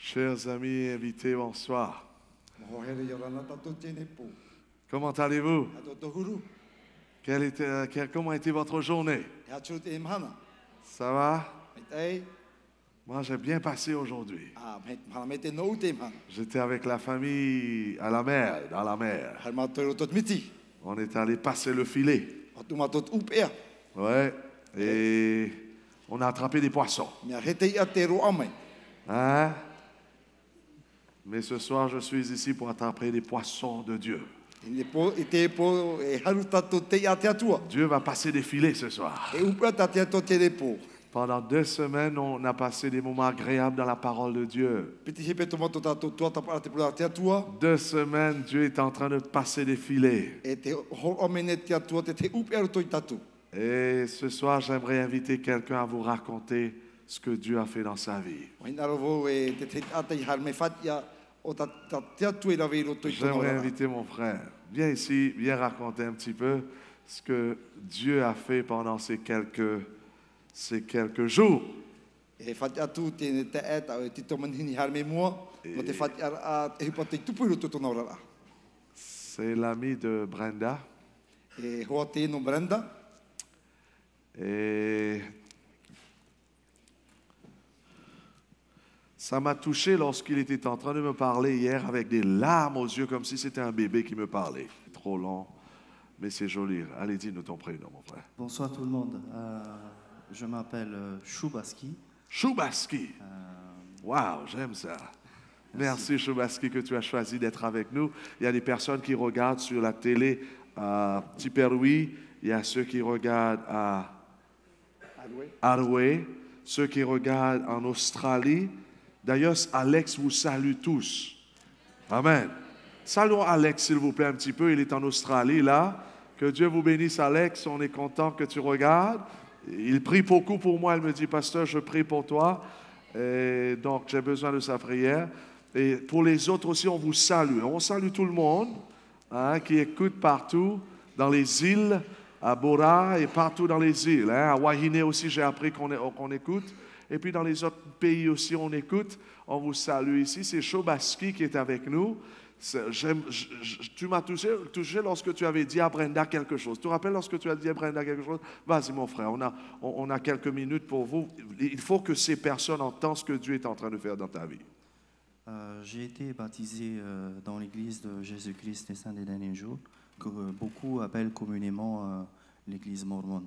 Chers amis invités, bonsoir. Comment allez-vous? Comment a été votre journée? Ça va? Moi, j'ai bien passé aujourd'hui. J'étais avec la famille à la mer, dans la mer. On est allé passer le filet. Ouais, et on a attrapé des poissons. Hein? Mais ce soir, je suis ici pour attraper des poissons de Dieu. Dieu va passer des filets ce soir. Pendant 2 semaines, on a passé des moments agréables dans la parole de Dieu. 2 semaines, Dieu est en train de passer des filets. Et ce soir, j'aimerais inviter quelqu'un à vous raconter ce que Dieu a fait dans sa vie. J'aimerais inviter mon frère. Viens ici, viens raconter un petit peu ce que Dieu a fait pendant ces quelques jours. C'est l'ami de Brenda. Et ça m'a touché lorsqu'il était en train de me parler hier avec des larmes aux yeux, comme si c'était un bébé qui me parlait. C'est trop long, mais c'est joli. Allez, dis-nous ton prénom, mon frère. Bonsoir tout le monde. Je m'appelle Choubaski. Choubaski. Waouh, j'aime ça. Merci Choubaski que tu as choisi d'être avec nous. Il y a des personnes qui regardent sur la télé à Tiperoui. Il y a ceux qui regardent à Aroué, ceux qui regardent en Australie. D'ailleurs, Alex vous salue tous. Amen. Saluons Alex, s'il vous plaît, un petit peu. Il est en Australie, là. Que Dieu vous bénisse, Alex. On est content que tu regardes. Il prie beaucoup pour moi. Il me dit, pasteur, je prie pour toi. Et donc, j'ai besoin de sa prière. Et pour les autres aussi, on vous salue. On salue tout le monde qui écoute partout, dans les îles, à Bora et partout dans les îles. À Wahine aussi, j'ai appris qu'on écoute. Et puis dans les autres pays aussi, on écoute. On vous salue ici. C'est Choubaski qui est avec nous. Tu m'as touché lorsque tu avais dit à Brenda quelque chose. Tu te rappelles lorsque tu as dit à Brenda quelque chose? Vas-y mon frère, on a quelques minutes pour vous. Il faut que ces personnes entendent ce que Dieu est en train de faire dans ta vie. J'ai été baptisé dans l'église de Jésus-Christ des Saints des Derniers Jours, que beaucoup appellent communément l'église mormone.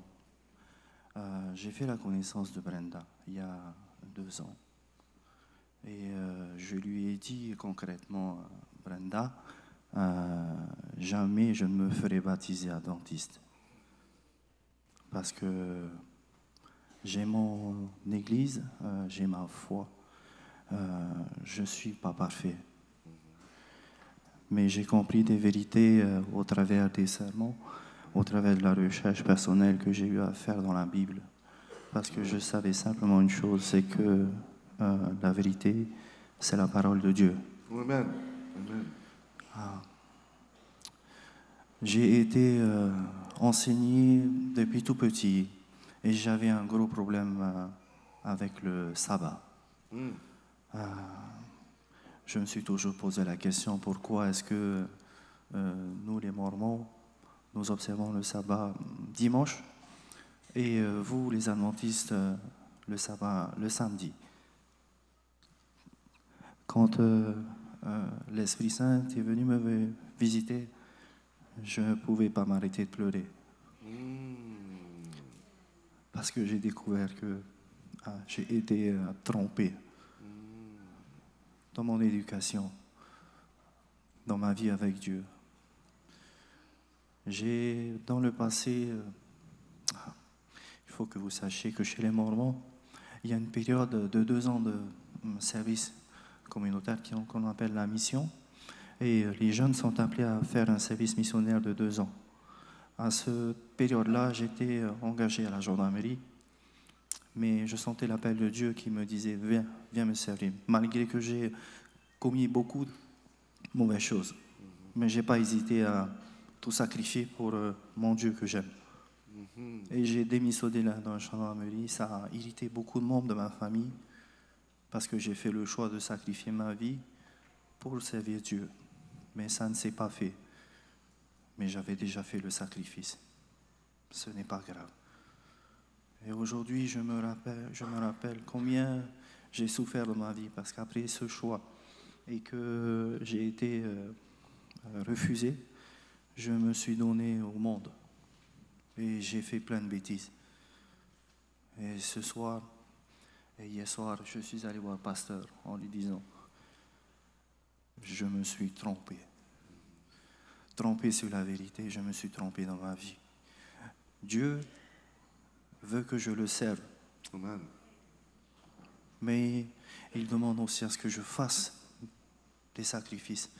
J'ai fait la connaissance de Brenda il y a 2 ans. Et je lui ai dit concrètement, Brenda, jamais je ne me ferai baptiser adventiste. Parce que j'ai mon église, j'ai ma foi. Je ne suis pas parfait. Mais j'ai compris des vérités au travers des sermons, au travers de la recherche personnelle que j'ai eu à faire dans la Bible. Parce que je savais simplement une chose, c'est que la vérité, c'est la parole de Dieu. Amen. Amen. J'ai été enseigné depuis tout petit et j'avais un gros problème avec le sabbat. Je me suis toujours posé la question, pourquoi est-ce que nous les Mormons, nous observons le sabbat dimanche et vous les adventistes le sabbat le samedi. Quand l'Esprit Saint est venu me visiter, je ne pouvais pas m'arrêter de pleurer. Parce que j'ai découvert que j'ai été trompé dans mon éducation, dans ma vie avec Dieu. J'ai, dans le passé, il faut que vous sachiez que chez les Mormons, il y a une période de 2 ans de service communautaire qu'on appelle la mission. Et les jeunes sont appelés à faire un service missionnaire de 2 ans. À cette période-là, j'étais engagé à la gendarmerie, mais je sentais l'appel de Dieu qui me disait « Viens me servir », malgré que j'ai commis beaucoup de mauvaises choses. Mais je n'ai pas hésité à tout sacrifier pour mon Dieu que j'aime. Et j'ai démissionné dans la gendarmerie. Ça a irrité beaucoup de membres de ma famille. parce que j'ai fait le choix de sacrifier ma vie pour servir Dieu. Mais ça ne s'est pas fait. Mais j'avais déjà fait le sacrifice. Ce n'est pas grave. Et aujourd'hui, je me rappelle combien j'ai souffert de ma vie, parce qu'après ce choix et que j'ai été refusé, je me suis donné au monde. Et j'ai fait plein de bêtises. Et ce soir, et hier soir, je suis allé voir le pasteur en lui disant, je me suis trompé. Trompé sur la vérité, je me suis trompé dans ma vie. Dieu veut que je le serve. Amen. Mais il demande aussi à ce que je fasse des sacrifices.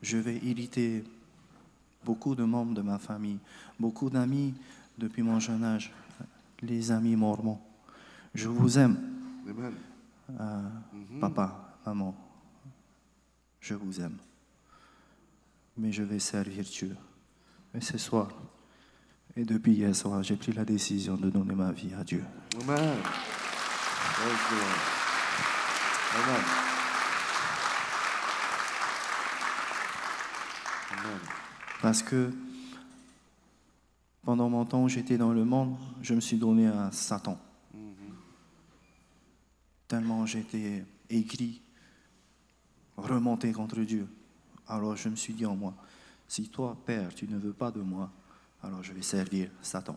Je vais irriter beaucoup de membres de ma famille, beaucoup d'amis depuis mon jeune âge, les amis mormons. Je vous aime. Amen. Papa, maman, je vous aime. Mais je vais servir Dieu. Et ce soir, et depuis hier soir, j'ai pris la décision de donner ma vie à Dieu. Amen. Praise the Lord. Amen. Amen. Parce que pendant mon temps où j'étais dans le monde, je me suis donné à Satan. Tellement j'étais aigri, remonté contre Dieu. Alors je me suis dit en moi, si toi, Père, tu ne veux pas de moi, alors je vais servir Satan.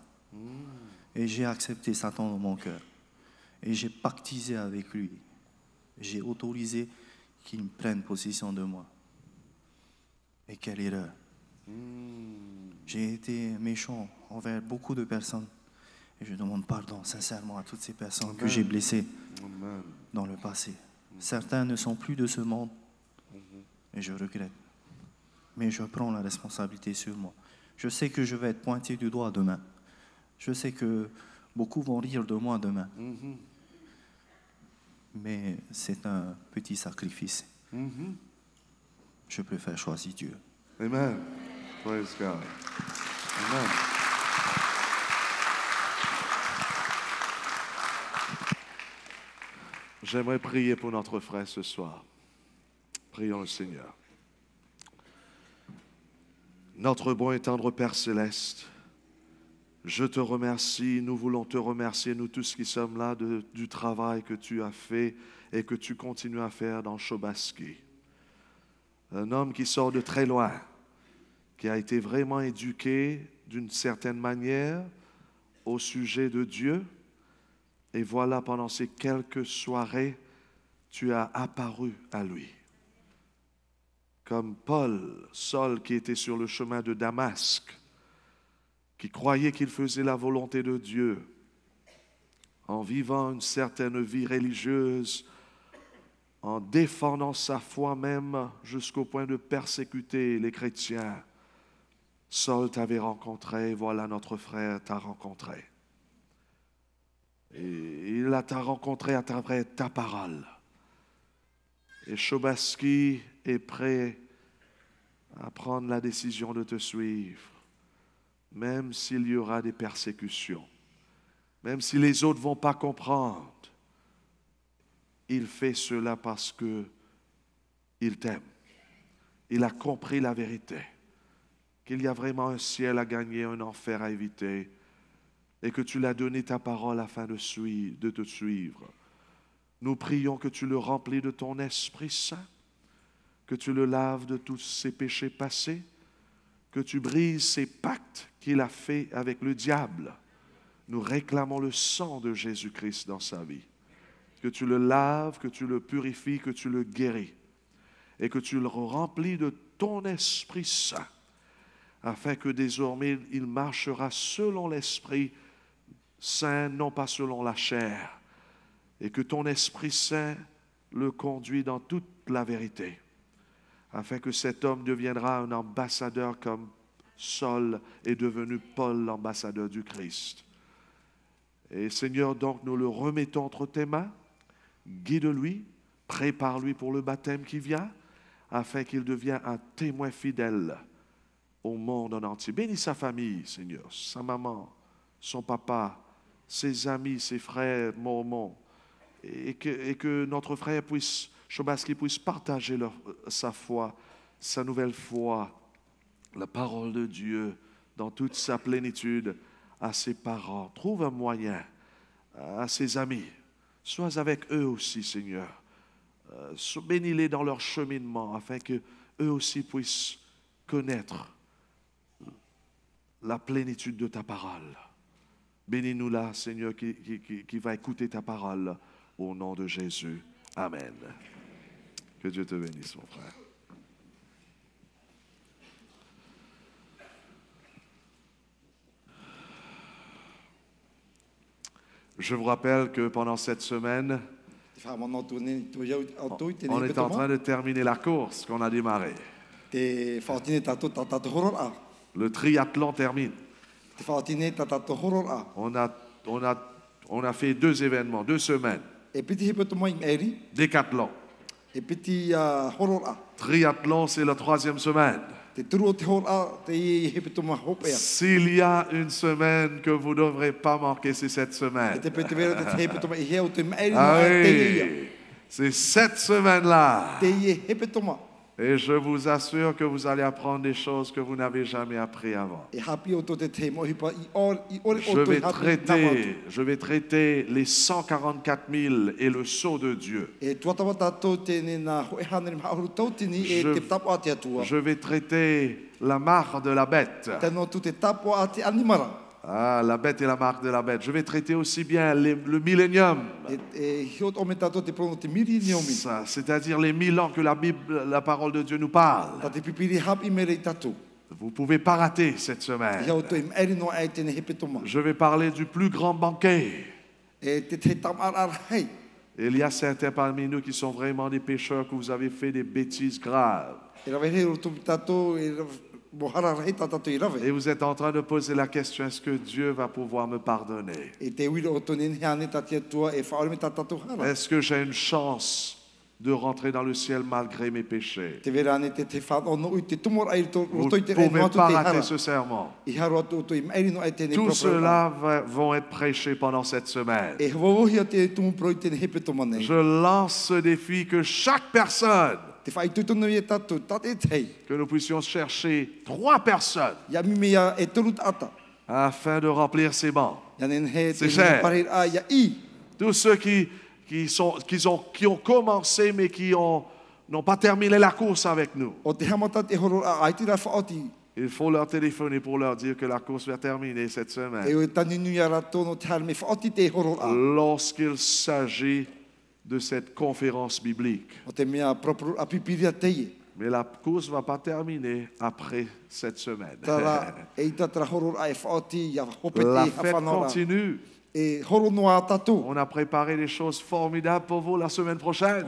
Et j'ai accepté Satan dans mon cœur. Et j'ai pactisé avec lui. J'ai autorisé qu'il prenne possession de moi. Et quelle erreur. J'ai été méchant envers beaucoup de personnes. Et je demande pardon sincèrement à toutes ces personnes que j'ai blessées dans le passé. Certains ne sont plus de ce monde. Et je regrette. Mais je prends la responsabilité sur moi. Je sais que je vais être pointé du doigt demain. Je sais que beaucoup vont rire de moi demain. Mais c'est un petit sacrifice. Je préfère choisir Dieu. Amen. Praise God. Amen. J'aimerais prier pour notre frère ce soir. Prions le Seigneur. Notre bon et tendre Père céleste, je te remercie, nous voulons te remercier, nous tous qui sommes là, du travail que tu as fait et que tu continues à faire dans Chobasky. Un homme qui sort de très loin, qui a été vraiment éduqué d'une certaine manière au sujet de Dieu. Et voilà, pendant ces quelques soirées, tu as apparu à lui. Comme Saul qui était sur le chemin de Damas, qui croyait qu'il faisait la volonté de Dieu, en vivant une certaine vie religieuse, en défendant sa foi même jusqu'au point de persécuter les chrétiens. Saul t'avait rencontré, voilà notre frère t'a rencontré. Et il t'a rencontré à travers ta parole. Et Chobasky est prêt à prendre la décision de te suivre, même s'il y aura des persécutions, même si les autres ne vont pas comprendre. Il fait cela parce qu'il t'aime. Il a compris la vérité, qu'il y a vraiment un ciel à gagner, un enfer à éviter, et que tu l'as donné ta parole afin de te suivre. Nous prions que tu le remplis de ton Esprit Saint, que tu le laves de tous ses péchés passés, que tu brises ces pactes qu'il a faits avec le diable. Nous réclamons le sang de Jésus-Christ dans sa vie. Que tu le laves, que tu le purifies, que tu le guéris, et que tu le remplis de ton Esprit Saint, afin que désormais il marchera selon l'Esprit Saint, non pas selon la chair, et que ton Esprit Saint le conduit dans toute la vérité, afin que cet homme deviendra un ambassadeur comme Saul est devenu Paul, l'ambassadeur du Christ. Et Seigneur, donc nous le remettons entre tes mains, guide-lui, prépare-lui pour le baptême qui vient, afin qu'il devienne un témoin fidèle au monde en entier. Bénis sa famille, Seigneur, sa maman, son papa, ses amis, ses frères mormons, et que notre frère Chobaski puisse partager sa foi, sa nouvelle foi, la parole de Dieu dans toute sa plénitude à ses parents. Trouve un moyen à ses amis. Sois avec eux aussi, Seigneur. Bénis-les dans leur cheminement afin que eux aussi puissent connaître la plénitude de ta parole. Bénis-nous là, Seigneur, qui va écouter ta parole au nom de Jésus. Amen. Que Dieu te bénisse, mon frère. Je vous rappelle que pendant cette semaine, on est en train de terminer la course qu'on a démarrée. Le triathlon termine. On a fait 2 événements, 2 semaines. Décathlon. Triathlon, c'est la 3e semaine. S'il y a une semaine que vous ne devrez pas manquer, c'est cette semaine. Ah oui, c'est cette semaine-là. Et je vous assure que vous allez apprendre des choses que vous n'avez jamais appris avant. Je vais traiter les 144 000 et le sceau de Dieu. Je vais traiter la marque de la bête. Ah, la bête et la marque de la bête. Je vais traiter aussi bien le millénium. C'est-à-dire les 1000 ans que la Bible, la parole de Dieu nous parle. Vous ne pouvez pas rater cette semaine. Je vais parler du plus grand banquet. Il y a certains parmi nous qui sont vraiment des pécheurs, que vous avez fait des bêtises graves. Et vous êtes en train de poser la question, est-ce que Dieu va pouvoir me pardonner? Est-ce que j'ai une chance de rentrer dans le ciel malgré mes péchés? Vous ne pouvez pas rater ce serment. Tout cela vont être prêchés pendant cette semaine. Je lance ce défi que chaque personne, que nous puissions chercher 3 personnes afin de remplir ces bancs, ces chairs. Tous ceux qui ont commencé mais qui n'ont pas terminé la course avec nous. Il faut leur téléphoner pour leur dire que la course va terminer cette semaine. Lorsqu'il s'agit de cette conférence biblique. Mais la course ne va pas terminer après cette semaine. La fête continue. On a préparé des choses formidables pour vous la semaine prochaine.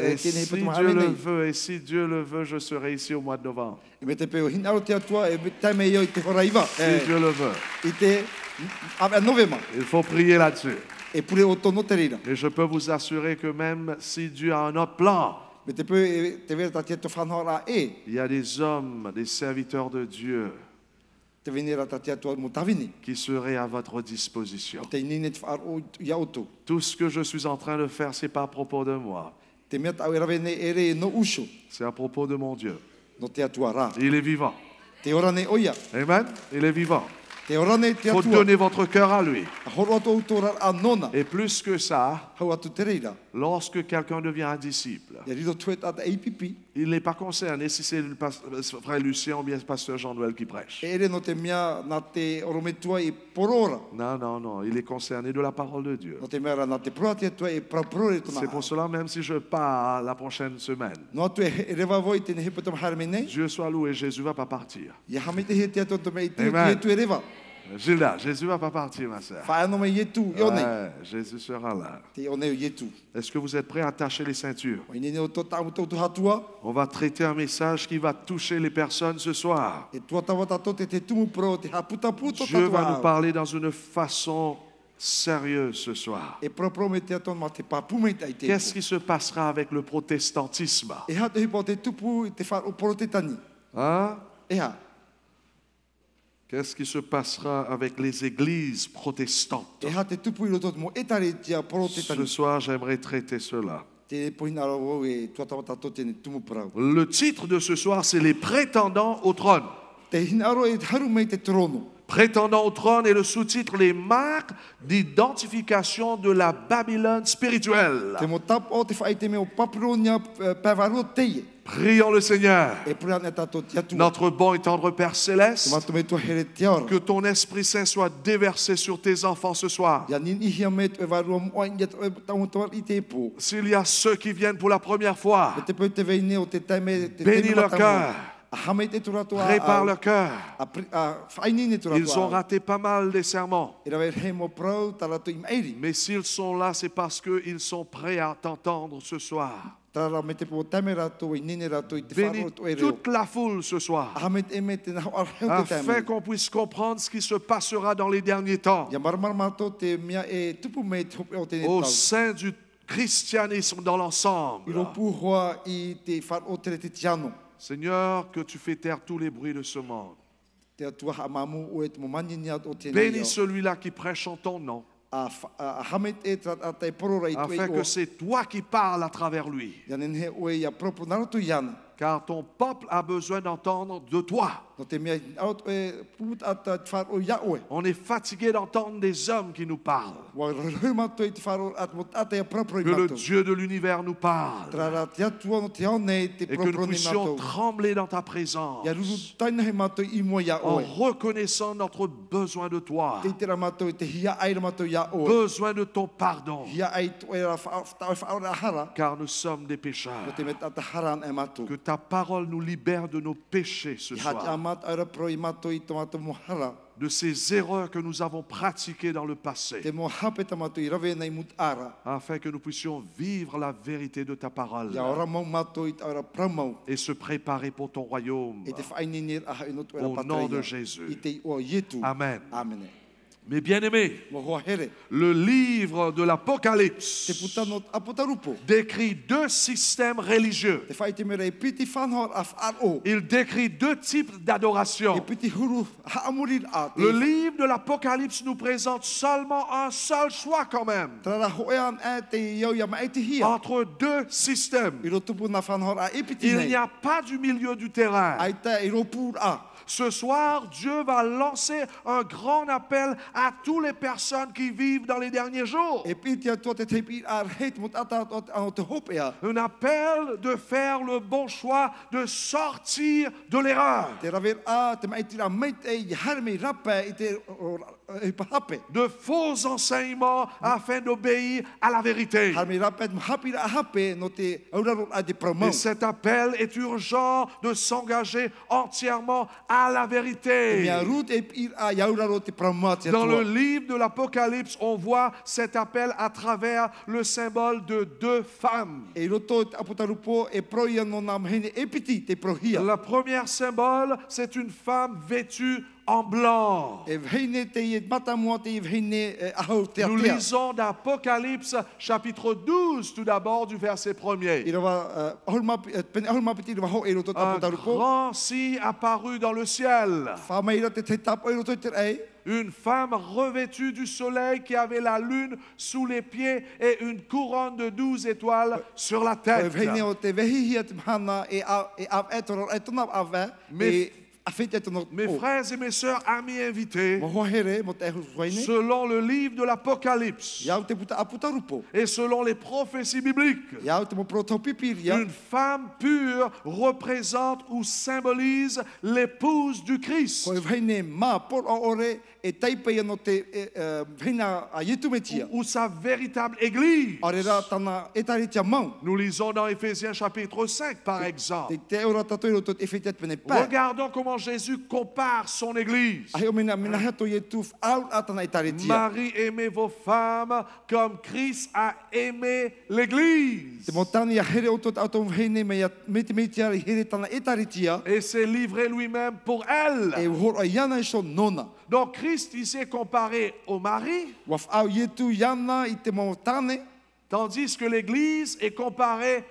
Et si Dieu le veut, je serai ici au mois de novembre. Si Dieu le veut. Il faut prier là-dessus. Et je peux vous assurer que même si Dieu a un autre plan, il y a des hommes, des serviteurs de Dieu qui seraient à votre disposition. Tout ce que je suis en train de faire, ce n'est pas à propos de moi. C'est à propos de mon Dieu. Il est vivant. Amen. Il est vivant. Il faut donner votre cœur à lui. Et plus que ça, lorsque quelqu'un devient un disciple, il n'est pas concerné si c'est le frère Lucien ou bien le pasteur Jean-Noël qui prêche. Non, il est concerné de la parole de Dieu. C'est pour cela, même si je pars la prochaine semaine, Dieu soit loué, Jésus ne va pas partir. Amen. Gilda, Jésus ne va pas partir, ma soeur. Ouais, Jésus sera là. Est-ce que vous êtes prêts à attacher les ceintures? On va traiter un message qui va toucher les personnes ce soir. Dieu va nous parler dans une façon sérieuse ce soir. Qu'est-ce qui se passera avec le protestantisme? Hein? Qu'est-ce qui se passera avec les églises protestantes? E ha te tupu I roto mo e tare tia poro te Ce tani. soir, j'aimerais traiter cela. Te poina ro e tuatawata to te tumu prau. Le titre de ce soir, c'est les prétendants au trône. Te hina ro e haru mei te trono. Prétendants au trône et le sous-titre, les marques d'identification de la Babylone spirituelle. Te mo tap o te whai te meo papironia pavaro teie. Prions le Seigneur. E pura ne tato tia tu. Notre bon et tendre Père Te Céleste, matu me tua here te ora. que ton Esprit Saint soit déversé sur tes enfants ce soir. Ya nin ihia me tu e varu mo ai nget e tau toar I te po. S'il y a ceux qui viennent pour la première fois, Me te pe te veine o te taime te bénis leur cœur, Hame te turato a. prépare leur cœur. Whainine turato. Ils ont raté pas mal des sermons. E rawe he mo prau tarato I mairi. Mais s'ils sont là, c'est parce qu'ils sont prêts à t'entendre ce soir. Tara me te po taime rato I nine rato I te Bénis wharo to e reo. toute la foule ce soir, Hame te me te naho ar heu te afin taime. qu'on puisse comprendre ce qui se passera dans les derniers temps Ya marmar mato te mia e tupu me te hope o te ne au tau. sein du christianisme dans l'ensemble. I ro puhoa I te wharo te te tiano. Seigneur, que tu fais taire tous les bruits de ce monde. Te atua ha mamu o e te mo manini o te Bénis celui-là qui prêche en ton nom, hame te trat a te porora I afin que c'est toi qui parles à travers lui. Ya nen he o e ya propo naroto yana. Car ton peuple a besoin d'entendre de toi. No te mea out e put ata te wharo ya oe. On est fatigué d'entendre des hommes qui nous parlent. Wa roi mato I te wharo at mo ata ya propo I Que le mato. Dieu de l'univers nous parle. Trara te atua no te aone te Et que nous propo ni puissions mato. trembler dans ta présence Ya ruru taina he mato I mo ya en oe. reconnaissant notre besoin de toi, Te tera mato I te hia aira mato ya oe. besoin de ton pardon, Hia ai to e ra whaora hara. car nous sommes des No pécheurs. te me tata haran e mato. Que ta parole nous libère de nos péchés ce I hati soir, amat aira pro I mato I tomato mo hara. de ces erreurs que nous avons pratiquées dans le passé, Te mo hape tamato I rave nei mut ara. afin que nous puissions vivre la vérité de ta parole Ya ora mau mato I aira pramau. et se préparer pour ton royaume. E te whainini aha ino tu era Au nom de patreia. Jésus. I te o yetu. Amen. Amen. Mes bien-aimés, Mo hoa here. le livre de Te l'Apocalypse putano aputarupo. décrit deux systèmes religieux. Te whai te mera I piti whanhor af aro. Il décrit deux types E d'adoration. piti huru haamurir a. Le livre de l'Apocalypse nous présente seulement un seul choix quand même, Trara hoean e te iau ya mai te hia. entre deux systèmes. I ro tupu na whanhor a i piti Il nei. n'y a pas du milieu du terrain. Ai te I ro pur a. Ce soir, Dieu va lancer un grand appel à toutes les personnes qui vivent dans les derniers jours. E piti atua te teipi ar heit mut ata o te hope ea. Un appel de faire le bon choix, de sortir de l'erreur, Te raver a te mai tira meit e I harme rapa I te I pahape. de faux enseignements afin d'obéir à la vérité. Harme rapa te hapira a hape no te auraro a te promau. Et cet appel est urgent de s'engager entièrement à la vérité. Mea rut e pir a iauraro te promau te Dans le atua. livre de l'Apocalypse, on voit cet appel à travers le symbole de deux femmes. E roto te aputarupo e proia no nam hene e piti te prohia. La première symbole, c'est une femme vêtue en blanc. E hene te I mata mua te I hene ahau te Nous atea. lisons d'Apocalypse chapitre 12 tout d'abord du verset I 1er. rawa ahulma piti rawa ho e roto te Un aputarupo. grand signe apparu dans le ciel. Whamaira te tapo e roto te rei. Une femme revêtue du soleil qui avait la lune sous les pieds et une couronne de 12 étoiles sur la E tête. hene o te vehihia te mahana e av e toro e tona ave. Mais- E a fete tono. Mes frères et mes sœurs, amis invités, Mo hoa here mo te huine. selon le livre de l'Apocalypse Iau te puta aputarupo. et selon les prophéties bibliques, Iau te mo protopipiria. une femme pure représente ou symbolise l'épouse du Christ, Ko e hene ma por o ore e taipei no te hena a yetu metia. ou sa véritable église. Are ra tana e tari tia mau. Nous lisons dans Éphésiens chapitre 5, par Te exemple. te ora tatoiro tot e fete pene pa. Regardons comment Jésus compare son église. Ai o mena hato yetu au atana e tari tia. Marie, aimez vos femmes comme Christ a aimé l'église Te motani a here o tot auto hene me te metia here tana e tari tia. et s'est livré lui-même pour elle. E hor a yana e so nona. Donc Christ ici est comparé au mari, Waf au yetu yana I te motane. tandis que l'église est comparée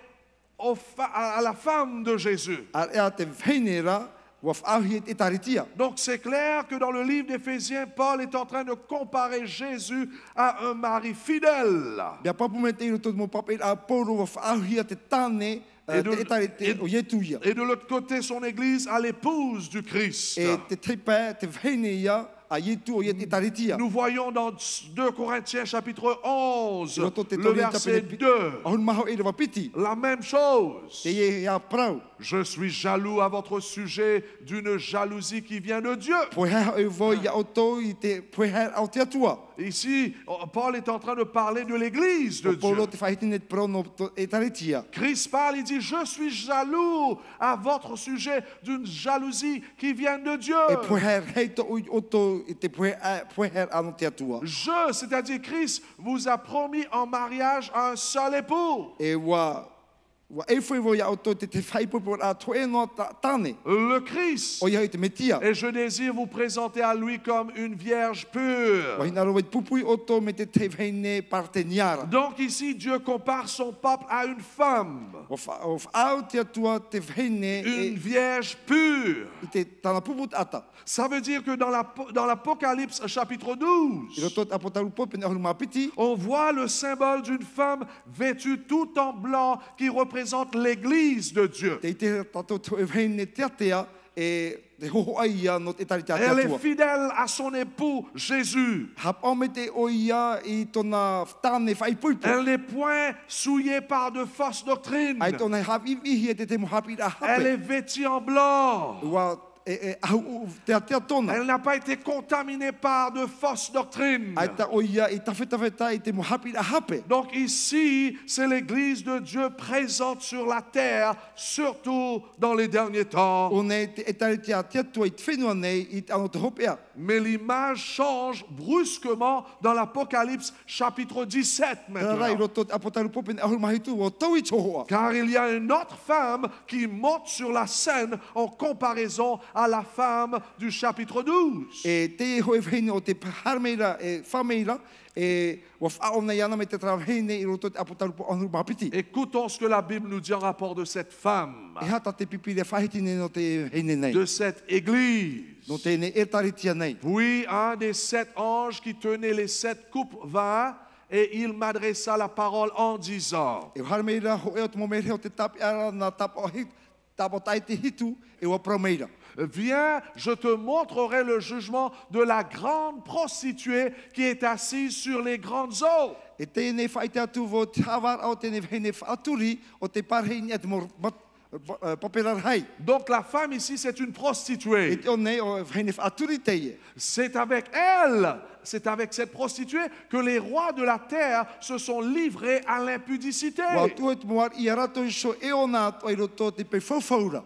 à la femme de Jésus. Ar ea te venera ua whaauhi e taritia. Donc c'est clair que dans le livre d'Éphésiens, Paul est en train de comparer Jésus à un mari fidèle. Bea papu me te iroto mo pape a poro ua whaauhi te tane Et de- te etarite o ietuia. Et de l'autre côté, son église à l'épouse du Christ. E te teipa te vheine ia a ietu o ie te taritia. Nous voyons dans 2 Corinthiens chapitre 11, Roto te le tori verset tapene 2, ahun maho e rewa piti. la même chose. Te ie ia prau. Je suis jaloux à votre sujet d'une jalousie qui vient de Dieu. Poeha e voi ia oto i te poeha au te atua. Ici, Paul est en train de parler de l'église de O polo Dieu. te whaitine te prau no e taritia. Christ parle, il dit, je suis jaloux à votre sujet d'une jalousie qui vient de Dieu. E poeha reito ui oto i te poeha anu te atua. Je, c'est-à-dire Christ, vous a promis en mariage un seul époux. E wa e foi voi ia oto te whaipopo a toe no tane. Le Christ. O ia i te metia. Et je désire vous présenter à lui comme une vierge pure. Wa hina roa i pupui oto me te te veine parteniara. Donc ici, Dieu compare son peuple à une femme, O whaau te atua te veine une e vierge pure. i te tana puput ata. Ça veut dire que dans l'Apocalypse chapitre I 12, roto te apotaru pope ne ahuru mapiti. on voit le symbole d'une femme vêtue tout en blanc qui représente l'église de Dieu. Te i te tato te veine te atea e te hoho ai ia no te tari te Elle est atua. fidèle à son époux Jésus. Hapau me te o ia i tona tane whaipuipo. Elle n'est point souillée par de fausses doctrines. Ai tona hapivihi e te mo hapi a Elle est hape. vêtue en blanc. Ua au te atea tona. Elle n'a pas été contaminée par de fausses doctrines. Ai ta o ia i tawhetawheta i te mo hapi a hape. Donc ici, c'est l'Église de Dieu présente sur la terre, surtout dans les derniers temps. O nei te e tari te atea tua i te whenua nei i te ano te hopea. Mais l'image change brusquement dans l'Apocalypse chapitre 17 Rai maintenant. roto te apotaru pope ne ahuru mahitu o tau i tohoa. Car il y a une autre femme qui monte sur la scène en comparaison à la femme du chapitre 12. E te hoe whene o te harmeira e whameira e wa whao nei ana me te tra whene i roto te apotaru po ahuru mapiti. Écoutons ce que la Bible nous dit en rapport de cette femme, E hata te pipi le whahitine no te hene nei. de cette église. No te ne e taritia nei. Puis un des 7 anges qui tenait les 7 coupes vint et il m'adressa la parole en disant, E harmeira ho e o te momere o te tapi ara na tapo hit, tapo tai te hitu e wa promeira. viens, je te montrerai le jugement de la grande prostituée qui est assise sur les grandes eaux. E tēnei whaite atu vo te hawar au tēnei whene whaaturi o te parheini at mor paperar hai. Donc la femme ici, c'est une E prostituée. te o nei o whene whaaturi teie. C'est avec elle, c'est avec cette prostituée que les rois de la terre se sont livrés à l'impudicité. Wa tu e te moar i arato i so e o nā to i roto te pe whauwhaura.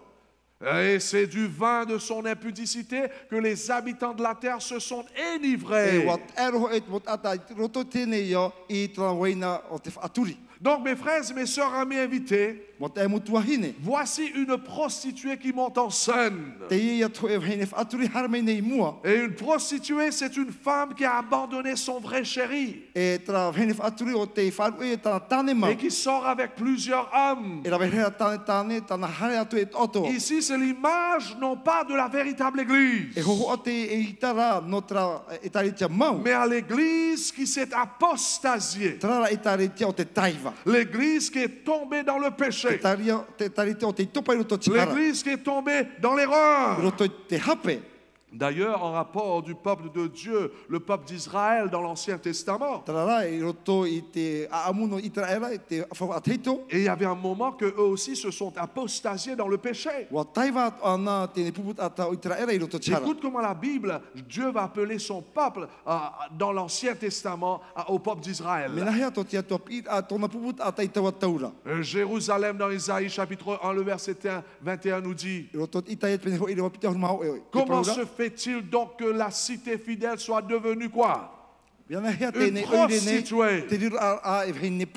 Et c'est du vin de son impudicité que les habitants de la terre se sont E enivrés. wa te aroho e te mot ata i te roto tēnei o i tana waina o te whaaturi. Donc mes frères et mes sœurs, amis invités, Mo te e mutua hine. voici une prostituée qui monte en scène. Te ia to e whene whaaturi harmei nei mua. Et une prostituée, c'est une femme qui a abandonné son vrai chéri E tra whene whaaturi o te wharu e tana tane ma. et qui sort avec plusieurs hommes. E rawe hea tane tana hare atu e oto. Ici, c'est l'image non pas de la véritable église, E hoho ate e itara no tra e taritia mau. mais à l'église qui s'est apostasiée. Trara e taritia o te taiva. L'église qui est tombée dans le péché. Te taritia o te topa i roto tikara. L'église qui est tombée dans l'erreur. I roto i te hape. D'ailleurs, en rapport du peuple de Dieu, le peuple d'Israël dans l'Ancien Testament, Trara i roto i te aamuno i traera i te whaateito. et il y avait un moment que eux aussi se sont apostasiés dans le péché. Wa taiva ana tēne puput ata o i traera i roto tikara. Écoute comment la Bible, Dieu va appeler son peuple dans l'Ancien Testament au peuple d'Israël. Mena hea to te atua pi a tona puput ata i taua taura. Jérusalem dans Isaïe chapitre 1, le verset 21 nous dit, I roto i taia pene ho i rewa pita hurumao e. comment se fait-il donc que la cité fidèle soit devenue quoi? Viana hea Une tēne prostituée. te riru a e vhine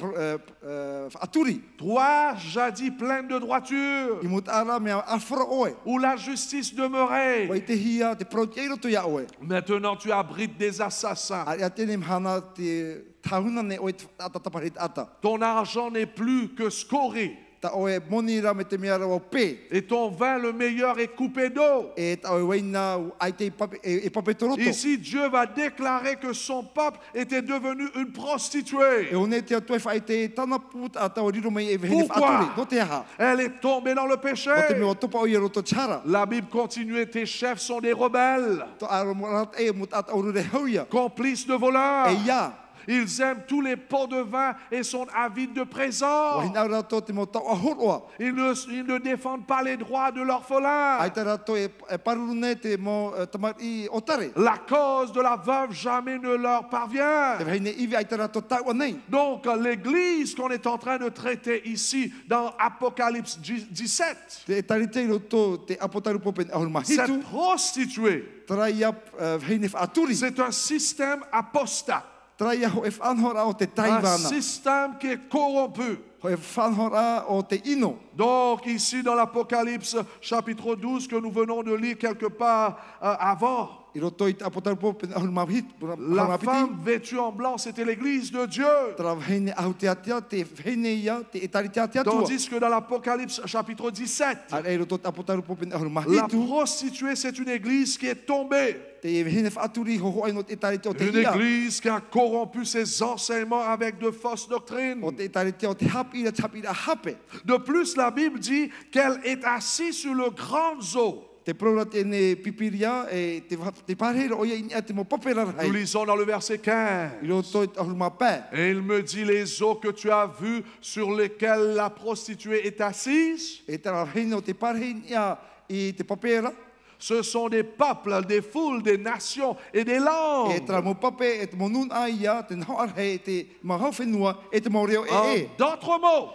aturi. Toi, jadis pleine de droiture, I mut ara mea afra oe. où la justice demeurait, Wai te hia te protia i roto ia oe. maintenant tu abrites des assassins. A ia tēne mhana te tahuna ne oe te atataparit ata. Ton argent n'est plus que scoré. ta oe moni ra me te mea rawa pe. Et ton vin le meilleur est coupé d'eau. E ta oe waina ai te pape toroto. Ici, Dieu va déclarer que son peuple était devenu une prostituée. E one te atoe whai te tana put a tau riro mai e vehene Pourquoi? whaaturi. No te aha. Elle est tombée dans le péché. O te mea topa o i roto chara. La Bible continue, tes chefs sont des rebelles, To aro morat e mut at auru re hauia. complices de voleurs. E ia. Ils aiment tous les pots de vin et sont avides de présents. Wahina rato te mo tau ahoroa. Ils ne défendent pas les droits de l'orphelin. Ai te rato e parurune te mo tamari o tare. La cause de la veuve jamais ne leur parvient. Te vehine iwi ai te rato tau anei. Donc, l'église qu'on est en train de traiter ici dans Apocalypse 17, Te tarite roto te apotaru popen ahur mahitu. cette prostituée, Traia vehine whaaturi. c'est un système apostat, Traia ho e whanhora o te un taivana. système qui est corrompu. Ho e whanhora o te ino. Donc, ici dans l'Apocalypse chapitre 12 que nous venons de lire quelque part avant, I roto i te apotaru popen ahur mahitu. la femme vêtue en blanc, c'était l'église de Dieu. Tra vehine ahu te atia, te vehine ia, te etari te atia tua. Tandis que dans l'Apocalypse chapitre 17, Ar e roto te apotaru popen ahur la mahitu. prostituée, c'est une église qui est tombée. Te vehine whaaturi ho ho ai no te etari te o te Une ia. église qui a corrompu ses enseignements avec de fausses doctrines. O te etari te o te hapi ira hape. De plus, la Bible dit qu'elle est assise sur le grand eau. Te prora tēne pipiria e te parera o ia inia te mo papera Nous rai. lisons dans le verset 15. I roto i ahur mapē. Et il me dit, les eaux que tu as vues sur lesquelles la prostituée est assise, E tera vehine o te parera inia i te papera. ce sont des peuples, des foules, des nations et des E langues. tera mo pape e te mo nun ai ia, te nhoar hei, te mahau whenua, e te mo reo e. D'autres mots,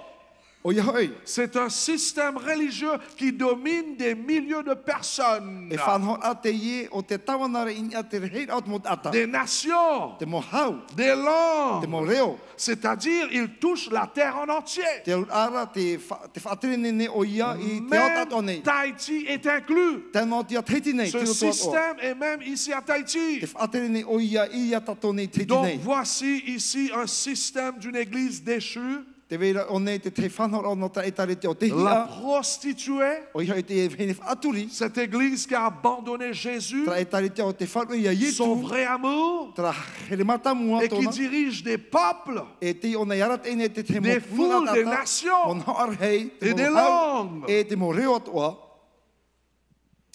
O ia hoi. c'est un système religieux qui domine des milliers de personnes, E whanhor a te ie o te tawanara inia te rehei au te mo ata. des nations, Te mo hau, des te langues. mo reo. C'est-à-dire, il touche la terre en entier. Te ara te whaatere o ia i te au tato nei. Même Tahiti est inclus. Tēnā tia teiti nei, Ce tiro toa toa. système est même ici à Tahiti. Te whaatere o ia i a tato nei teiti Donc nei. voici ici un système d'une église déchue. Te veira o nei te whanhor o no ta etare te o te La hia. prostituée, O ia i te vene whaaturi. cette église qui a abandonné Jésus, Tra etare te o te wharu ia son Ietu. vrai amour, Tra here mata mua et qui tōna. dirige des peuples E te o nei arat ene te te mo Des foules, des nations, Mon har hei. et Te des mo hau. langues. E te mo reo atoa.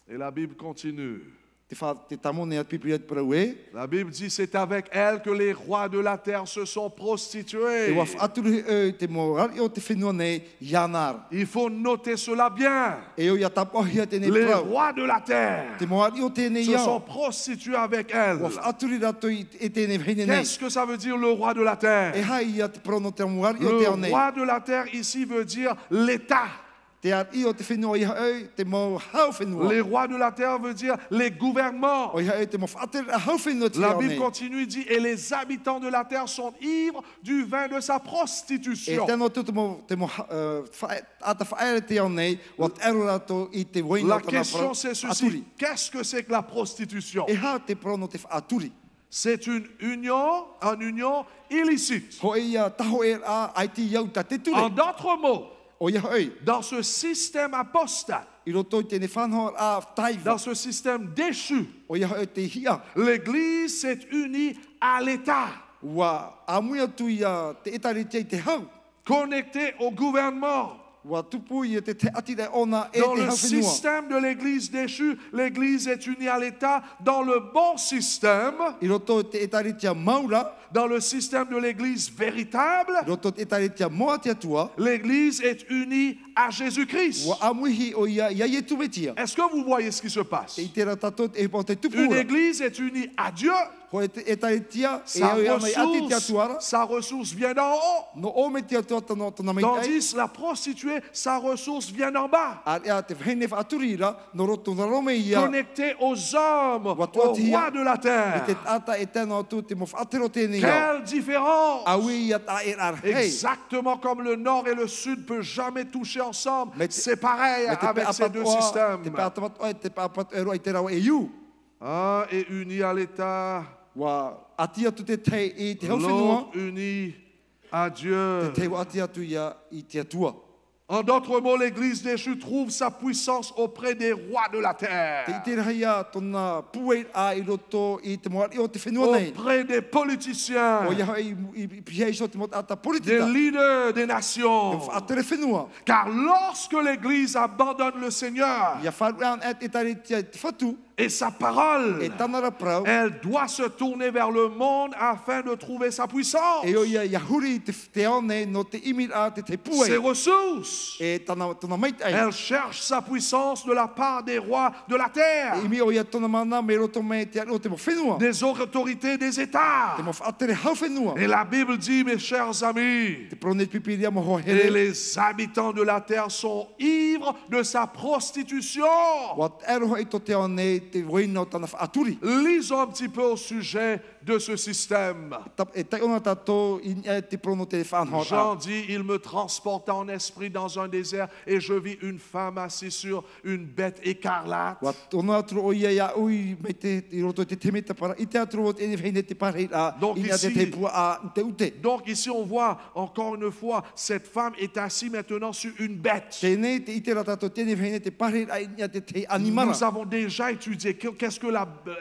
Et la Bible continue. Te tamone at pipiri at parau e. La Bible dit c'est avec elle que les rois de la terre se sont E prostitués. wa whaaturi e te mo rari o te whenua nei ianar. Il faut noter cela bien. E o ia tapohia tēnei Les prau. rois de la terre Te mo rari o tēnei se sont iau. prostitués avec elle. Wa whaaturi rato i tēnei vhine nei. Qu'est-ce que ça veut dire le roi de la terre? E hai ia te prono te mo rari o Le te au nei. roi de la terre ici veut dire l'État. Te ar i o te whenua i hau, te mo hau whenua. Les rois de la terre veut dire les gouvernements. O i hau te mo whaatere a hau whenua te La au Bible nei. continue, dit, et les habitants de la terre sont ivres du vin de sa E prostitution. tēnā tu te mo ata whaere te au nei, wa te ero rato i te waina La o tana question c'est ceci, aturi. qu'est-ce que c'est que la prostitution? E ha te prono te whaaturi. C'est une union illicite. Ho ia taho e a ai te iau ta te ture. En d'autres mots, O ia hoi, dans ce système apostat, i roto i tēne whanhor a taiva. dans ce système déchu, O ia hoi te hia. l'Église s'est unie à l'État, Wa amuia tu ia te etare te te hau. connectée au gouvernement. Wa tupu ia te atire ona e Dans te le hau whenua. système de l'Église déchue, l'Église est unie à l'État. Dans le bon système, I roto te etare te maura, dans le système de l'Église véritable, i roto te etare te moa te atua. l'Église est unie à Jésus-Christ. Wa amuhi o ia ia tu vetia. Est-ce que vous voyez ce qui se passe? Te itera tatot e po te Une tupura. Église est unie à Dieu. Ho e te etare tia, e Sa au ia mai ati te atuara. ressource vient d'en haut. No o me te atua tana tana mai ai. Tandis la prostituée, sa ressource vient d'en bas. Ar ea te whene whaaturira, no roto na rome ia. Connectée aux hommes, aux rois de la I te terre. tata e tēnā tu te mo whaatero tēnei ia. Quelle différence! Aui ia ta e ar hei. Exactement comme le nord et le sud ne peuvent jamais toucher ensemble. Mais C'est pareil Me te avec ces deux systèmes. Te peatapat oe, te peapat e roa i te rau e iu. Un est uni à l'État, Wa atia tu te tei i te hau whenua. l'autre uni à Dieu. Te tei wa atia tu ia i te atua. En d'autres mots, l'Église déchue trouve sa puissance auprès des rois de la Te terre, itiraia tona puei a i roto I te moari o te whenua nei. auprès des politiciens, O ia I pihei so te mot ata des politika. leaders des nations. A tere whenua. Car lorsque l'Église abandonne le Seigneur Ia wharuan e tari te whatu. et sa parole, E tanara prau. elle doit se tourner vers le monde afin de trouver sa puissance, E o ia huri te aone no te imir a te ses puei. ressources. E tana mait ai. Elle cherche sa puissance de la part des rois de la terre, E imi o ia tona mana me roto me te o te mo whenua. des autorités des États. Te mo whaatere hau whenua. Et la Bible dit, mes chers amis, Te prone pipiria mo ho et here. les habitants de la terre sont ivres de sa prostitution. Wat ero e to te aone te woina o tana whaaturi. Lisons un petit peu au sujet de ce système. E tai ona tato I te prono te whanhor a. Jean dit, il me transporta en esprit dans un désert et je vis une femme assise sur une bête écarlate. Wa tono atro o ia ui me te I roto te temeta para. I te atro o te ene whene te pare a. Donc I te ici- te pua a te ute. Donc ici on voit encore une fois, cette femme est assise maintenant sur une bête. Tēnei te ite ratato tēnei whene te pare a I te animara. Nous avons déjà étudié qu'est-ce que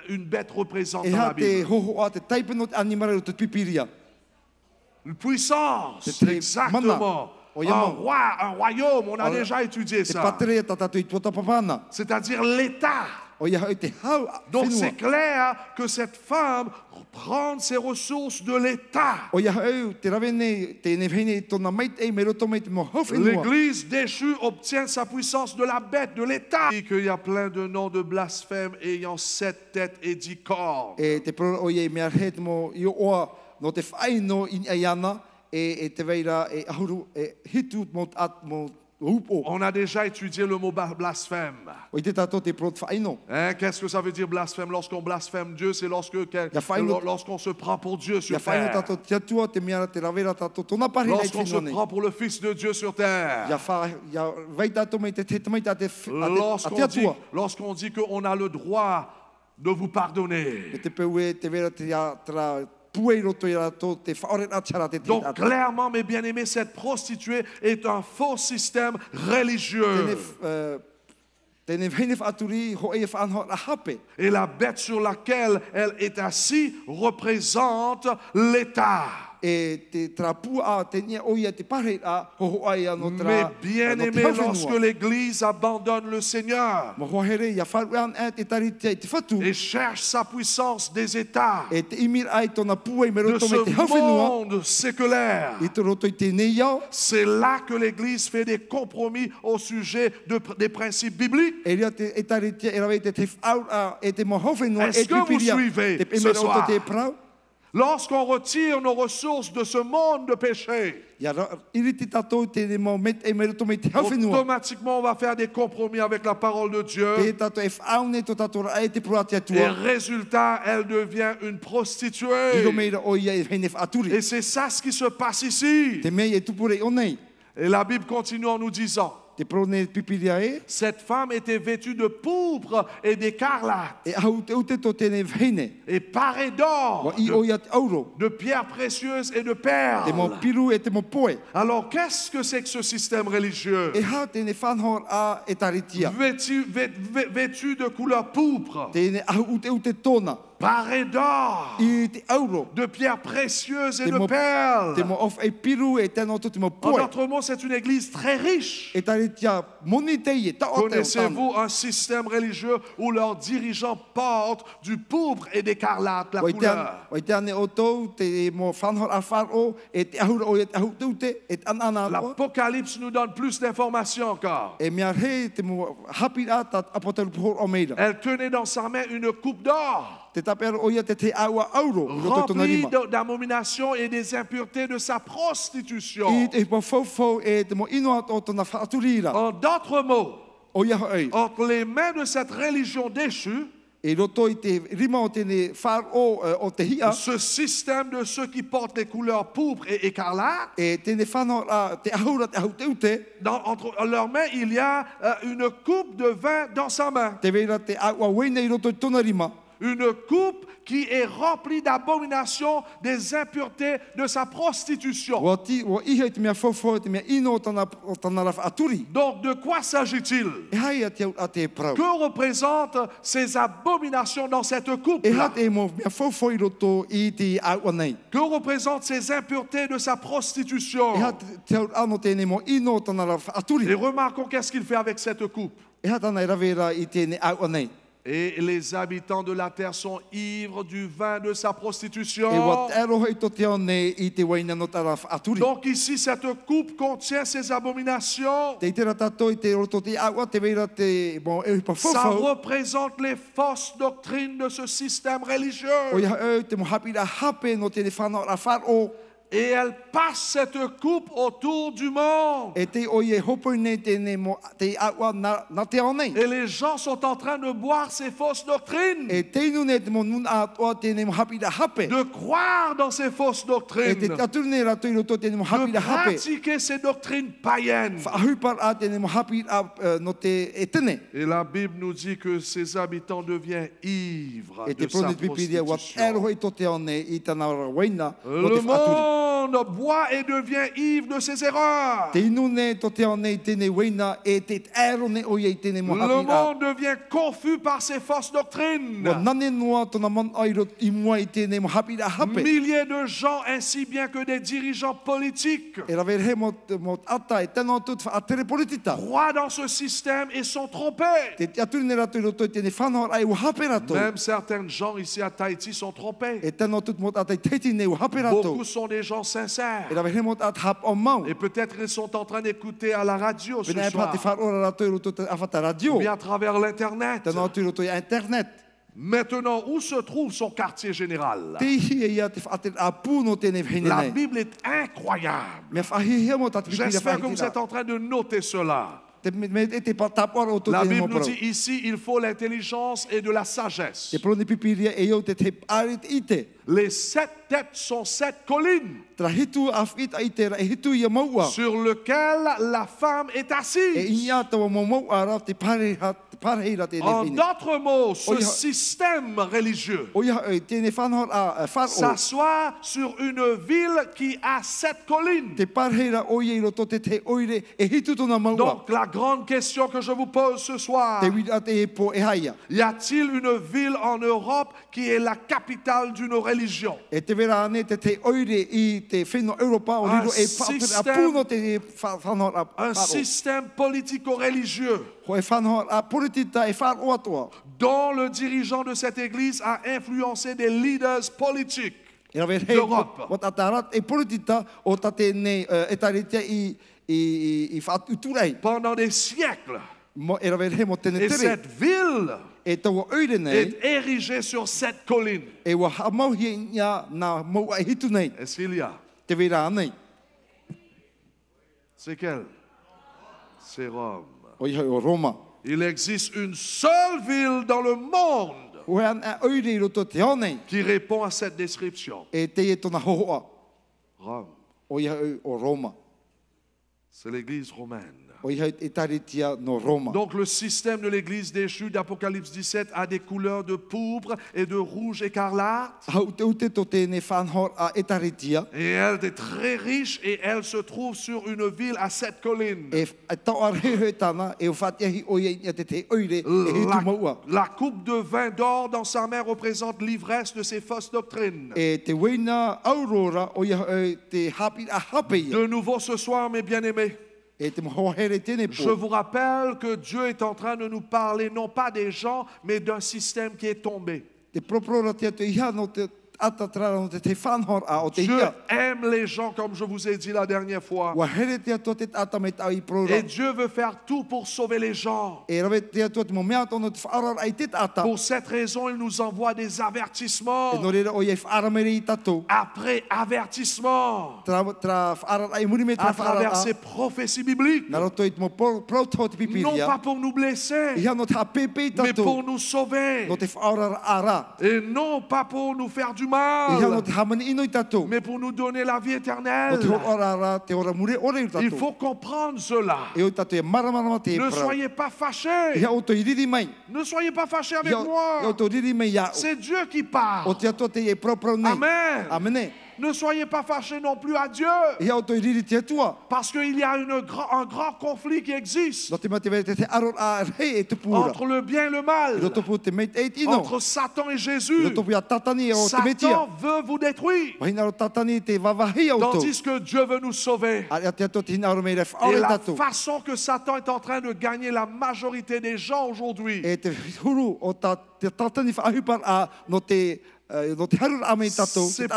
une bête représente E dans ha la te Bible. hoho a te taipeno te animara o te pipiria. Une puissance, Te exactement. O ia mau. Un royaume, on a O- déjà étudié Te ça. patere tatato I tuata papana. C'est-à-dire l'État. O ia hoi te hau Donc whenua. c'est clair que cette femme prend ses ressources de l'État. O ia hoi te rawe nei tēnei whene tona mait ei me roto mait mo hau whenua. L'Église déchue obtient sa puissance de la bête, de l'État. Et qu'il y a plein de noms de blasphèmes ayant 7 têtes et 10 cornes. E te pro o ia mea he te mo I oa no te whaino I aiana e te veira e ahuru e hitu mo at mo upo. On a déjà étudié le mot blasphème. O I te tato te pro te whaino. Hein, qu'est-ce que ça veut dire blasphème? Lorsqu'on blasphème Dieu, c'est lorsqu'on se prend pour Dieu sur Ia whaino terre. tato te atua te mea te ravera tato tona pare nei Lorsqu'on se whenua nei. prend pour le Fils de Dieu sur terre. Ia vai tato mei te mai tate a te atua. Lorsqu'on dit qu'on a le droit de vous pardonner. E te peu e te vera te a tra puei roto I rato te whaore atara te te Donc ata. clairement, mes bien-aimés, cette prostituée est un faux système religieux. Tēnei whene whaaturi ho e whaanho a hape. Et la bête sur laquelle elle est assise représente l'État. E te trapu a te nia o ia te pare a ho ai no tra. Mais bien-aimés, lorsque l'Église abandonne le Seigneur Mo ho here ia wharuan e te tari te whatu. et cherche sa puissance des États, E te imir ai tona puei me de roto me te ce hawhenua. monde séculaire, I te roto I te nei iau. c'est là que l'Église fait des compromis au sujet des principes bibliques. E ria te e tari te e rawe te whaur a e te mo hawhenua Est-ce e que vous pipiria. suivez Te ce me roto soir? te prau. Lorsqu'on retire nos ressources de ce monde de péché, Ia iriti tatou te mo met e me roto me te hawhenua. automatiquement on va faire des compromis avec la parole de Dieu. Te tatou e whaune to tatou ra e te pruati Et atua. résultat, elle devient une prostituée. Iro meira o ia e whene whaaturi. Et c'est ça ce qui se passe ici. Te mei e tupure o nei. Et la Bible continue en nous disant, Te prone pipiria e. cette femme était vêtue de pourpre et d'écarlate, E au te ute to tēnei whene. et parée Wa d'or, I o ia te auro. de pierres précieuses et de Te mo perles. piru e te mo poe. Alors, qu'est-ce que c'est que ce système religieux? E ha tēnei whanhor a e taritia. Vêtu de couleur pourpre, Tēnei ahu ute tōna. parée d'or, I te auro. de pierres précieuses et Te de mo- perles. Te mo of e piru e tēnā to te mo En poe. d'autres mots, c'est une église très riche. E taritia moni te i e ta o te o tana. Connaissez-vous un système religieux où leurs dirigeants portent du pourpre et d'écarlate, la couleur? Wai te ane o tau, te mo whanhor a wharo, e te ahura o e te ahu te ute, e te anana atua. L'Apocalypse nous donne plus d'informations encore. E mea he te mo hapi a ta apotaru pohor o meira. Elle tenait dans sa main une coupe d'or Te tapera o ia te te aua auro, roto tona remplie rima. d'abominations et des impuretés de sa prostitution. I te mo fau e te mo ino ato o tona whaaturira. En d'autres mots, O ia hoi. entre les mains de cette religion déchue, E roto I te rima o tene whar o te hia. ce système de ceux qui portent les couleurs pourpres et écarlates, E tene whanhor a te ahura te ahu te ute. entre leurs mains, il y a une coupe de vin dans sa main. Te vera te aua wene I roto I tona rima. Une coupe qui est rempli d'abominations, des impuretés, de sa prostitution. Ua iha te mea whawhau, te mea ino o tana rafa aturi. Donc, de quoi s'agit-il? E hai a te au a te prau. Que représentent ces abominations dans cette coupe? E ha te mo mea whawhau I roto I te au anei. Que représentent ces impuretés de sa prostitution? E ha te au ano tēne mo ino o tana rafa aturi. Et remarquons qu'est-ce qu'il fait avec cette coupe. E ha tana I rawera I tēne au anei. Et les habitants de la terre sont ivres du vin de sa prostitution. E wa te aroha I to te nei I te waina no tana rafa aturi. Donc ici, cette coupe contient ces abominations. Te itera tato I te roto te au te veira te mo e pa Ça whawhau. représente les fausses doctrines de ce système religieux. O ia te mo hapira hape no te whanau ra wharo. Et elle passe cette coupe autour du monde. E te o ie hopo nei tēne mo te aua na te ao nei. Et les gens sont en train de boire ces fausses doctrines. E teinu nei te mo nun atoa tēne mo hapira hape. De croire dans ces fausses E doctrines. te aturu nei rato I roto tēne mo De hapira hape. pratiquer ces doctrines païennes. Whaahupar a tēne mo hapira no te e tene. Et la Bible nous dit que ces habitants deviennent ivres E te de sa prone pipiria wa prostitution. eroho I to te ao nei I tana waina no Le te whaaturi. monde boit et devient ivre de ses erreurs. Te inu nei to te ao nei tēne waina e te ero nei o ie tēne mo Le hapira. monde devient confus par ces fausses doctrines. Wa nane noa tona man airo I mua I tēne mo hapira hape. Milliers de gens, ainsi bien que des dirigeants politiques, E rawer he mo ata e tēnā tūt whaatere politita. croient dans ce système et sont trompés. Te aturi nei rato I roto I tēne whanau ai u hape rato. Même certains gens ici à Tahiti sont trompés. E tēnā tūt mo ata I teiti nei u hape rato. Beaucoup sont des gens sincères. E rawer he mo at hap o mau. Et peut-être ils sont en train d'écouter à la radio ce Pena e soir, pati whaora rato I roto te awhata radio. ou bien à travers l'Internet. Tēnā atu I roto I internet. Maintenant, où se trouve son quartier général? Te ihi e ia te whaatere a pūno tēne whine La nei. Bible est incroyable. Mea whahihia mo tatu pipira J'espère que vous whahitira. êtes en train de noter cela. Me te tapora o to La tēne mo Bible nous parau. dit ici, il faut l'intelligence et de la sagesse. Te prone pipiria e iau te arit ite. Les 7 têtes sont 7 collines Tra hitu awhita ite ra e hitu ia maua. sur lesquelles la femme est E assise. inia tawa mo maua ra te pareira tēne En whine. d'autres mots, ce Oia. système religieux O ia tēne whanhor a wharo. s'assoit sur une ville qui a 7 collines. Te pareira o ia I roto te oire e hitu tona maua. Donc la grande question que je vous pose ce soir, Te wira te e po e haia. y a-t-il une ville en Europe qui est la capitale d'une religion? E te vera ane te oire I te wheno Europa o riro e whaatere a puno te whanhor a Un wharo. système politico-religieux Ho e whanhor a politita e wharo atoa. dont le dirigeant de cette église a influencé des leaders politiques. E rawe hei L'Europe. o tatarat e politita o tate nei e taritea I whaatuturei. Pendant des siècles. E rawe hei mo tene Et tere. cette ville E taua oire nei. est érigée sur cette colline. E wa hamauhia ia na maua e hitu nei. Est-ce qu'il y a? Te vera nei. C'est quelle? C'est Rome. O iha o Roma. Il existe une seule ville dans le monde O an a oire I roto te ao nei. qui répond à cette description. E te e tona hohoa. Rome. O iha o Roma. C'est l'église romaine. O iha e taritea no Roma. Donc le système de l'église déchue d'Apocalypse 17 a des couleurs de pourpre et de rouge écarlate. Hau te ute to tēne whanhor a e taritea. Et elle est très riche et elle se trouve sur une ville à 7 collines. E tau arhehe tana e o whatiahi o ia te oire e hitu maua. La coupe de vin d'or dans sa main représente l'ivresse de ses fausses doctrines. E te weina aurora o ia te hapi a hape ia. De nouveau ce soir, mes bien-aimés, E te mohohere tēne je po. vous rappelle que Dieu est en train de nous parler non pas des gens, mais d'un système qui est tombé. Te proprora te atu iha no te atatrara no te whanhor a o te Dieu ia. aime les gens, comme je vous ai dit la dernière fois. Wa here te atu te ata me tau I prora. Et Dieu veut faire tout pour sauver les gens. E rawe te atu te mo mea tono te whaarara ai te ata. Pour cette raison, il nous envoie des E avertissements. no reira o ia whaaramere I tatou. Après avertissement, Tra whaarara ai muri me tra à travers whaarara ces prophéties bibliques. na roto I te mo protau te Non pipiria. pas pour nous blesser, Iha no te hapepe I mais pour tatou. nous sauver. No te whaarara ara. Et non pas pour nous faire du Ia no mal, te hamani ino i tatou. mais pour nous donner la vie O éternelle. te ora te ora mure ore i Il tatou. faut comprendre cela. E o tatou e maramarama te e Ne prau. soyez pas fâchés. Ia o to i riri mai. Ne soyez pas fâchés avec Ia o moi. to riri mai ia. C'est Dieu qui O parle. te ato te e prau nei. Amen. Amene. Ne soyez pas fâchés non plus à Dieu. Ia o to i riri te atua. Parce qu'il y a un grand conflit qui existe No te mate vere te aror a rei e te pura. entre le bien et le I mal, roto pu te mate eit ino. entre Satan et I Jésus. roto pu a tatani e o te metia. Satan veut vous détruire, Wahina ro tatani te vavahi au to. tandis que Dieu veut nous sauver. A te ato te hina ro mei ref Et aore la tatou. façon que Satan est en train de gagner la majorité des gens aujourd'hui, E te huru o te tatani whaahupar a no te harur a mei tatou. c'est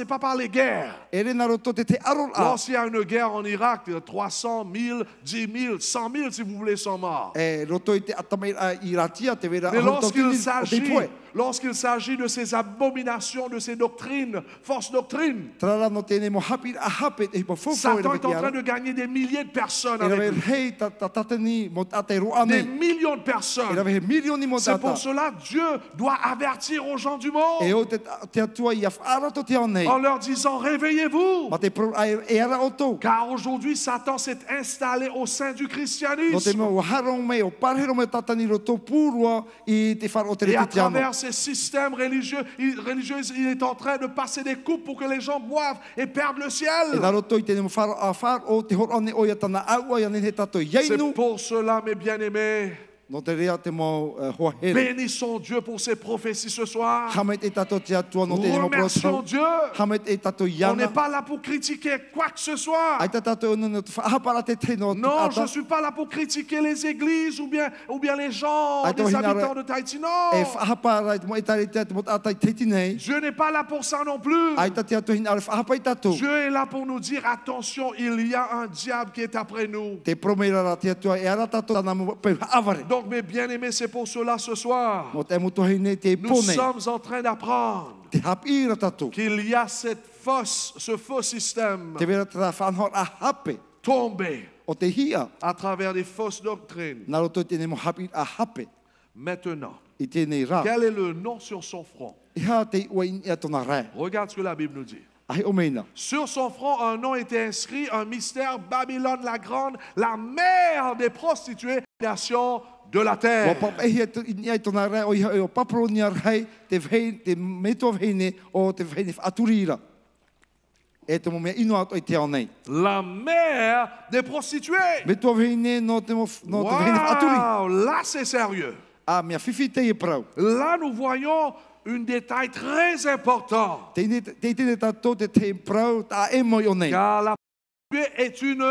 pas par les guerres. E re naro to te aror a. Lorsqu'il y a une guerre en Irak, 300 000, 10 000, 100 000 si vous voulez sont morts. E roto i te atamai a i ratia te vera Mais ahur tau tini o te poe. lorsqu'il s'agit de ces abominations, de ces doctrines, fausses doctrines, Trara no tēnei mo hapi a hape e hipo fofo e Satan ra est en ki train ara. de gagner des milliers de personnes E ra avec ver lui. hei tatani mo ate roa Des nei. millions de E ra personnes. ver milioni mo C'est tata. pour cela que Dieu doit avertir aux gens du E monde o te atua i a whaara to te au nei. en leur disant réveillez-vous. Ma te pro e ara o tau. Car aujourd'hui, Satan s'est installé au sein du No te christianisme. mea o harong mei o parhero me tatani roto pūrua i te whara o te Et à reti te ano. travers ces systèmes religieux, il est en train de passer des coupes pour que les gens boivent et perdent le E ciel. nā roto i tēnei mo whara a whara o te horo ane o ia tana aua ia nene tato C'est iainu. pour cela, mes bien-aimés, No te rea te mo hoa here. bénissons Dieu pour ses prophéties ce soir. Hamet e tato te atua no tēnei mo Remercions protau. Dieu. Hamet e tato On n'est iana. pas là pour critiquer quoi que ce soit. Ai ta tato no no te whahapara te te no te Non, je ne ata. suis pas là pour critiquer les églises ou bien les gens, Ai, toi, les hinara- habitants de Tahiti. E Non. whahapara i te mo e tare te mo ata i teiti nei. Dieu n'est pas là pour ça non plus. Ai ta te ato hina are whahapa i tato. Dieu est là pour nous dire attention, il y a un diable qui est après nous. Te promeira ra te atua e ara tato tana mo pe avare. Donc, mes bien-aimés, c'est pour cela ce soir. Mo te muto hei nei te Nous pone. sommes en train d'apprendre Te hapira tato. qu'il y a ce faux système Te vera tra whanhor a hape. tombé O te hia. à travers des fausses doctrines. Nā roto tēnei mo hapi a hape. Maintenant, I tēnei rā. quel est le nom sur son front? Iha te ua in ia tona rai. Regarde ce que la Bible nous dit. Ai o meina. Sur son front, un nom était inscrit, un mystère, Babylone la grande, la mère des prostituées, nation de la Wa terre. papa e in ia tona rai o iha e o papro ni ar hei te vhei te meto vheine o te vheine aturira. E te mo mea ino ato i te ao nei. La mère des prostituées. Meto vheine no te vheine aturi. Wow, là c'est sérieux. A mea whiwhi te e prau. Là nous voyons un détail très important. Te tene tato te prau ta e moi o nei. Car la prostituée est une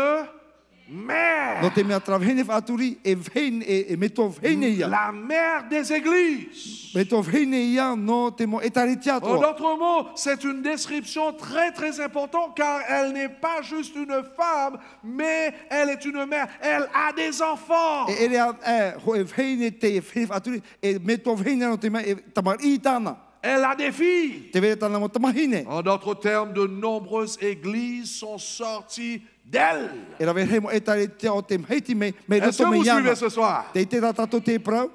mère. No te mea tra vheine aturi e vheine e meto vheine ia. La mère des églises. Meto vheine ia no te mo e tare te En atoa. d'autres mots, c'est une description très très importante car elle n'est pas juste une femme, mais elle est une mère. Elle a des enfants. E ere a ho e vheine te e wheine aturi e meto vheine no te mea e tamar i tāna. Elle a des filles. Te vere tāna mo tamahine. En d'autres termes, de nombreuses églises sont sorties d'elle. E ra vere mo e tare te o te mheiti me Est-ce que roto me vous iana. suivez ce soir? Te te ra tato te prau.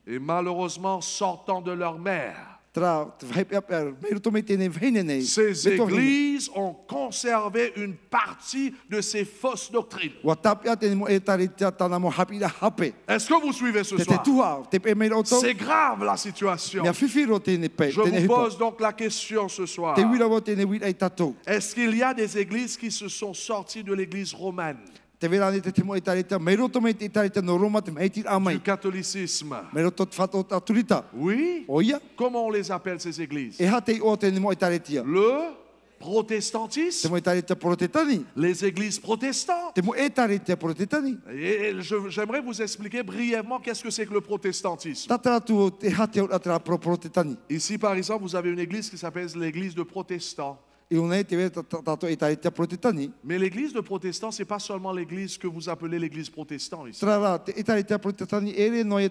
Et malheureusement, sortant de leur mère, Tra me roto me tēnei vheine nei. ces Meto vheine. églises ont conservé une partie de ces fausses doctrines. Wa tapia tēnei mo e tare te tāna mo hapi hape. Est-ce que vous suivez ce Te soir? tua, te pe me roto. C'est grave la situation. Mea whiwhiro tēnei pe, Je tēnei vous hipa. pose donc la question ce soir. Te wira wo tēnei wira i tatou. Est-ce qu'il y a des églises qui se sont sorties de l'église romaine, Te vera ni te mo e tare te, me roto me te tare te no Roma te mheiti du amai. catholicisme? Me roto te whato aturita. Oui. O ia, Comment on les appelle ces églises? e ha te o tēnei mo e tare tia. Le Te protestantisme, mo e tare te protetani. les églises protestantes. Te mo e tare te protetani. Et j'aimerais vous expliquer brièvement qu'est-ce que c'est que le protestantisme. Tatara tu o te ha te o atara protetani. Ici, par exemple, vous avez une église qui s'appelle l'église de protestants. I unei te vera tato e tare te protetani. Mais l'église de protestants, c'est pas seulement l'église que vous appelez l'église protestante ici. Trara, te e tare te protetani, ere no e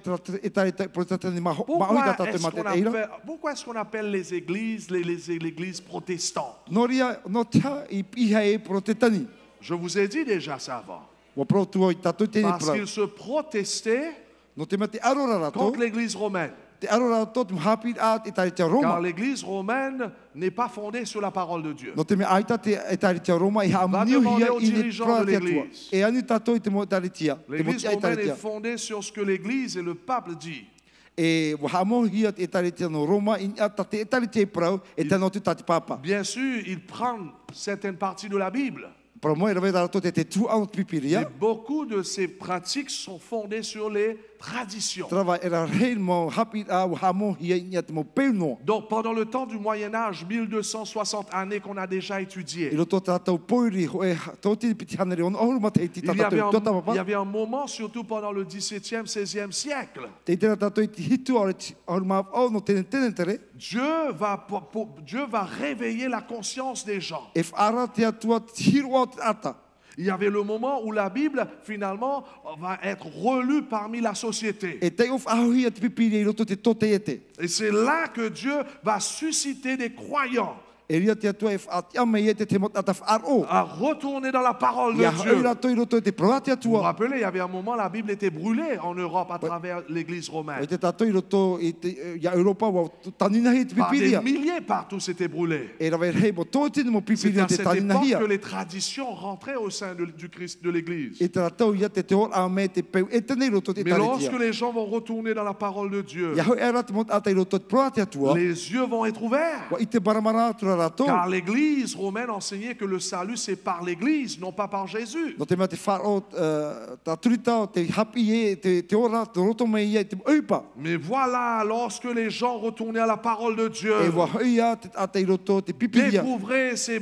tare te protetani ma oi tato te mate eira. Pourquoi est-ce qu'on appelle les églises l'église protestante? Noria, no tia i piha e protetani. Je vous ai dit déjà ça avant. Wa pro tu o i tato tēnei Parce prau. qu'ils se protestaient No te mate arora rato, contre l'église romaine. Te aro rātou te mahapir a te taritia Car Roma. l'Église romaine n'est pas fondée sur la parole de Dieu. No te mea aita te taritia Roma i Va haamniu demander hia aux i ne dirigeants de pratia tua. l'Église. E anu tātou i te mo taritia. Te mo L'Église tia i romaine est taritia. fondée sur ce que l'Église et le peuple dit. E wahamo hia te taritia no Roma i ata te taritia i prau e tano tu tati papa. Bien sûr, ils prennent certaines parties de la Bible. Para mo e rawe rātou te tu au te Mais pipiria. beaucoup de ces pratiques sont fondées sur les traditions. Trava e ra rei mo hapir a wahamo hia i te mo peuno. Donc, pendant le temps du Moyen-Âge, 1260 années qu'on a déjà I étudié, roto tātou poiri ho e tōti piti hanere ono auru mata i ti il y avait tātou tota il y papa. avait un moment, surtout pendant le 17e, 16e siècle, Te tera tātou i ti hitu auru ma au no tene tere. Dieu va réveiller la conscience des gens. E whaara te atua hiru au te ata. Il y avait le moment où la Bible, finalement, va être relue parmi la société. E te of ahu hia te pipiri i roto te tote e te. Et c'est là que Dieu va susciter des croyants E ria te atua e whaati ame i e te mot ata whaaro. à retourner dans la parole de Ia Dieu. hau rato i roto e te proa te Vous vous atua. rappelez, il y avait un moment, la Bible était brûlée en Europe à travers l'Église E romaine. te tātou i roto i te ia Europa wa tanina hei te Par des pipiria. milliers partout, c'était brûlé. E rawe rei mo tōti mo C'est pipiria à te cette tanina époque hia. que les traditions rentraient au sein du Christ, de l'Église. E te ratau ia te ora a me te peu e tene roto te Mais lorsque taritia. les gens vont retourner dans la parole de Dieu, Ia hau e rata mot ata i roto te proa te atua. les yeux vont être ouverts. Wa i te baramara tura rato. Car l'Église romaine enseignait que le salut, c'est par l'Église, non pas par Jésus. No te mea te wharo ta turita te hapi e te ora te roto me ia te uipa. Mais voilà, lorsque les gens retournaient à la parole de Dieu, E wa hoi te ata i roto te pipiria. découvraient ces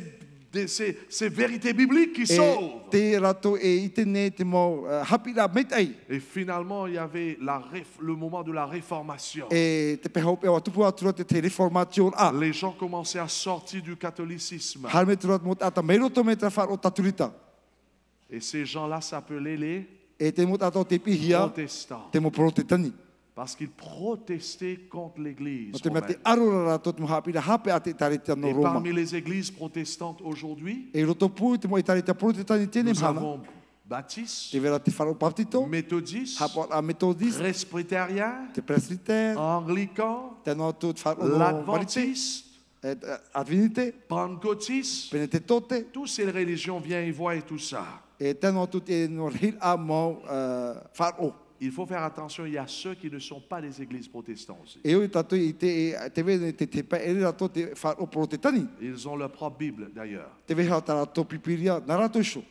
vérités bibliques qui E sauvent. te rato e i tene te mo hapi la metai. Et finalement, il y avait le moment de la réformation. E te peha upe wa tupu atura te reformatio a. Les gens commençaient à sortir du catholicisme. Harme turat mot ata me roto me te wharo ta turita. Et ces gens-là s'appelaient les E te mot ata o te pihia protestants. te mo protestani. Parce qu'ils protestaient contre l'Église No te mea te romaine. arora rato te mo hapi la hape a te tarita no Et Roma. parmi les églises protestantes aujourd'hui, E roto pu te mo i tarita protestani tene nous mana. avons baptistes, Te vera te wharo partito. méthodistes, Hapo a metodist. presbytériens, Te presbiter. anglicans, Te no tu te wharo no mariti. l'adventistes, Advinite. pentecôtistes. Pene te tote. Toutes ces religions viennent et voient tout ça. E te no tu te no hil a mo wharo. Il faut faire attention, il y a ceux qui ne sont pas des églises protestantes aussi. E oi tatu i te vene te pa ere rato te wharo protestani. Ils ont leur propre Bible d'ailleurs. Te veha ta rato pipiria na rato iso.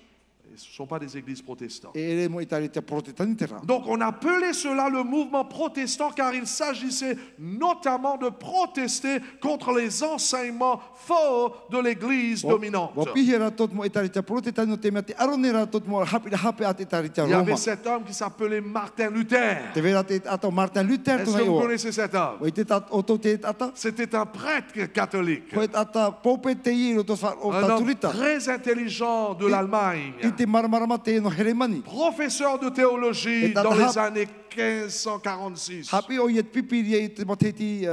Ce ne sont pas des églises protestantes. E ere mo i tarita protestani te ra. Donc on appelait cela le mouvement protestant car il s'agissait notamment de protester contre les enseignements faux de l'église dominante. Wa pihi rato mo i tarita protestani no te mea te arone rato mo hapi la hape a te tarita Il y avait Roma. cet homme qui s'appelait Martin Luther. Te vera te ato Martin Luther Est-ce to que nei vous o. connaissez cet homme? Wa i te tat oto te ata. C'était un prêtre catholique, Ko e ata pope te i roto wharo un ta homme turita. très intelligent de I l'Allemagne, te maramarama te no heremani. professeur de théologie Et dans dans les années 1546. Hapi o i et pipiria i te mateti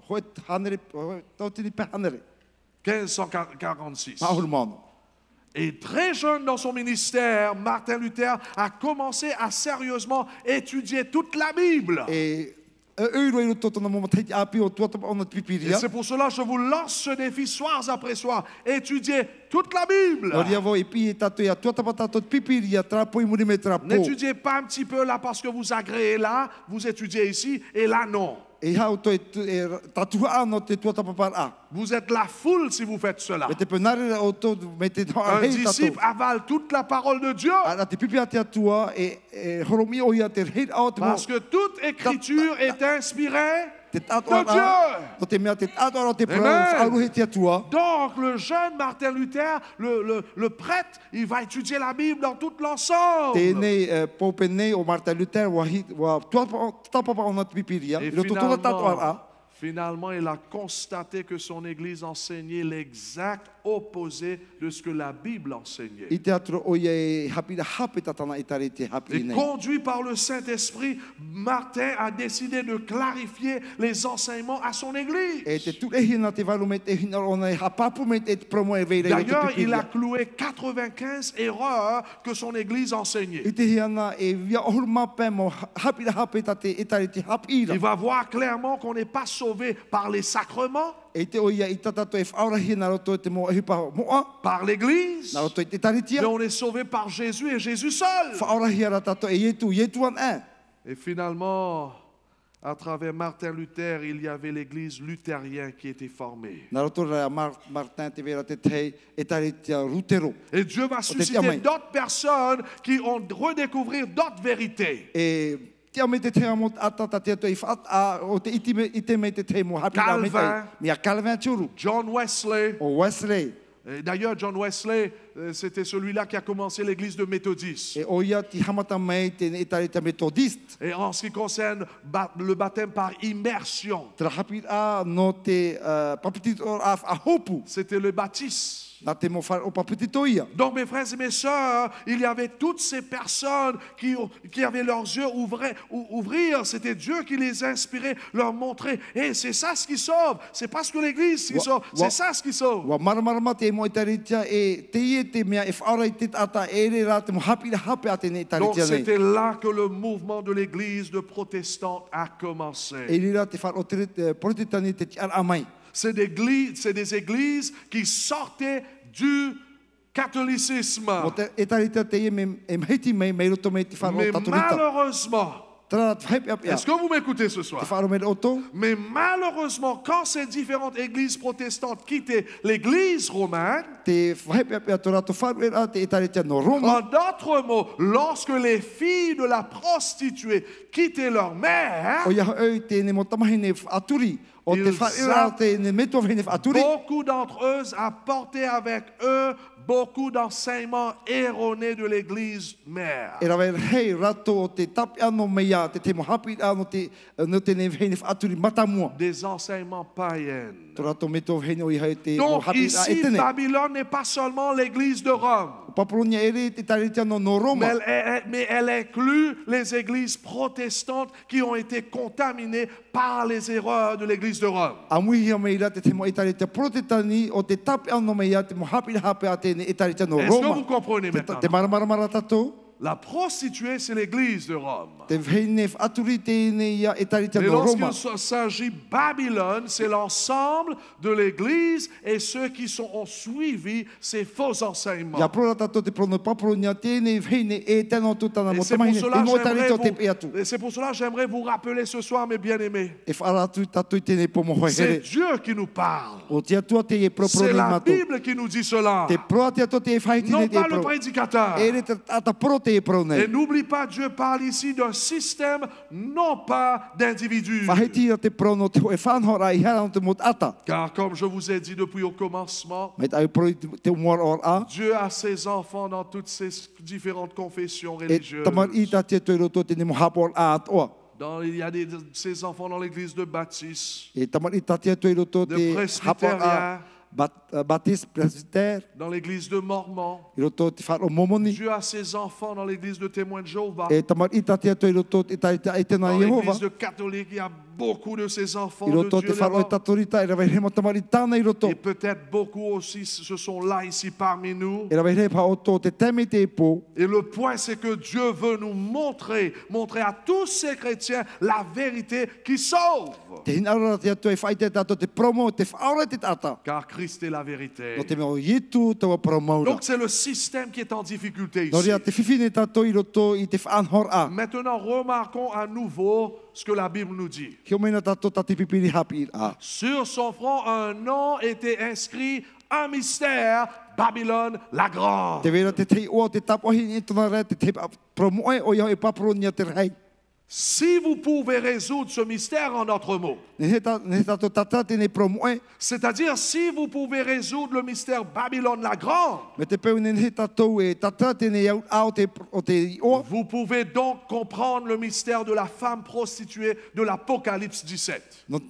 hoet hanere totini pe hanere. 1546. Mahulmano. Et très jeune dans son ministère, Martin Luther a commencé à sérieusement étudier toute la Bible. E euro i roto tona mo mateti api o tuata ona te Et pipiria. c'est pour cela que je vous lance ce défi soir après soir. Étudiez toute la Bible. No ria vo i pi e tatu ia tuata patato te pipiria trapo i muri me trapo. N'étudiez pas un petit peu là parce que vous agréez là, vous étudiez ici et là non. E hau to e tatu ano te tuata papara. Vous êtes la foule si vous faites cela. Me te penare o to me te no Un hei tatu. disciple avale toute la parole de Dieu Ana te pipia te atua e horomi o ia te hei ao te mo. parce que toute écriture est inspirée Te tato de Dieu. No te mea te tato ana te Amen. prau aru he te atua. Donc, le jeune Martin Luther, le prêtre, il va étudier la Bible dans tout l'ensemble. Tēnei pope nei o Martin Luther wa tuata tapa ona te pipiria. Et I roto tona tato ara. Finalement, il a constaté que son Église enseignait l'exact opposé de ce que la Bible enseignait. I te atoro o ia e hapira hape tatana i tare te hapi Et nei. conduit par le Saint-Esprit, Martin a décidé de clarifier les enseignements à son Église. E te tu e hina te walu me te hina ona e hapapu me te promo e veire i roto D'ailleurs, il a pipiria. cloué 95 erreurs que son Église enseignait. I te hiana e via ohuru mape mo hapira hape tate i tare te hapira. Il va voir clairement qu'on n'est pas sauvé par les sacrements, E te oia i tatato e whaurahi na roto te mo e hipa moa. par l'Église, Na roto i te taritia. mais on est sauvé par Jésus et Jésus seul. Whaurahi ara tato e yetu an e. Et finalement, à travers Martin Luther, il y avait l'Église luthérienne qui était formée. Na roto rea Martin te vera te tei e taritia rutero. Et Dieu va susciter tiamai. d'autres personnes qui vont redécouvrir d'autres vérités. E tia me te tea mo atata te ato i whaat o te ite me te te mo hapira me Calvin. te. Mia Calvin turu. John Wesley, O Wesley. et d'ailleurs John Wesley, c'était celui-là qui a commencé l'église de méthodiste. E oia ti hamata mai te e tarita metodist. Et en ce qui concerne le baptême par immersion, Tra hapira no te papitito a hopu. c'était le baptiste. Na te mo whare o papitito ia. Donc mes frères et mes sœurs, il y avait toutes ces personnes qui avaient leurs yeux ouvrir. C'était Dieu qui les inspirait, leur montrait. Et c'est ça ce qui sauve. C'est pas ce que l'église qui sauve. C'est ça ce qui sauve. Wa maramarama te mo e taritia e te ie te mea e whaora i te ata e re rā te mo hapira hape a te ne Donc taritia nei. c'était là que le mouvement de l'église de protestante a E commencé. rira te whare o te protestani te tiara amai. C'est des églises qui sortaient du catholicisme. Mo te e taritia te ie e mheiti mai mei roto mei te whare Mais o taturita. malheureusement, Tra te whaipe apia. est-ce que vous m'écoutez ce soir? Te whare me roto. Mais malheureusement, quand ces différentes églises protestantes quittaient l'église romaine, Te whaipe apia to rato whare rā te e taritia no Roma. en d'autres mots, lorsque les filles de la prostituée quittaient leur mère, O ia au te ne mo tamahi ne aturi. O te Ils whare rā te ne meto ne aturi. beaucoup d'entre eux apportaient avec eux beaucoup d'enseignements erronés de l'église mère. E rawe hei rato o te tapi ano meia, te mo hapi ano te no te ne vhene aturi matamua. Des enseignements païens. To rato meto vhene o i hei te mo Donc hapi a ici, etene. Babylone n'est pas seulement l'église de Rome, O Papolonia ere te taritia no Roma. mais elle inclut les églises protestantes qui ont été contaminées par les erreurs de l'église de Rome. A muihia meira te mo e taritia protestani o te tapi ano meia, te mo hapi a te ne e taritia no Est-ce que vous Roma. comprenez maintenant? Te maramara tatou. La prostituée, c'est l'église de Rome. Te vhene aturi te ne ia e taritia Et no Roma. lorsqu'il s'agit Babylone, c'est l'ensemble de l'église et ceux qui ont suivi ces faux enseignements. Ia prora tatou te prono Papolonia te ne vhene e tano tutana Et mo c'est pour tamahine. cela Te mo que tarito te pe atu. j'aimerais vous rappeler ce soir, mes bien-aimés. E whara atu tatou te ne pomo hoi C'est here. Dieu qui nous parle. O te atua te e C'est proproni la matou. Bible qui nous dit cela. Te proa te atua te e whaiti Non ne te pas e le pro. prédicateur. E re te ata pro te e pro Et nei. n'oublie pas, Dieu parle ici d'un système, non pas d'individus. Whaiti te prono te e whanhora i hara no te mot ata. Car comme je vous ai dit depuis au commencement, Me tai pro te umor or a. Dieu a ses enfants dans toutes ces différentes confessions E religieuses. tamar i ta te toi roto te ne mo hapor a atoa. Il y a ses enfants dans l'église de Baptiste, E tamar i ta te toi roto de te hapor a. Presbytérien, Baptiste, presbytère. dans l'église de Mormon. I roto te wharo momoni. Dieu a ses enfants dans l'église de témoins de Jéhovah. E tamar i ta te toi roto te tai te te na Dans Jehova. l'église de catholique, il y a beaucoup de ses enfants I de roto Dieu te wharo e là-bas. tatorita. E rawe hema tamar i tāna i roto. Et peut-être beaucoup aussi se sont là ici parmi nous. E rawe he pa o tō te teme te e pō. Et le point, c'est que Dieu veut nous montrer à tous ces chrétiens la vérité qui sauve. Te hinarara te ato e whaite tato te promo, te whaore te tata. Car Christ est la vérité. No te meo yitu te wa promoura. Donc c'est le système qui est en difficulté No ici. rea te whiwhine tato i roto i te whaanhor a. Maintenant, remarquons à nouveau ce que la Bible nous dit. Hio meina tato tati pipiri hapi a. Sur son front, un nom était inscrit, un mystère, Babylone la Grande. Te vera te tei oa te tapohi i tona rea te te promoe o iau e papronia te rei. Si vous pouvez résoudre ce mystère en notre mot, c'est-à-dire si vous pouvez résoudre le mystère Babylone la Grande, vous pouvez donc comprendre le mystère de la femme prostituée de l'Apocalypse 17. Donc,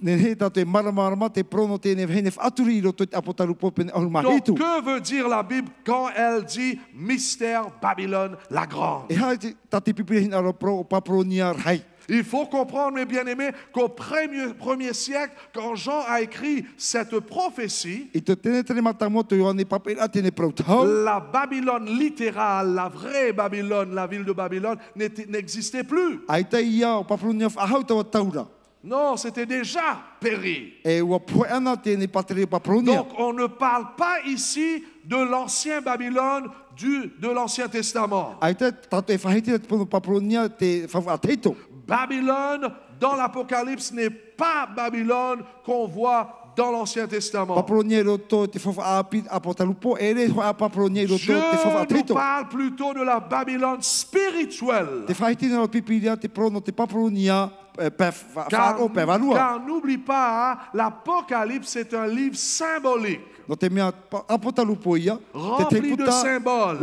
que veut dire la Bible quand elle dit mystère Babylone la Grande? Il faut comprendre, mes bien-aimés, qu'au premier siècle, quand Jean a écrit cette prophétie, la Babylone littérale, la vraie Babylone, la ville de Babylone, n'existait plus. Non, c'était déjà péri. Donc, on ne parle pas ici de l'ancien Babylone de l'Ancien Testament. Babylone, dans l'Apocalypse, n'est pas Babylone qu'on voit dans l'Ancien Testament. Dieu nous parle plutôt de la Babylone spirituelle. Car n'oublie pas, l'Apocalypse est un livre symbolique. Rempli de symboles.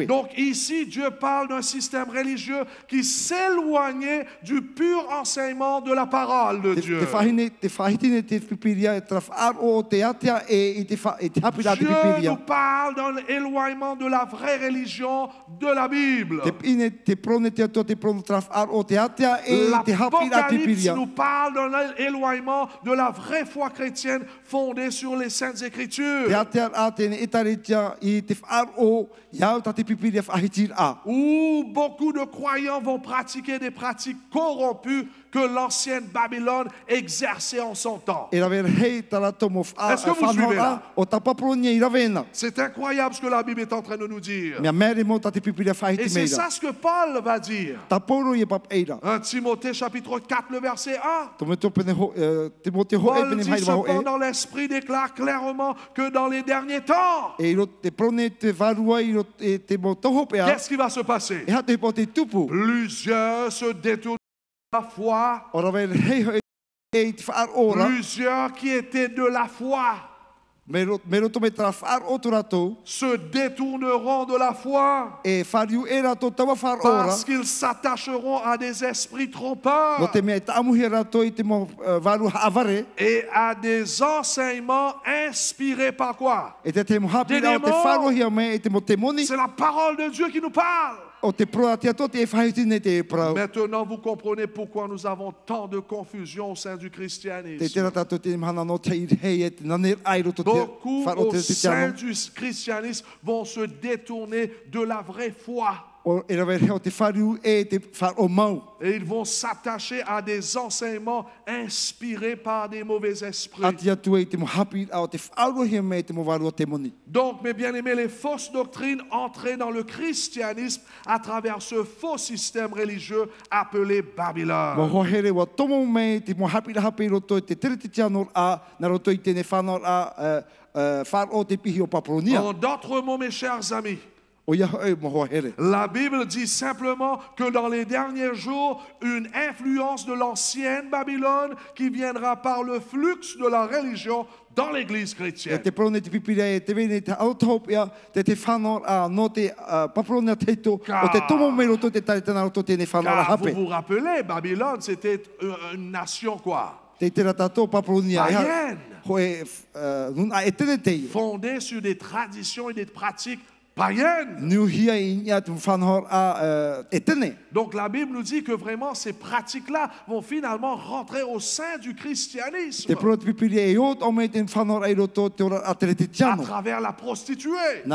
Donc ici, Dieu parle d'un système religieux qui s'éloignait du pur enseignement de la parole de Dieu. Dieu nous parle d'un éloignement de la vraie religion de la Bible. L'Apocalypse nous parle d'un éloignement de la vraie foi chrétienne fondée sur les Saintes Écritures. Où beaucoup de croyants vont pratiquer des pratiques corrompues que l'ancienne Babylone exerçait en son temps. Est-ce que vous suivez là? C'est incroyable ce que la Bible est en train de nous dire. Et c'est ça ce que Paul va dire. 1 Timothée chapitre 4, le verset 1. Paul dit cependant, l'Esprit déclare clairement que dans les derniers temps, qu'est-ce qui va se passer? Plusieurs se détournent la foi, plusieurs qui étaient de la foi se détourneront de la foi parce qu'ils s'attacheront à des esprits trompeurs et à des enseignements inspirés par quoi? Des démons. C'est la parole de Dieu qui nous parle. Maintenant, vous comprenez pourquoi nous avons tant de confusion au sein du christianisme. Beaucoup au sein du christianisme vont se détourner de la vraie foi. Et ils vont s'attacher à des enseignements inspirés par des mauvais esprits. Donc, mes bien-aimés, les fausses doctrines entraient dans le christianisme à travers ce faux système religieux appelé Babylone. En d'autres mots, mes chers amis, la Bible dit simplement que dans les derniers jours, une influence de l'ancienne Babylone qui viendra par le flux de la religion dans l'Église chrétienne. Car vous vous rappelez, Babylone, c'était une nation quoi? Païenne. Fondée sur des traditions et des pratiques païennes. Donc la Bible nous dit que vraiment ces pratiques-là vont finalement rentrer au sein du christianisme à travers la prostituée. Et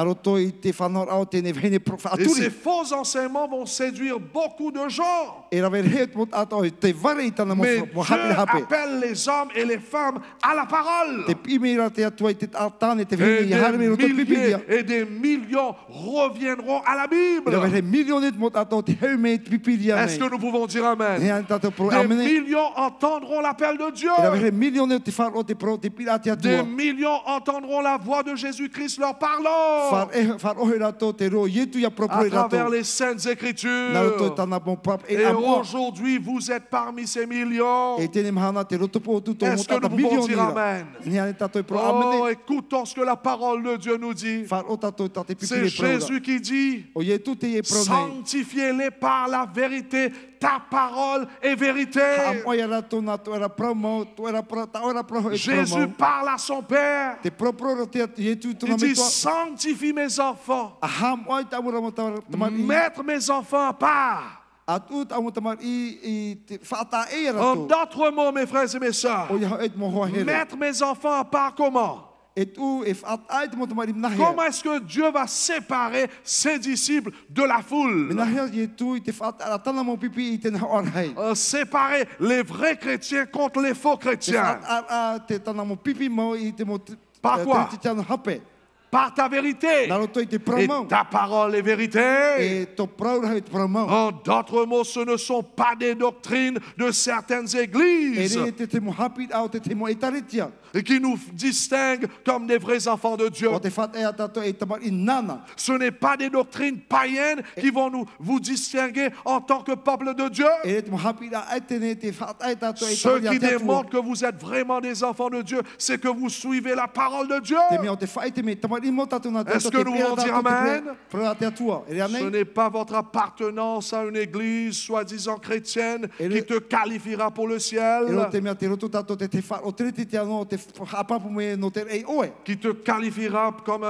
ces faux enseignements vont séduire beaucoup de gens. E ra ver het mot ato te vare tana mo Mais mo Dieu hape hape. appelle les hommes et les femmes à la parole. Te pimira te atua te atane te Et vini ya harme ro te des pipilia. milliers et des millions reviendront à la Ra Bible. ver milionet mot ato te heume te pipilia Est-ce que nei. nous pouvons dire Amen? E an tato pro Des amene. millions entendront l'appel de Dieu. Ra ver milionet te faro te pro te pirati Des atua. millions entendront la voix de Jésus-Christ leur parlant Far oherato te ro yetu ya pro à pro travers rato. les Saintes Naruto Écritures. tana bon pap e Et amo. aujourd'hui, vous êtes parmi ces millions. E tene mahana te roto po tu to Est-ce mo que nous tata pouvons dire milionira. Amen? Ni an tato pro Oh, amene. écoutons ce que la parole de Dieu nous dit. Far o tato tate C'est pipile pro. Jésus qui dit, O yetu te e pro nei. sanctifiez-les par la vérité. Ta parole est vérité. Amoia to na to era promo, to era pro ta ora pro e Jésus promo. parle à son Père. Te propro te yetu to Il na dit, me to. sanctifie mes enfants. Aham oi ta mura mo ta tamar i. Mettre mes enfants à part. Atut amo tamar i te fata e era En to. d'autres mots, mes frères et mes sœurs, O ya et mo ho hele. mettre mes enfants à part comment? Et tu if at ait mo tamar i na he. Comment est-ce que Dieu va séparer ses disciples de la foule? Na he yetu te fata ala tana mo pipi i te na or hai. Séparer les vrais chrétiens contre les faux Te chrétiens. fata te tana mo pipi mo i te mo. Par quoi? Te tana hape. Par ta vérité. Na roto i te Et promo. ta parole est vérité. E to pro hai te promo. En d'autres mots, ce ne sont pas des doctrines de certaines E églises re te mo hapi au te mo itaritia. qui nous distinguent comme des vrais enfants de Dieu. O te fata e atato e tamar i nana. Ce n'est pas des doctrines païennes qui vont vous distinguer en tant que peuple de Dieu. E te mo hapi a tene te fata e tato e Ce tamar qui i atato. démontre que vous êtes vraiment des enfants de Dieu, c'est que vous suivez la parole de Dieu. Te me o te fai te me tamar i mo tato na Est-ce que nous voulons dire amen? Pro ate atua. E Ce ane n'est pas votre appartenance à une église soi-disant chrétienne qui te qualifiera pour le e ro ciel, te mea te roto tato te fa o te te ano te hapapu me no te e oe. qui te qualifiera comme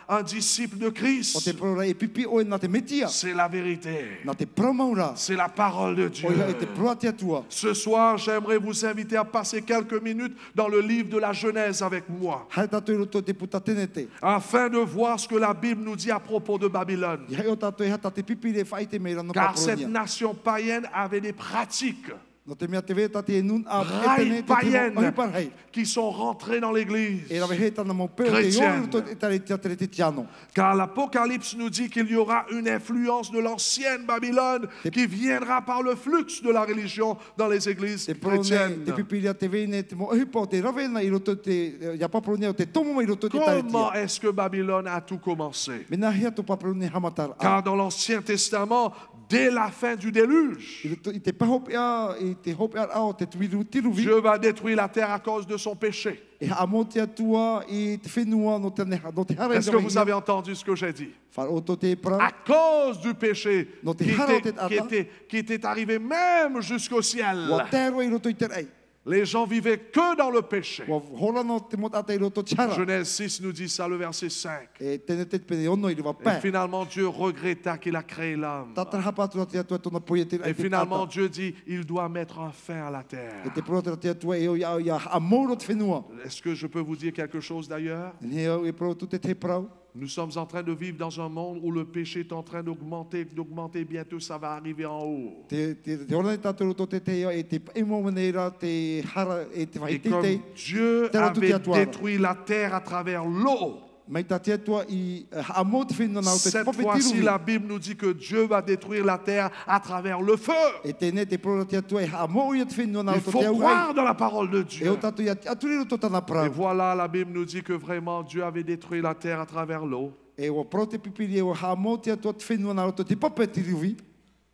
un disciple de O te Christ. pro e pipi oe na te metia. C'est la vérité. Na te promaura. C'est la parole de O Dieu. ia e te pro ate atua. Ce soir, j'aimerais vous inviter à passer quelques minutes dans le livre de la Genèse avec moi, Hai tato i roto te puta tenete. afin de voir ce que la Bible nous dit à propos de Babylone. I hai o tato e hata te pipi le fai te meira no Car cette papronia. nation païenne avait des pratiques No te mea te veta te nun a Rai e tene te te mo païennes ohi parhei. qui sont rentrées dans l'Église. E rave he tana mo peo te Chrétienne. ioro to e tare te tere te tiano. Car l'Apocalypse nous dit qu'il y aura une influence de l'ancienne Babylone qui viendra par le flux de la religion dans les églises Te prone, chrétiennes. te pipiria te vene, te mo ohi po te ravena i roto te, ia papronia o te tomo mai roto te tare Comment tia. est-ce que Babylone a tout commencé? Mena hea to papronia hamatar a. Car dans l'Ancien Testament, dès la fin du déluge, I te pahopea, i te hopea ao te tuiru tiruvi. Dieu va détruire la terre à cause de son péché. E amotia tua i te whenua no te hara Est-ce que vous avez entendu ce que j'ai dit? Whar o to te pra. À cause du péché No te qui haro était, te tata. qui était arrivé même jusqu'au ciel. Wa tero i roto i te rei. Les gens vivaient que dans le péché. Wa hora no te mot ata i roto tiara. Genèse 6 nous dit ça, le verset 5. E tene te pene ono i riwa Et pē. finalement, Dieu regretta qu'il a créé l'homme. Tata hapatu na te atua tona poia te Et rei te finalement, tata. Dieu dit, il doit mettre un fin à la terre. E te pro te atua e o ia amoro te whenua. Est-ce que je peux vous dire quelque chose d'ailleurs? Ne o e pro tu te prau. Nous sommes en train de vivre dans un monde où le péché est en train d'augmenter, bientôt ça va arriver en haut. Te ora tato roto te te e te imo maneira te hara e te vai Et te comme te. Dieu Terra tutti avait attuare. détruit la terre à travers l'eau, Mai ta te atua i amo te whenua na o te cette pope fois-ci tiruvi. la Bible nous dit que Dieu va détruire la terre à travers le feu. E tene te pro te atua e amo ia te whenua na o Il to faut te au ai. croire dans la parole de E o Dieu. tato ia aturi roto tana Et prau. voilà, la Bible nous dit que vraiment Dieu avait détruit la terre à travers l'eau. E o pro te pipiri e o amo te atua te whenua na o to te pope tiruvi.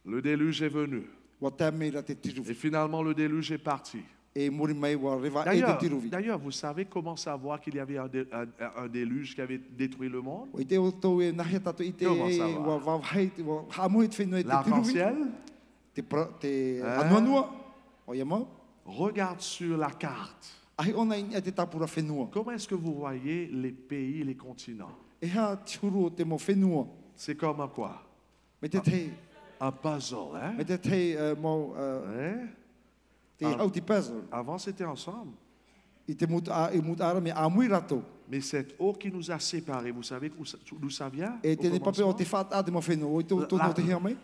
Le déluge est venu. Wa te meira te Et tiruvi. finalement, le déluge est parti. E muri mai wa reva e te tiruvi. D'ailleurs, vous savez comment savoir qu'il y avait un déluge qui avait détruit le monde? O i te o tau e nahe tato i te Comment ça e va? wa hei wa amo e te whenua e te tiruvi. L'arc-en-ciel? Te Hein? anuanua. O ia mau. Regarde sur la carte. Ai ona i te tapura whenua. Comment est-ce que vous voyez les pays, les continents? E ha tihuru o te mo whenua. C'est comme un quoi? Me te te, Un puzzle, hein? me te te mo Hein? te au te puzzle. Avant, c'était ensemble. I te mut ara me amui rato. Mais cette eau qui nous a séparés, vous savez d'où ça vient? E au te ne pape o commencement? te whata te mo whenua. O i tō no te hea mai.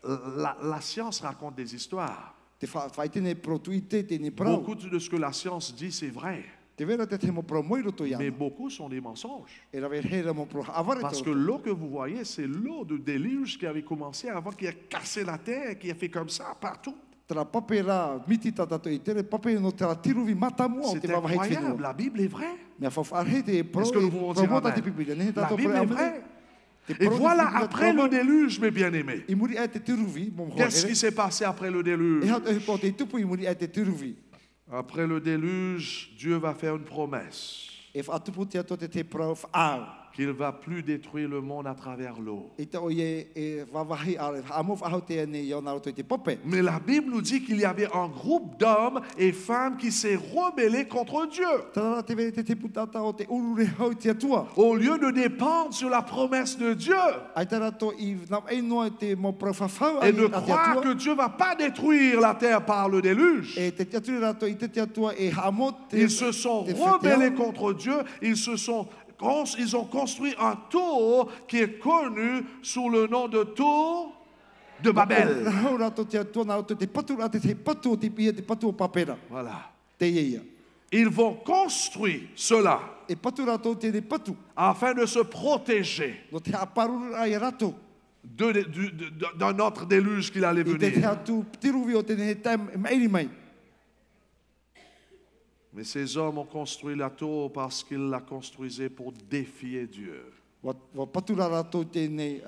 la science raconte des histoires. Te whaitene pro tui te ni prau. Beaucoup de ce que la science dit, c'est vrai. Te vera te mo pro moiro to Mais yana. beaucoup sont des mensonges. E la verhera mo pro avare Parce que to. l'eau que vous voyez, c'est l'eau de déluge qui avait commencé avant, qui a cassé la terre, qui a fait comme ça partout. Tra papera miti tata to i tere papera no tra tiruvi matamu o te C'est mawahit incroyable. whenua. La Bible est vraie. Mea whawharhe te pro Est-ce que nous pouvons dire promota te amen? pipira. Ne La tato Bible pre est amene. vraie. Te Et pro te voilà, pipira après le promo. déluge, mes bien-aimés, I muri e te tiruvi mo qu'est-ce qui hoere. s'est passé après le déluge? E hata e po te tupu i muri e te tiruvi. Après le déluge, Dieu va faire une promesse E whatupu te ato te pro whaau. qu'il ne va plus détruire le monde à travers l'eau. I te oie e wawahi are. Amo whahau te ane i ona roto i te pope. Mais la Bible nous dit qu'il y avait un groupe d'hommes et femmes qui s'est rebellé contre Dieu. Tara te vere te putata o te urure hau te atua. Au lieu de dépendre sur la promesse de Dieu Ai tara to i nam e noa te mo pro whawhau et ai de a te croire atua. que Dieu ne va pas détruire la terre par le déluge, E te teaturi rato i te teatua e hamo te ils se sont te rebellés wheteo. contre Dieu. Ils ont construit un tour qui est connu sous le nom de tour de Babel. Rahau rato te atua na rato te patu rate te patu o te pia te patu o papera. Voilà. Te ia. Ils vont construire cela E patu rato te ne patu. afin de se protéger No te aparuru ai rato. d'un autre déluge qu'il allait I te te venir. atu tiruvi o te ne tam mairi mai. Mais ces hommes ont construit la tour parce qu'ils la construisaient pour défier Dieu. Wa patura rato te ne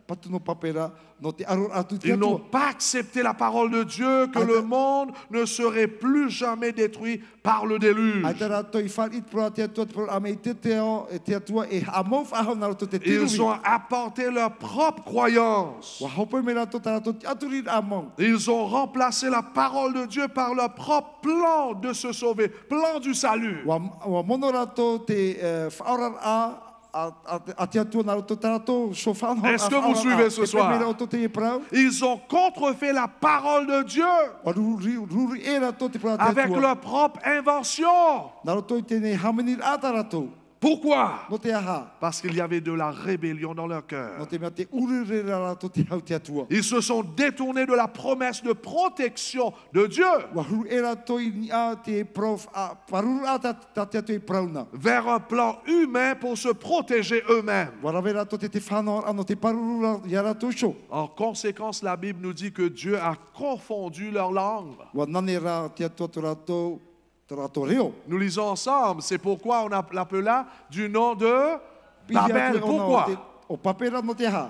patu no papera no te aru atu te Ils n'ont atua. pas accepté la parole de Dieu que le monde ne serait plus jamais détruit par le déluge. Ai te rato i whar it pro te atua te pro ame i te atua e hamo whahau na rato te tiruvi. Ils ont apporté leur propre croyance. Wa hopo me rato ta rato te aturi among. Ils ont remplacé la parole de Dieu par leur propre plan de se sauver, plan du salut. Wa mono rato te whaorar a te atua na rato ta rato so whanho. Est-ce que vous suivez ce soir? Ils ont contrefait la parole de Dieu Wa ruri e rato te pro te avec atua. leur propre invention. Na rato i te ne hamenir ata rato. Pourquoi? No te aha. Parce qu'il y avait de la rébellion dans leur No cœur. te mea te urure rato te hau te atua. Ils se sont détournés de la promesse de protection de Dieu Wa huru e rato i ni a te prof a paruru ata te atua i prauna. vers un plan humain pour se protéger eux-mêmes. Wa rave rato te whanau ano te paruru ia rato sho. En conséquence, la Bible nous dit que Dieu a confondu leur langue. Wa nane ra te atua te rato reo. Nous lisons ensemble, c'est pourquoi on l'appela du nom de Babel. Pourquoi? O papera no te ha.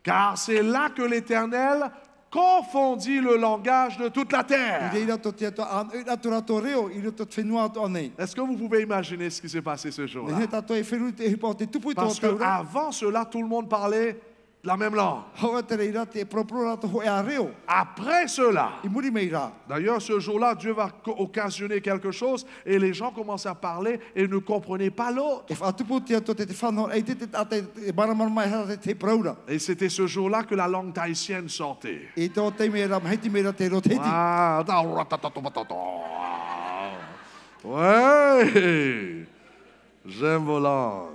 Car c'est là que l'Éternel confondit le langage de toute la I terre. reira to te atua an e rato rato reo i rato te whenua ato anei. Est-ce que vous pouvez imaginer ce qui s'est passé ce Ne jour-là? he tato e wheru te hipa o te tupu i tō Parce taura. qu'avant cela, tout le monde parlait la même langue. Haua te reira te propro rato ho e a reo. Après cela, I muri mei rā. d'ailleurs, ce jour-là, Dieu va occasionner quelque chose et les gens commencent à parler et ne comprenaient pas l'autre. E whatupu te ato te whanau e te ate e maramara mai hara te praura. Et c'était ce jour-là que la langue tahitienne sortait. E tō te mea mahiti mea te roteti. Ah, ouais, j'aime vos langues.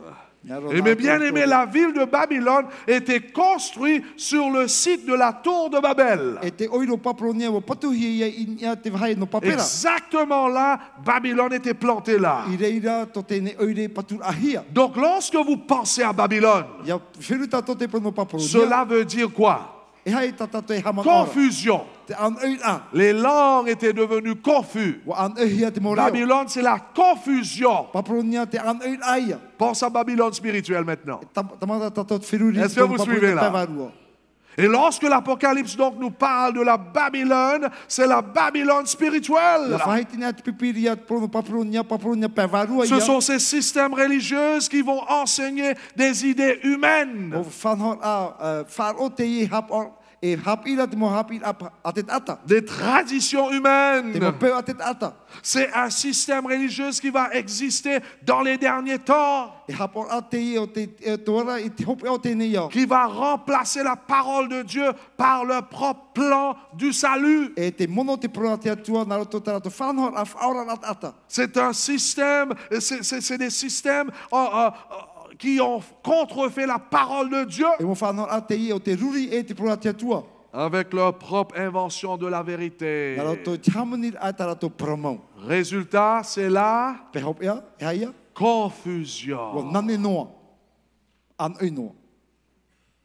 Et mes bien-aimés, la ville de Babylone était construite sur le site de la tour de Babel. E te oiro papronia o patuhi i ia te whai no papera. Exactement là, Babylone était plantée là. I reira to te ne oire patur ahia. Donc lorsque vous pensez à Babylone, Ia wheru tato te prono papronia. cela veut dire quoi? E hai tatato e haman ora. Confusion. Te an oira. Les langues étaient devenues confuses. Wa an ohia te moreo. Babylone, c'est la confusion. Papronia te an oira ia. Pense à Babylone spirituelle maintenant. Tamata tato te wheruri. Est-ce que vous suivez là? Et lorsque l'Apocalypse donc nous parle de la Babylone, c'est la Babylone spirituelle. Ia whahiti nea te pipiri ia te prono papronia pevarua Ce ia. sont ces systèmes religieux qui vont enseigner des idées humaines. O whanhor a wharo te i hap or. E hap ira te mo hap ira a te ata. Des traditions Te mo humaines. peu a te ata. C'est un système religieux qui va exister dans les derniers temps, E hap or a te i o te toara i te hope o te nei au. qui va remplacer la parole de Dieu par leur propre plan du salut. E te mono te proa te atua na roto tara to whanhor a whaora a ata. C'est un système, c'est des systèmes qui ont contrefait la parole de Dieu. E mo whanhor a te i o te ruri e te proa te atua. avec leur propre invention de la vérité. Na rautou tamanir a ta rautou promau. Résultat, c'est la Pe hop ia, e haia, wa confusion. nane noa. An ui noa.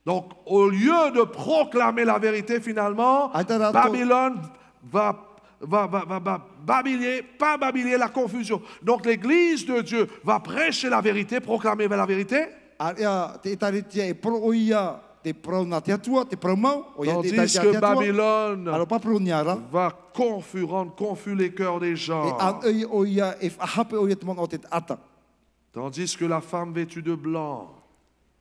Donc, au lieu de proclamer la vérité, finalement, Aitarato- Babylone va pas babiller la confusion. Donc, l'Église de Dieu va prêcher la vérité, proclamer la vérité, A ia te itaritia e pro o ia te pro na te atua, te promau. O ia te tandis itaritia que te atua. Babylone Alo papro niara. va rendre confus les cœurs des E gens. an ui o ia e whahape o ia te mon o te ata. Tandis que la femme vêtue de blanc,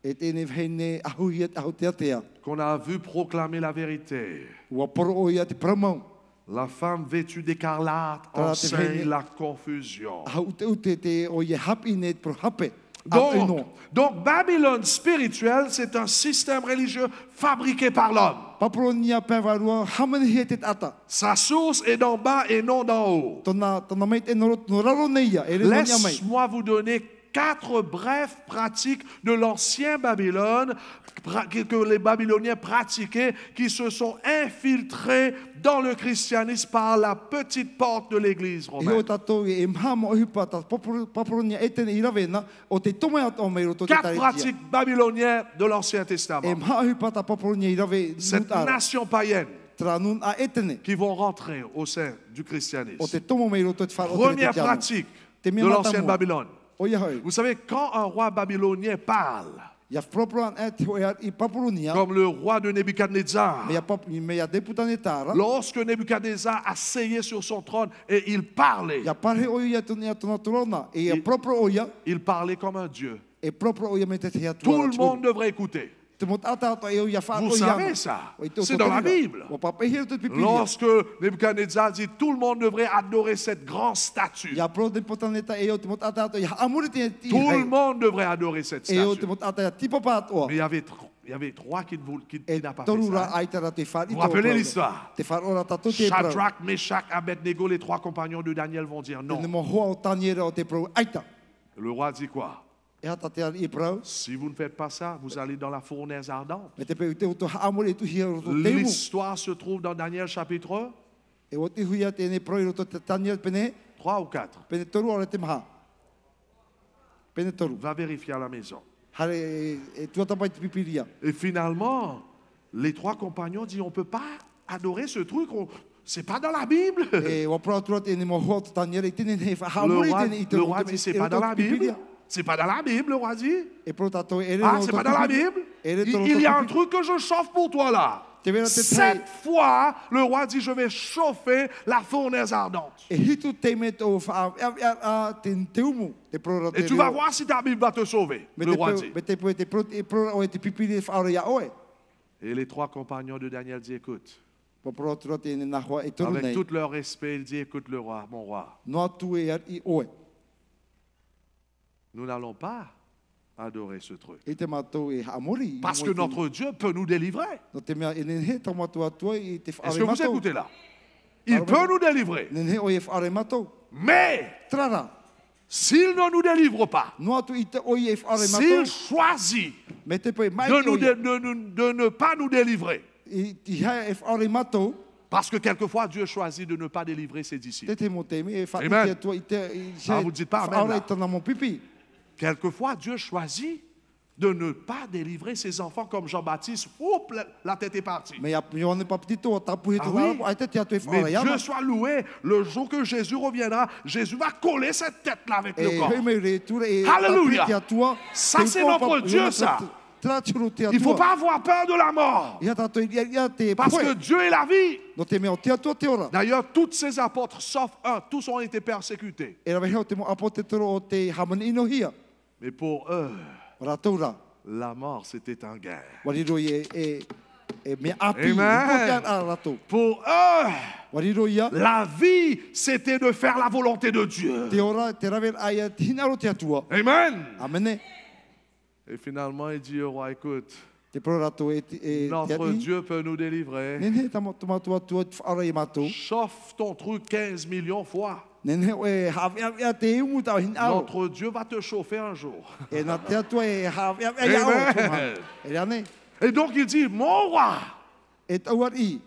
E te ne vheine ahu ia te ahu te atea. qu'on a vu proclamer la vérité, Ua pro o ia te promau. la femme vêtue d'écarlate enseigne la confusion. Ahu te ute te o ia hapi ne pro hape. An ui noa. Donc, Babylone spirituelle, c'est un système religieux fabriqué par l'homme. Papro nia pe varua hamane he te ata. Sa source est d'en bas et non d'en haut. Tona mait e no raro neia. E re no nia mai. Laisse-moi vous donner 4 brèves pratiques de l'ancien Babylone que les Babyloniens pratiquaient, qui se sont infiltrés dans le christianisme par la petite porte de l'église E o romaine. tatou e mhama o hipa ta papro nia e tene i ravena o te tome ata o mai roto te 4 taritia. pratiques babyloniennes de l'Ancien E Testament. mha hipa ta papro nia i rave Cette nutara. nation païenne Tra nun a e tene. qui vont rentrer au sein du O christianisme. te tomo mai roto te whara o te Première te tiamo. pratique Te de mea mata l'ancienne mua. Babylone. O ia hoi. Vous savez, quand un roi babylonien parle, Ia propro an e te hoa i papro nia. comme le roi de Nebuchadnezzar, Me ia deputane tara. lorsque Nebuchadnezzar asseyait sur son trône et il parlait, Ia pare o ia tona torona. E ia propro o ia. il parlait comme un Dieu. E propro o ia me te te atua. Tout le monde devrait écouter. Te mot ata e o ia wha Vous o ia. savez ça. C'est dans la Bible. O papehi te pipiria. Lorsque Nebuchadnezzar dit tout le monde devrait adorer cette grande statue, Ia pro deputane ta e o te mot ata ia amuri te ti. tout le monde devrait adorer cette E o te statue. mot ata ia tipo patoa. Mais il y avait 3 qui E n'a pas fait torura ça. ai tara te wha Vous vous rappelez l'histoire? Te wha ora tatu te prau. Shadrach, Meshach, Abednego, les 3 compagnons de Daniel vont dire non. Ne mo hoa o taniera o te prau aita. Le roi dit quoi? E hata te ari i prau. Si vous ne faites pas ça, vous allez dans la fournaise ardente. Me te peu te uto haamuri e tu hia roto teimu. L'histoire se trouve dans Daniel chapitre E o te huia te ne prau i roto te taniera pene. 3 ou 4. Pene toru ora te maha. Pene toru. Va vérifier à la maison. Hare e tuata pai te pipiria. Et finalement, les 3 compagnons disent on ne peut pas adorer ce truc. C'est pas dans la Bible. E o prau tua te ne mo hoa o te taniera i tene ne wha Le haamuri roi, tene i te le roi dit c'est pas dans la Bible. C'est pas dans la Bible, le roi dit. E pro tato e re Ah, roto c'est pas dans la pipiria. Bible. E re Il y a un truc que je chauffe pour toi là. Te vera te 7 fois, le roi dit je vais chauffer la fournaise ardente. E hitu te me tō wha a te umu. Te prora te Et tu vas voir si ta Bible va te sauver, le roi dit. Me te poe te prora o te pipiri whaora ia oe. Et les 3 compagnons de Daniel disent écoute, Po prora tura te ne nahua e toru avec nei. tout leur respect, il dit écoute le roi, mon roi, Noa tu e ar i oe. nous n'allons pas adorer ce truc. E te mātou e haamori. Parce que notre Dieu peut nous délivrer. No te mea e nehe tau matua tua i te Est-ce whaare que vous mātou. écoutez là? Il peut nous délivrer. Nehe o e whaare mātou. Mais Trara. s'il ne nous délivre pas, Noa tu i te oi e whaare s'il mātou. choisit Me te poe mai de, ki oia. de ne pas nous délivrer, I ti hae e whaare mātou. parce que quelquefois Dieu choisit de ne pas délivrer ses disciples. Te te mo te me e whaare Amen. ki atua i te... Ah, vous dites pas amen, Whaare là. i tana mo pipi. Quelquefois Dieu choisit de ne pas délivrer ses enfants comme Jean-Baptiste. Oups, la tête est partie. Me ia Ioane Papatito o tapu he Ah tu oui? arapo. Ai te te atu e Mais whaare iana. Dieu soit loué, le jour que Jésus reviendra, Jésus va coller cette tête-là avec E le corps. hei me re ture e Alléluia. tapu te atua. Ça, Te c'est upopa- notre Dieu, Ioane ça. Traturu te Il ne faut atua. pas avoir peur de la mort, Ia tato ia te parce que poe. Dieu est la vie. No te mea o te atua te ora. D'ailleurs, tous ces apôtres, sauf un, tous ont été persécutés. E rawe heo te mo apo te toro o te hamani ino hia. Mais pour eux, O rātou rā. la mort, c'était un gain. Wariro i e mea api. Amen. Ipo te a rātou. Pour eux, Wariro ia. la vie, c'était de faire la volonté de Dieu. Te ora, te rawe aia te hinaro te atua. Amen. Amene. Et finalement, il dit au roi, écoute, Te pro rātou e te notre ati. Dieu peut nous délivrer. Nene tamatu atua te whaara i mātou. Chauffe ton truc 15 millions de fois. Nene o e hawea te iumu tau hinaro. Notre Dieu va te chauffer un jour. E nā te atua e hawea ia o. Amen. E rea ne. Et donc il dit, mon roi, E tauar I.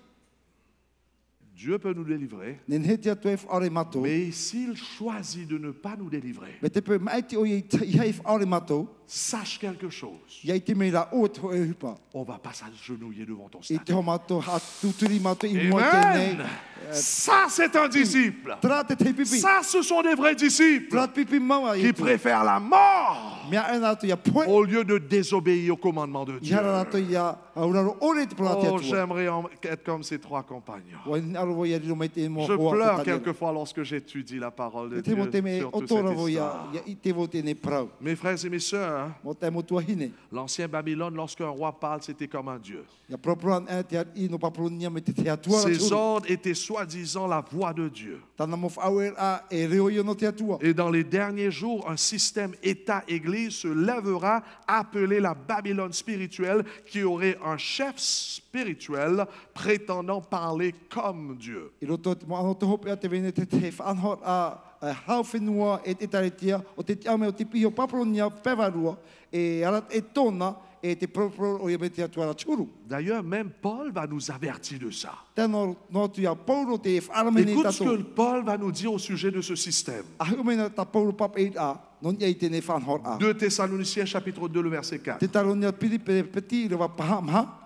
Dieu peut nous délivrer, Nen heti atu e whaare matou. mais s'il choisit de ne pas nous délivrer, Me te pe maiti o i hei whaare matou. sache quelque chose. Ia I te mei la o te ho e hupa. On ne va pas s'agenouiller devant ton I stade. te ho matou ha tuturi matou I mua te nei. Amen. Ça, c'est un disciple. Tra te te pipi. Ça, ce sont des vrais disciples Tra te pipi maua I qui tu. préfèrent la mort Mea ena atu ia poe. au lieu de désobéir au commandement de I Dieu. hara atu ia auraro ore te plati Oh, atua. j'aimerais être comme ces trois compagnons. Wa ni aro ia riro mai te mo Je hoa pleure te taniera. quelquefois lorsque j'étudie la parole de Te mo Dieu te me sur o toute tora cette vo ia histoire. ia I te vo te ne prau. Mes frères et mes sœurs, Mo te mo tua hine. l'ancien Babylone, lorsqu'un roi parle, c'était comme un dieu. Ia proproan e te ar I no papronia me te te atua ra Ses turu. ordres étaient soi-disant la voix de Dieu. Tana mo whauer a e reo i no te atua. Et dans les derniers jours, un système État-Église se lèvera, appelé la Babylone spirituelle, qui aurait un chef spirituel prétendant parler comme Dieu. I roto te mo ano te hope a te vene te te whanhor a hau whenua e te taretia o te te ame o te piho papronia pevarua e arat e tona e te propro o ia me te atua ra turu. D'ailleurs, même Paul va nous avertir de ça. Tēnā no tu ia Paulo te wharamene Écoute ce que tato. Paul va nous dire au sujet de ce système. A humena ta Paulo pap e a, non ia I tēne whanhor a. 2 Thessaloniciens chapitre 2, le verset 4. Te taronia piripe peti rewa pahamha.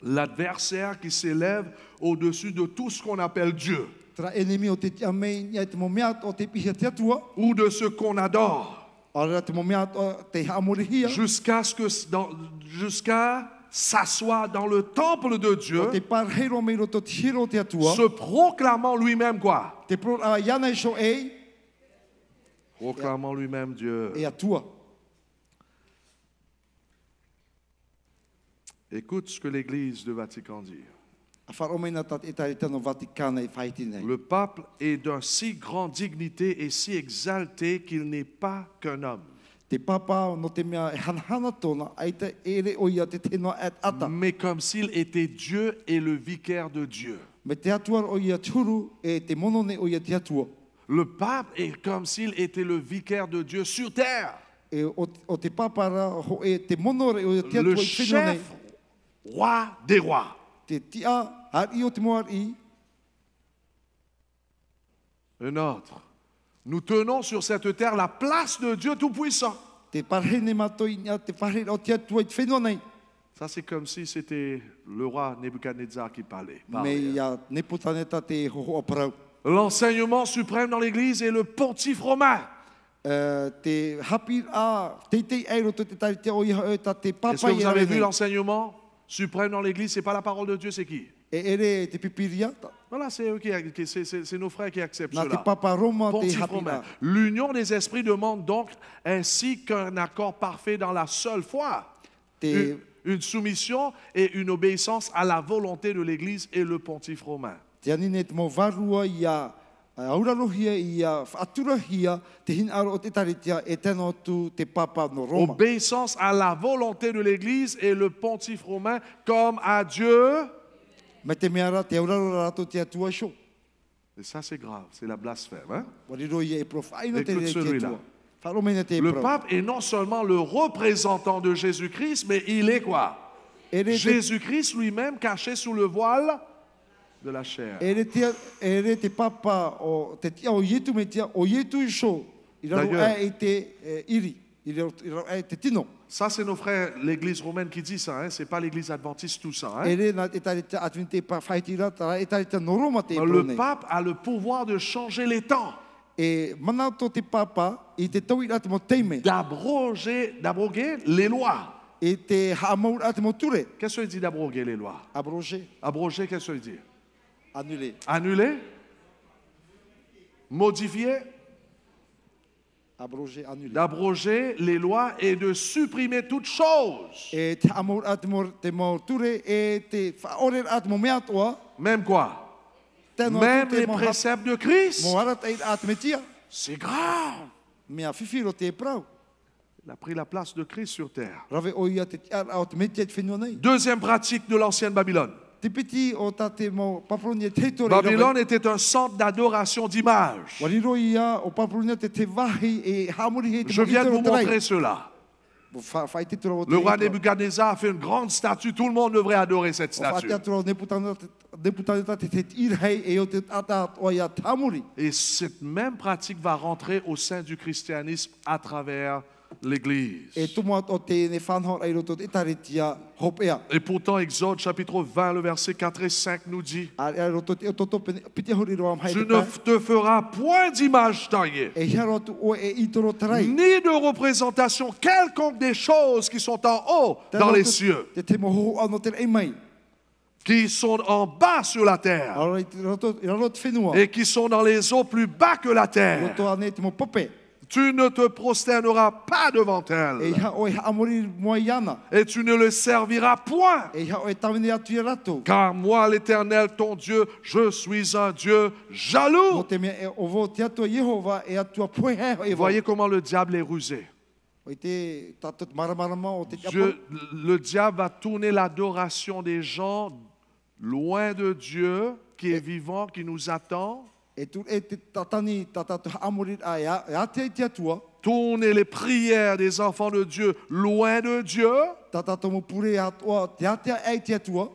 L'adversaire qui s'élève au-dessus de tout ce qu'on appelle Dieu Tra enemi o te te amei ia te mo mea o te piha te atua. ou de ce qu'on adore, Ara te mo mea o te haamorihia. jusqu'à s'asseoir dans le temple de O Dieu, te parhero me roto te hiro te atua. se proclamant lui-même quoi? Te pro a yana I so e Proclamant lui-même Dieu. e atua. Écoute ce que l'Église de Vatican dit. A wharomena tat e tari tano Vatikana I whaiti nei. Le pape est d'une si grande dignité et si exalté qu'il n'est pas qu'un homme, Te papa no te mea e hanahana tona ai te ere o ia te tenoa et ata. mais comme s'il était Dieu et le vicaire de Dieu. Me te atua o ia turu e te monone o ia te atua. Le pape est comme s'il était le vicaire de Dieu sur terre. E o te papara ho e te monore o ia te Le atua I whenua nei. chef roi des rois. Te tia har I o te moar I. Un autre. Nous tenons sur cette terre la place de Dieu Tout-Puissant. Te parhene matoi nia te parhene o te atua I te whenua nei. Ça, c'est comme si c'était le roi Nebuchadnezzar qui parlait. Me ia neputaneta te hoho aprau. L'enseignement suprême dans l'Église est le pontife romain. Te hapi a teitei ai roto te tari te o iha e ta te Est-ce papa que vous I avez rare vu nei. l'enseignement suprême dans l'Église? C'est pas la parole de Dieu, c'est qui? E ere te pipiria. Voilà, c'est eux c'est nos frères qui acceptent Na te cela. papa Roma te Pontife hapi romain. a. L'union des esprits demande donc, ainsi qu'un accord parfait dans la seule foi, Te une soumission et une obéissance à la volonté de l'Église et le pontife romain. Te anine te mo varua ia aurarohia ia whaaturahia te hinaro o te taritia e tēnā tu te papa no Roma. Obéissance à la volonté de l'Église et le pontife romain comme à Dieu. Me te meara te auraro rato te atua sho. Et ça, c'est grave, c'est la blasphème. Hein? Wariro ia e profaino te Écoute rei te celui-là. atua. Wharomena te Le pro. pape est non seulement le représentant de Jésus-Christ, mais il est quoi? Ere te, Jésus-Christ lui-même caché sous le voile de la chair. ere te papa o te tia o ietu me tia o ietu I sho. I raro D'ailleurs. e te iri. I raro e te tino. Ça, c'est nos frères, l'Église romaine qui dit ça. Hein? Ce n'est pas l'Église adventiste, tout ça. Hein? Ere na e taritia advinte pa whaitira tara e taritia no Roma te pro Le nei. pape a le pouvoir de changer les temps, E manauto te papa I te tau I rate mo teime. d'abroger les lois. E te haamaur ate mo ture. Qu'est-ce que ça dit d'abroger les lois? Abroger. Abroger, qu'est-ce que ça dit? Annuler. Annuler? Modifier? Abroger, annuler. D'abroger les lois et de supprimer toute chose. E te amor ate mo te mo ture e te whaore ate mo mea toa. Même quoi? Tēnā Même tu les te mo préceptes de Christ. mo harat e ate me tia. C'est grave. Mea whiwhiro te prau. Il a pris la place de Christ sur terre. Rave o ia te tia au te me tia te whenua nei. Deuxième pratique de l'ancienne Babylone. Te piti o tate mo papronia te tore. Babylone était un centre d'adoration d'images. Wariro ia o papronia te te wahi e hamuri he te Je viens de vous mo montrer cela. Le roi Nebuchadnezzar a fait une grande statue. Tout le monde devrait adorer cette statue. Et cette même pratique va rentrer au sein du christianisme à travers l'Église. Et pourtant, Exode chapitre 20, le verset 4 et 5 nous dit: Tu ne te feras point d'image taillée, ni de représentation quelconque des choses qui sont en haut dans les cieux, qui sont en bas sur la terre, et qui sont dans les eaux plus bas que la terre. Tu ne te prosterneras pas devant elle, et tu ne le serviras point. Car moi, l'Éternel, ton Dieu, je suis un Dieu jaloux. Voyez comment le diable est rusé. Le diable va tourner l'adoration des gens loin de Dieu, qui est vivant, qui nous attend. Tourner les prières des enfants de Dieu loin de Dieu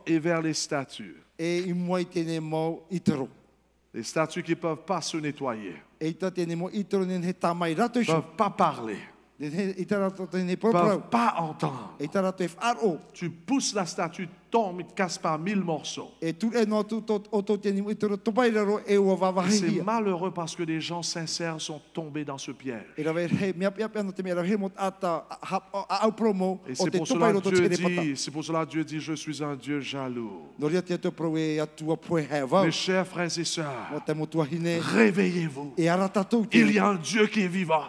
et vers les statues. Les statues qui ne peuvent pas se nettoyer, ne peuvent pas parler, ne peuvent pas entendre. Tu pousses la statue, tombe, il ne casse pas 1000 morceaux. C'est malheureux parce que des gens sincères sont tombés dans ce piège. Et c'est pour cela Dieu dit, je suis un Dieu jaloux. Mes chers frères et sœurs, réveillez-vous. Il y a un Dieu qui est vivant.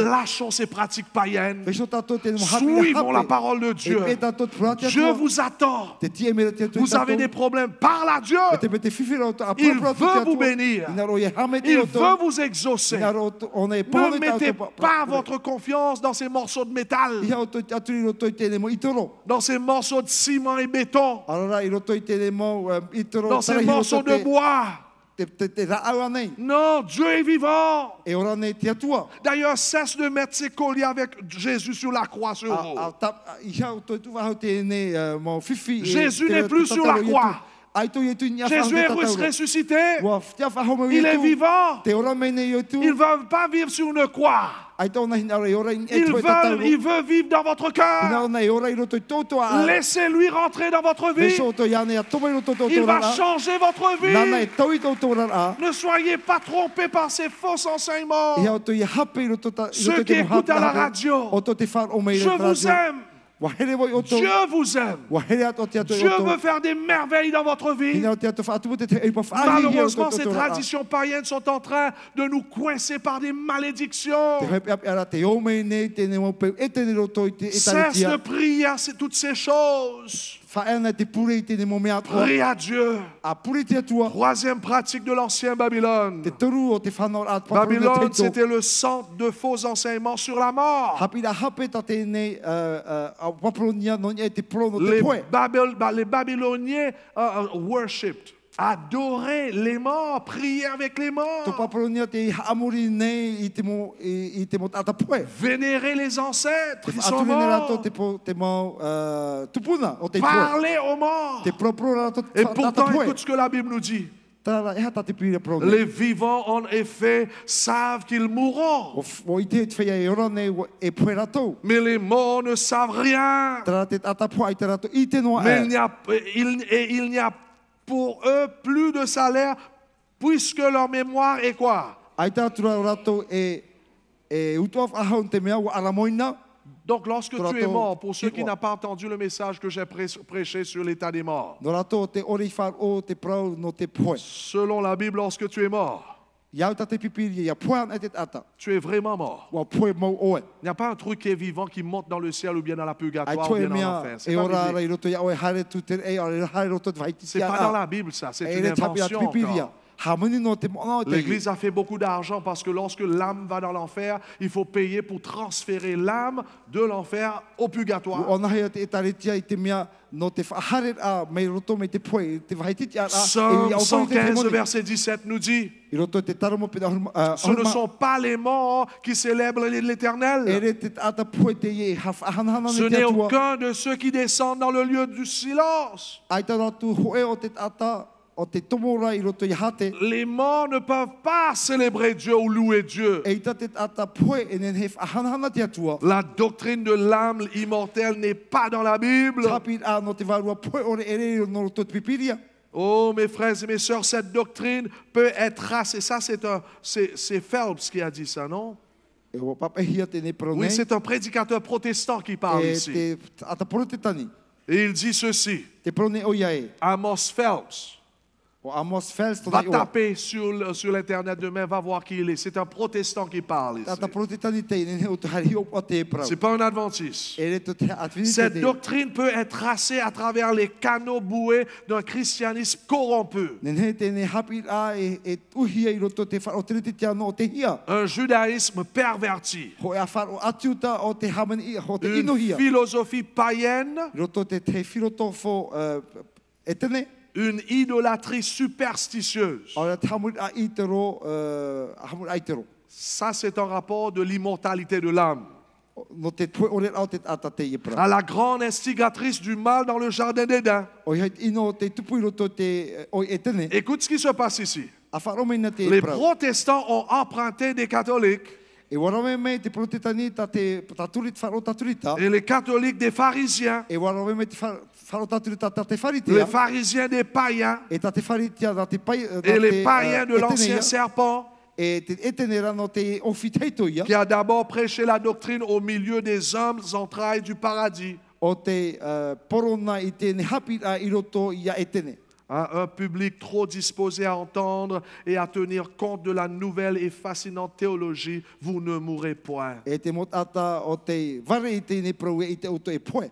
Lâchons ces pratiques païennes. Suivons la parole de Dieu. Dieu vous attend. Vous avez des problèmes, parle à Dieu. Il veut vous bénir. Il veut vous exaucer. Ne mettez pas votre confiance dans ces morceaux de métal, dans ces morceaux de ciment et béton, dans ces morceaux de bois. Non, Dieu est vivant. D'ailleurs, cesse de mettre ses colliers avec Jésus sur la croix sur vous. Jésus n'est plus sur la croix. Jésus est ressuscité. Il est vivant. Ils ne veulent pas vivre sur une croix. Il veut vivre dans votre cœur. Laissez-lui rentrer dans votre vie. Il va changer votre vie. Ne soyez pas trompés par ces faux enseignements. Ceux qui écoutent à la radio, je vous aime. Dieu vous aime. Dieu veut faire des merveilles dans votre vie. Malheureusement, ces traditions païennes sont en train de nous coincer par des malédictions. Cesse de prier à toutes ces choses. Prie à Dieu. Troisième pratique de l'ancien Babylone. Babylone, c'était le centre de faux enseignements sur la mort. Les Babyloniens worshipped, adoraient les morts, priaient avec les morts, vénéraient les ancêtres qui sont morts, parlaient aux morts. Et pourtant, écoute ce que la Bible nous dit. Les vivants, en effet, savent qu'ils mourront. Mais les morts ne savent rien. Mais il n'y a pour eux plus de salaire, puisque leur mémoire est quoi? Donc, lorsque tu es mort, pour ceux qui n'ont pas entendu le message que j'ai prêché sur l'état des morts, selon la Bible, lorsque tu es mort, tu es vraiment mort. Il n'y a pas un truc qui est vivant qui monte dans le ciel ou bien dans la purgatoire ou bien dans l'enfer. C'est pas dans la Bible, ça. C'est une invention. Hamani no te moana o te L'Église a fait beaucoup d'argent parce que lorsque l'âme va dans l'enfer, il faut payer pour transférer l'âme de l'enfer au purgatoire. ona hea te taritia I te mea no te whahare a me roto me te poe te whaititi a Psaume 115, verset 17 nous dit, I roto te taromo pe ce ne sont pas les morts qui célèbrent l'Éternel. ere te ata poe te ye hafahana Ce ne te n'est atua aucun de ceux qui descendent dans le lieu du silence. ai ta ratu hoe o te ata o te tomora I roto I hate Les morts ne peuvent pas célébrer Dieu ou louer Dieu. e ta te ata poe e nen he whahana te atua La doctrine de l'âme immortelle n'est pas dans la Bible. Tapir a no te varua poe ore ere no roto te pipiria Oh, mes frères et mes sœurs, cette doctrine peut être tracée. Ça, c'est Phelps qui a dit ça, non? e o papa hia te ne prone Oui, c'est un prédicateur protestant qui parle e ici. te ata poe te tani Et il dit ceci, te prone o ia e Amos Phelps. o Amos Fels to Va nai o taper sur l'Internet demain, va voir qui il est. C'est un protestant qui parle ici. ata poe te tani te ne o te hari o o te prau C'est pas un adventiste. ere to te atvinite Cette te doctrine peut être tracée à travers les canaux boués d'un christianisme corrompu. Nen te ne hapir a e tuhia I roto te wharo te te tia no te hia. Un judaïsme perverti. Ho e a wharo atiuta o te hamani ho te ino Une hia. philosophie païenne. Roto te filotofo e tene. Une idolâtrie superstitieuse. O te hamur a itero, hamur a itero. Ça, c'est un rapport de l'immortalité de l'âme. No te tue ore au te ata te ipra. À la grande instigatrice du mal dans le jardin d'Éden. O i ino te tupu I roto te o e tene. Écoute ce qui se passe ici. A wharo me na te Les ipra. protestants ont emprunté des catholiques E warame me te protetani ta te taturit wharo taturita. et les catholiques des pharisiens, E warame me te wharo taturita ta te les wharitia. pharisiens des païens E ta te wharitia ta te pai. et les païens de l'ancien serpent E te etenera no te ofiteito ia. qui a d'abord prêché la doctrine au milieu des hommes entrailles du paradis O te porona I te ne hapira I roto ia e tene. à un public trop disposé à entendre et à tenir compte de la nouvelle et fascinante théologie, vous ne mourrez point. E te motata o te vare I te ne proue I te auto e poe.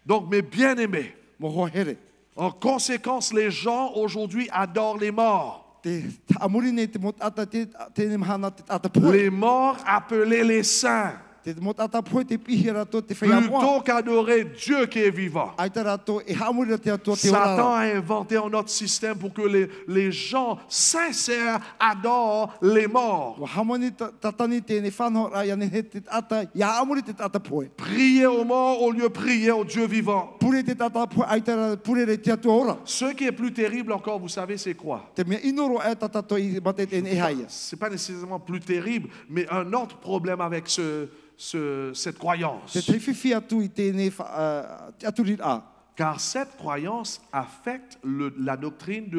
Donc, mes bien-aimés, Mo ho here. en conséquence, les gens aujourd'hui adorent les morts. Te amurine te motata te ne mahana te ata poe. Les morts appelés les saints, Te motata poe te pihi rato te whea moa. plutôt qu'adorer Dieu qui est vivant. Ai te rato e hamurina te atua te Satan orara. a inventé un autre système pour que les gens sincères adorent les morts. Wa hamani tatani te ne whanhora ia ne he te ata. Ia amuri te ata poe. Prier aux morts au lieu de prier au Dieu vivant. Pure te ata poe ai te ra pure re te atua ora. Ce qui est plus terrible encore, vous savez, c'est quoi? Te mea inoro e tatato I mate te ne e haia. C'est pas nécessairement plus terrible, mais un autre problème avec cette croyance. Te te whiwhi atu I te ne te aturir a. Car cette croyance affecte la doctrine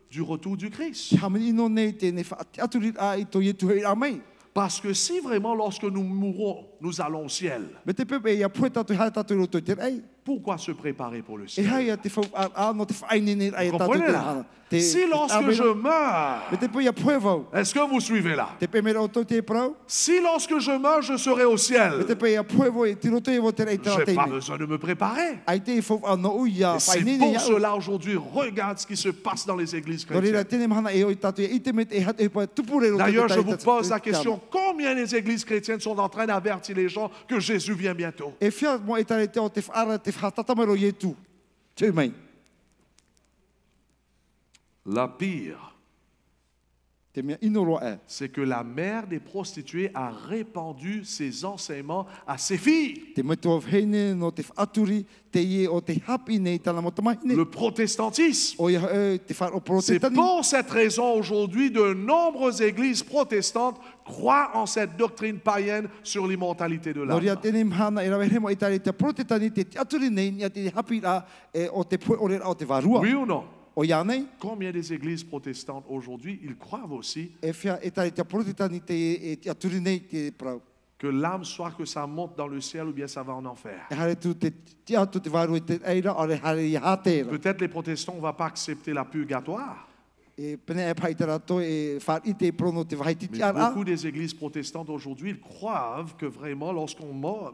du retour du Christ. Te hamani ino nei te ne te aturir a I to ietu hei a mai. Parce que si vraiment, lorsque nous mourrons, nous allons au ciel, Me te pepe ia poe tatu hai tatu I roto I te rei. pourquoi se préparer pour le E ciel? haia te whau a no te whainene ai Vous tatu comprenez te là? hana. Si lorsque je meurs, Me te pe ia poe vau. est-ce que vous suivez là? Te pe mera o tau te prau. Si lorsque je meurs, je serai au Me ciel, te pe ia poe vau e tiro te e vo te rei te je n'ai pas rateine. besoin de me préparer. Ai te whau a no ui ia Et c'est whainene pour ia. cela aujourd'hui, regarde ce qui se passe dans les églises No reira chrétiennes. tene mahana e oi tatu e ite me te hat e poe tupure ro te D'ailleurs, je tai vous tatu pose la te question, combien les églises chrétiennes sont en train d'avertir les gens que Jésus vient bientôt? E whia mo e tare te o te whaara te whatatamaro i e tu. Te mai. La pire, Te mea inoro e. c'est que la mère des prostituées a répandu ses enseignements à ses filles. Te me tō heine no te whaaturi te ie o te hapi nei tana mo tamahine. Le protestantisme. O ia te whaaro C'est protestani. pour cette raison aujourd'hui de nombreuses églises protestantes croient en cette doctrine païenne sur l'immortalité de No ria l'âme. tene mahana e rawe hemo i tare te protestani te aturi nei ni a te hapi a e o te poe ore o te varua. Oui ou non? O ia nei, Combien des églises protestantes aujourd'hui, ils croient aussi e whia e tare te protestani te aturi nei te prau. que l'âme, soit que ça monte dans le ciel ou bien ça va en enfer. E hare tu te atu te varu te eira, ore hare I hatera. Peut-être les protestants ne vont pas accepter la purgatoire, E pene e pai te rato e whar i te prono te wahiti Mais ti ara. beaucoup des églises protestantes aujourd'hui, ils croient que vraiment, lorsqu'on meurt,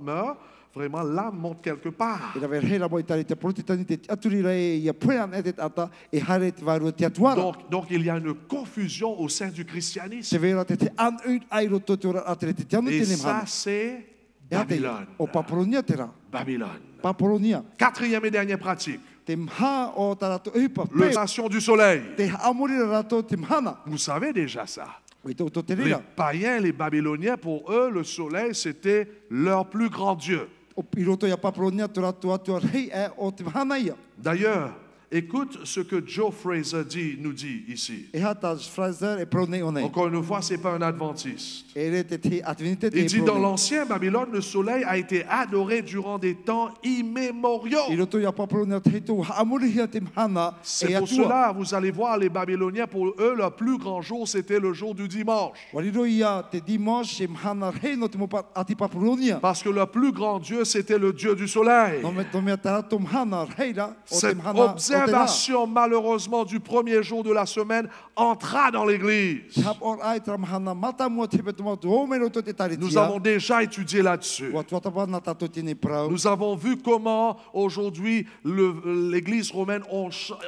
vraiment l'âme monte quelque part. E ra ver hera mo i tari te protitani te aturira e ia puean e te ata e hare te varua te atuara. Donc, il y a une confusion au sein du christianisme. Se vera te an uit ai roto te ora atere te tianu Et te ça, nemhana. c'est E ate Babylone. o Paporonia te ra. Babylone. Paporonia. Quatrième et dernière pratique, Te mha o ta rato upa. l'observation du soleil. Te amorira rato te mhana. Vous savez déjà ça. O i te uto te Les rira. païens, les Babyloniens, pour eux, le soleil, c'était leur plus grand Dieu. O i roto ia Paporonia te rato atu ar hei e o te mhana ia. D'ailleurs, écoute ce que Joe Fraser nous dit ici. E hata Fraser e prone o nei. Encore une fois, ce n'est pas un adventiste. E re te advenite te Il dit, dans prone. l'ancien Babylone, le soleil a été adoré durant des temps immémoriaux. I roto ia Paporonia te heitu amorihia te mhana C'est e pour atua. cela, vous allez voir, les Babyloniens, pour eux, leur plus grand jour, c'était le jour du dimanche. Wariro ia te dimanche e mhana rei no te mopa ati Paporonia. Parce que leur plus grand Dieu, c'était le Dieu du soleil. No me te rato mhana reira o te Cette mhana o te ra. observation, malheureusement, du premier jour de la semaine entra dans l'Église. Tap or ai tra mhana mata mua te petuma tu o me roto te taritia. Nous avons déjà étudié là-dessus. Wa tua tapa na tato tine prau. Nous avons vu comment aujourd'hui l'Église romaine,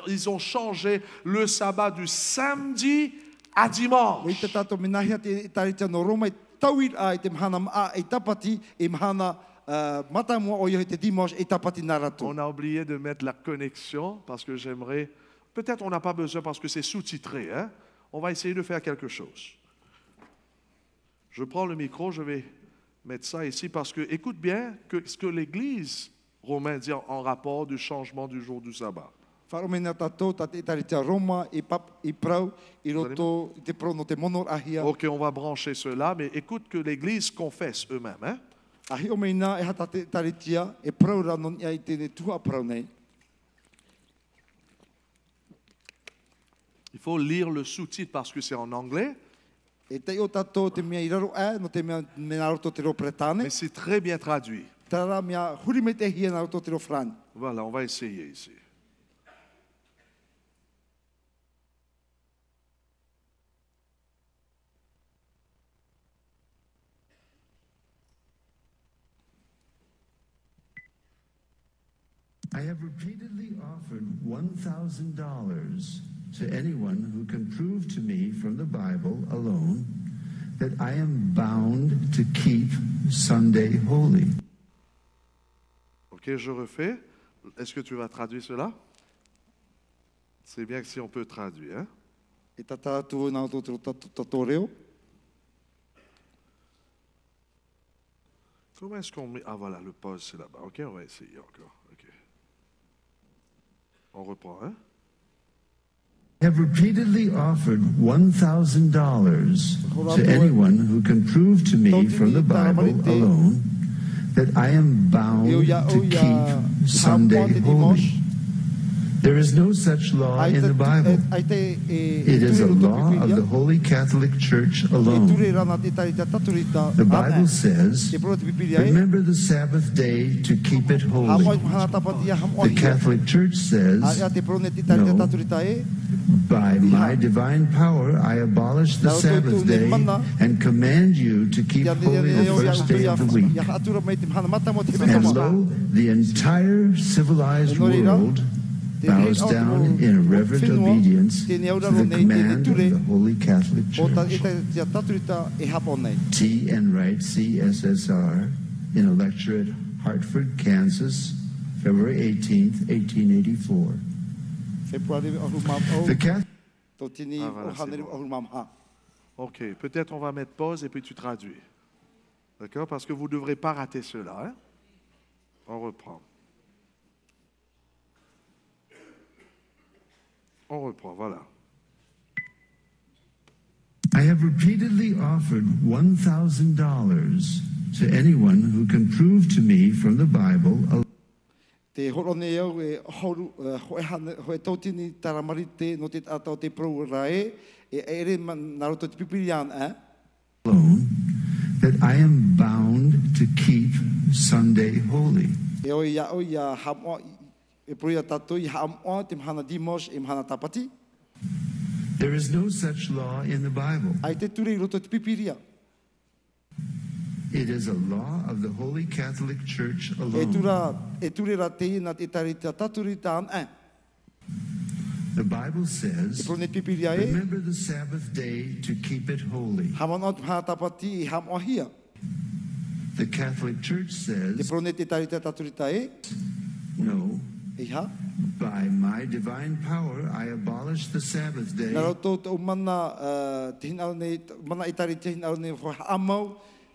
ils ont changé le sabbat du samedi à O i dimanche. te tato minahia te taritia no Roma i tauir ai te mhana maa e tapati e mhana mata mua o i te dimanche e tapati na rato. On a oublié de mettre la connexion parce que j'aimerais... Peut-être on n'a pas besoin parce que c'est sous-titré. Hein? On va essayer de faire quelque chose. Je prends le micro, je vais mettre ça ici parce que, écoute bien ce que l'Église romaine dit en rapport du changement du jour du sabbat. Wharomena tatou ta te taritia Roma i prau i roto i te prau no te monor ahia. Ok, on va brancher cela, mais écoute que l'Église confesse eux-mêmes. Hein? Ahi o meina e hata te taritia e prau ranon ia i tene tua prau nei. Il faut lire le sous-titre parce que c'est en anglais, E te o tatou te mea i raro e, no te mea roto te ro Bretane. mais c'est très bien traduit. Tara mea huri me te hia na roto te ro Frane. Voilà, on va essayer ici. I have repeatedly offered $1,000 to anyone who can prove to me from the Bible alone that I am bound to keep Sunday holy. Ok, je refais. Est-ce que tu vas traduire cela? C'est bien que si on peut traduire. Hein? E tata tu na roto te ro tatou reo. Comment est-ce qu'on met... Ah voilà, le pause c'est là-bas. Ok, on va essayer encore. Ok. On reprend. Hein? I have repeatedly offered $1,000 to anyone who can prove to me from the Bible alone that I am bound to keep Sunday holy. There is no such law in the Bible. It is a law of the Holy Catholic Church alone. The Bible says, remember the Sabbath day to keep it holy. The Catholic Church says, no, by my divine power I abolish the Sabbath day and command you to keep holy the first day of the week. And lo, the entire civilized world bows down in reverent obedience to the command of the Holy Catholic Church. T. Enright, CSSR, in a lecture at Hartford, Kansas, February 18th, 1884. The Catholic Ok, peut-être on va mettre pause et puis tu traduis. D'accord? Parce que vous ne devrez pas rater cela. Hein? On reprend. On reprend, voilà. I have repeatedly offered $1,000 to anyone who can prove to me from the Bible Te horone au e hoe tautini taramarite no te atau te prou rae e ere naroto te pipirian alone that I am bound to keep Sunday holy. E o ia hamoa e proia tato i hamoa te mhana dimos e mhana tapati. There is no such law in the Bible. Ai te ture I roto te pipiria. It is a law of the Holy Catholic Church E alone. ture ra te ina te tari te taturi tān The Bible says, E prone pipiria e, remember the Sabbath day to keep it holy. hamanot hātapati I ham ohia. The Catholic Church Te says, prone te tari te taturi ta e, no, Iha. by my divine power I abolish the Sabbath day Nā roto te umana, te hinaro nei, mana I tari te hinaro nei,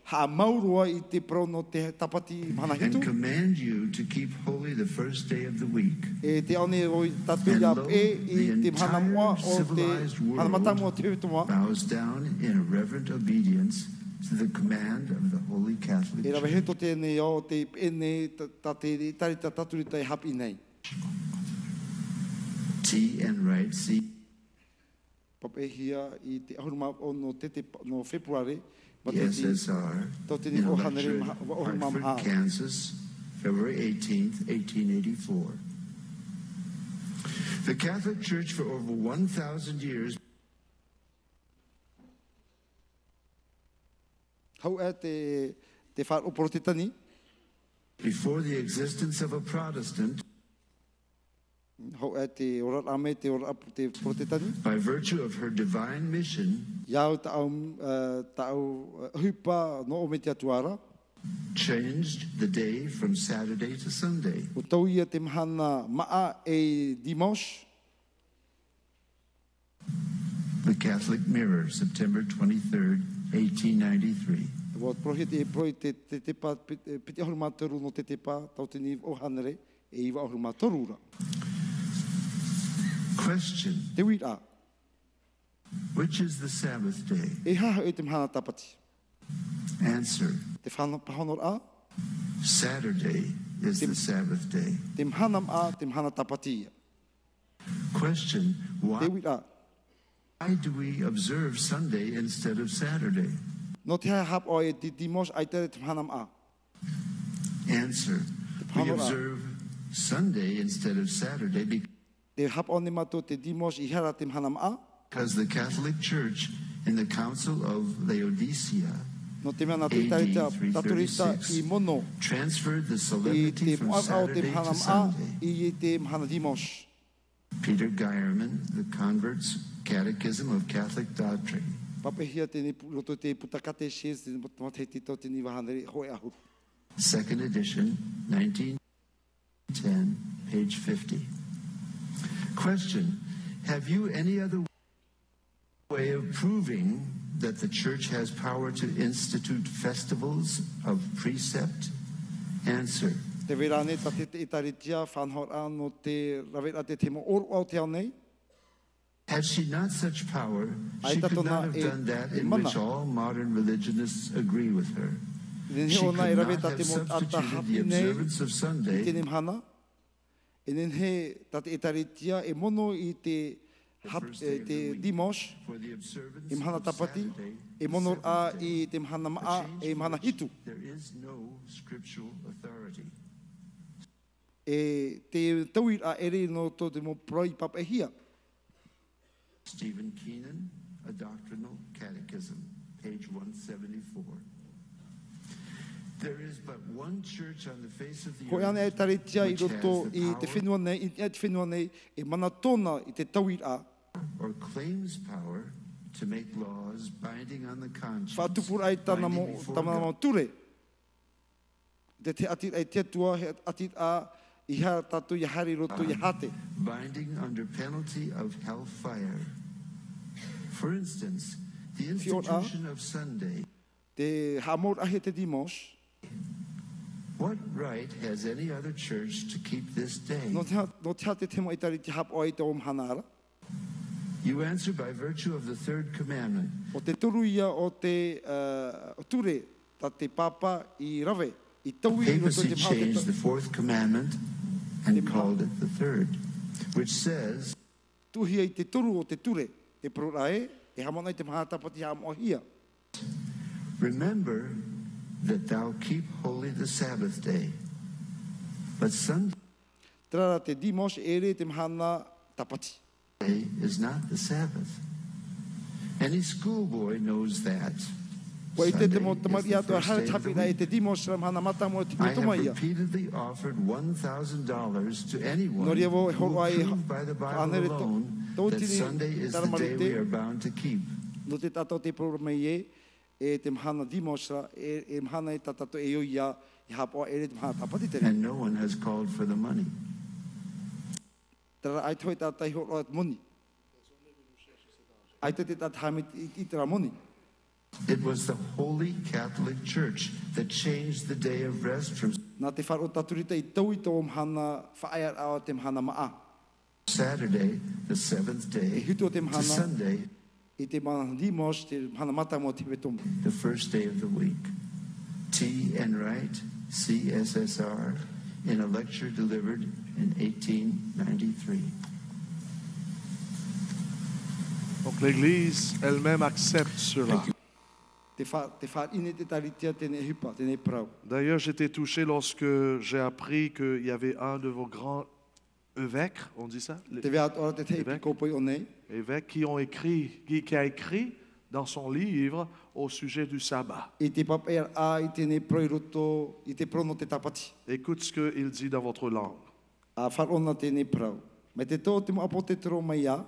ha roa I te prono te tapati mana and hitu. command you to keep holy the first day of the week. E te aone roi tatu And ia lo, e the I te mana moa entire o te civilized mana matamu o world te hutua. bows down in a reverent obedience to the command of the Holy Catholic E rawe Church. heto tēnei o te pene ta te tari ta taturi tai hapi nei. T. and Wright, C. Papehia I te ahuruma o no no February. Ma The te SSR tau te in ni o hanere Electra, ahuruma Hartford, maa. Kansas, February 18th, 1884. The Catholic Church for over 1,000 years Hau e te whare o Protestani. before the existence of a Protestant, Hau e te ora ame te ora te Protestani. by virtue of her divine mission, Iau tau hupa no o me te atuara. changed the day from Saturday to Sunday. O tau ia te mahana maa e Dimos. The Catholic Mirror, September 23rd, 1893. Wa prohit e proi te pa piti ahuruma toru no te pa tau te ni o hanere e iwa ahuruma torura. Question, Te wira. which is the Sabbath day? E haha e te mahana tapati. Answer, Te whanor a. Saturday is the Sabbath day. Te mahana a te mahana tapati. Question, Te why wira. do we observe Sunday instead of Saturday? No te hae hap o e te Dimos ai tere te mahana a. Answer, we Pāmora. observe Sunday instead of Saturday Te hap o ne mato te Dimos I hera te mahana a. because the Catholic Church in the Council of Laodicea No te mea te tari te taturita I mono. transferred the I solemnity te from moa o te Saturday mahana to a. Sunday. I te mahana Dimos. Peter Geierman, The Convert's Catechism of Catholic Doctrine. Papehia te ni roto te putakate shes te mate te tau te ni wahanere hoi ahuru. Second edition, 1910, page 50. Question, have you any other way of proving that the church has power to institute festivals of precept? Answer, Te vera ne ta te itaritia whanhora no te rawera te te mo oru au te au nei. had she not such power, she Ai could tato not na have e- done that e in mana. which all modern religionists agree with her. Nen She he ona e could rawe not ta have te mo ata substituted the hapi nei observance of I te Sunday nimhana. E nen he ta te itaritia e mono I te te Dimos for the observance I mahana of tapati. Saturday, E mono a I te mahana maa e mahana hitu. there is no scriptural authority. E te tauir a ere no to te mo proi papehia. Stephen Keenan, A Doctrinal Catechism, page 174. There is but one church on the face of the Ko ana e earth taritia I which has roto the I te power whenua nei, I te whenua nei, e mana tōna I te tauir a. or claims power to make laws binding on the conscience, Whātupura ai tāna mo, binding before tāna mo God. ture. Te atit ai te tua, he atit a, I hara tātou I hari roto I hate. Binding under penalty of hellfire. For instance, the institution of Sunday. Te hamor ahe te Dimos, What right has any other church to keep this day? no te hate te mo I tari te hap o ai te om hanara. You answer by virtue of the third commandment. O te turu ia o te ture, ta te papa I rave. I taui I roto Papacy te changed the mhau fourth commandment and called it the third, which says, tuhi ai te turu o te ture. Te prorae, e hamona I te maha tapati ha mohia. remember that thou keep holy the Sabbath day. But Sunday Trara te Dimos ere te mahana tapati. is not the Sabbath. Any schoolboy knows that. Wa i te te mo Sunday tamari is the atu a first hara day of tapi the na e week. te dimos ram hana mata mo te I have tuma ia. repeatedly offered $1,000 to anyone Nori e wo e who horo ai will prove by the Bible whanere alone tau that tini Sunday is the day taramarite. we are bound to keep. No te tato te programa e te mahana dimosra e mahana e tatato e o ia i hapo e re te mahana tapati tere. And no one has called for the money. Tara ai toi tatai horo at moni. Ai te tatami i tera moni. It was the Holy Catholic Church that changed the day of rest from Nā te wharo taturita i tau i tō mahana whaear awa te mahana maa. Saturday, the seventh E day, huto te to mahana Sunday, i te mahana dimos te mahana mata mo te wetomu. the first day of the week. T. Enright, CSSR, in a lecture delivered in 1893. Donc l'Église elle-même accepte cela. Te wha ine te taritia tene hipa, tene prau. D'ailleurs, j'étais touché lorsque j'ai appris qu'il y avait un de vos grands évêques, on dit ça, Te wea ora te te Évêque. kopoi o nei. évêques qui a écrit dans son livre au sujet du sabbat. I te papear a i tene proi roto, i te prono te tapati. Écoute ce qu'il dit dans votre langue. A wharona tene prau. Me te tō te mo apo te tero mai a,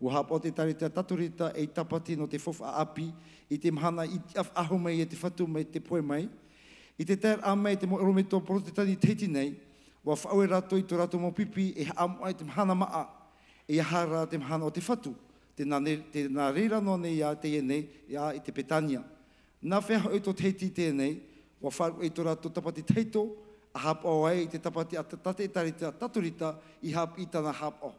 ua hapo te tarita taturita e i tapati no te fofa api, i te mahana i te aho mai e te whatu mai te poe mai. I te ter a mai te mo erome tō protestani teiti nei, ua whaue rato i tō rato mo pipi e haamu ai te mahana maa, e hara te mahana o te whatu. Te nā reira no nei a te nei, ia i te petania. Nā whea o tō teiti tēnei, ua wharu i tō rato tapati teito, a hapo ai i te tapati a tate tarita taturita i hap i tana hapo.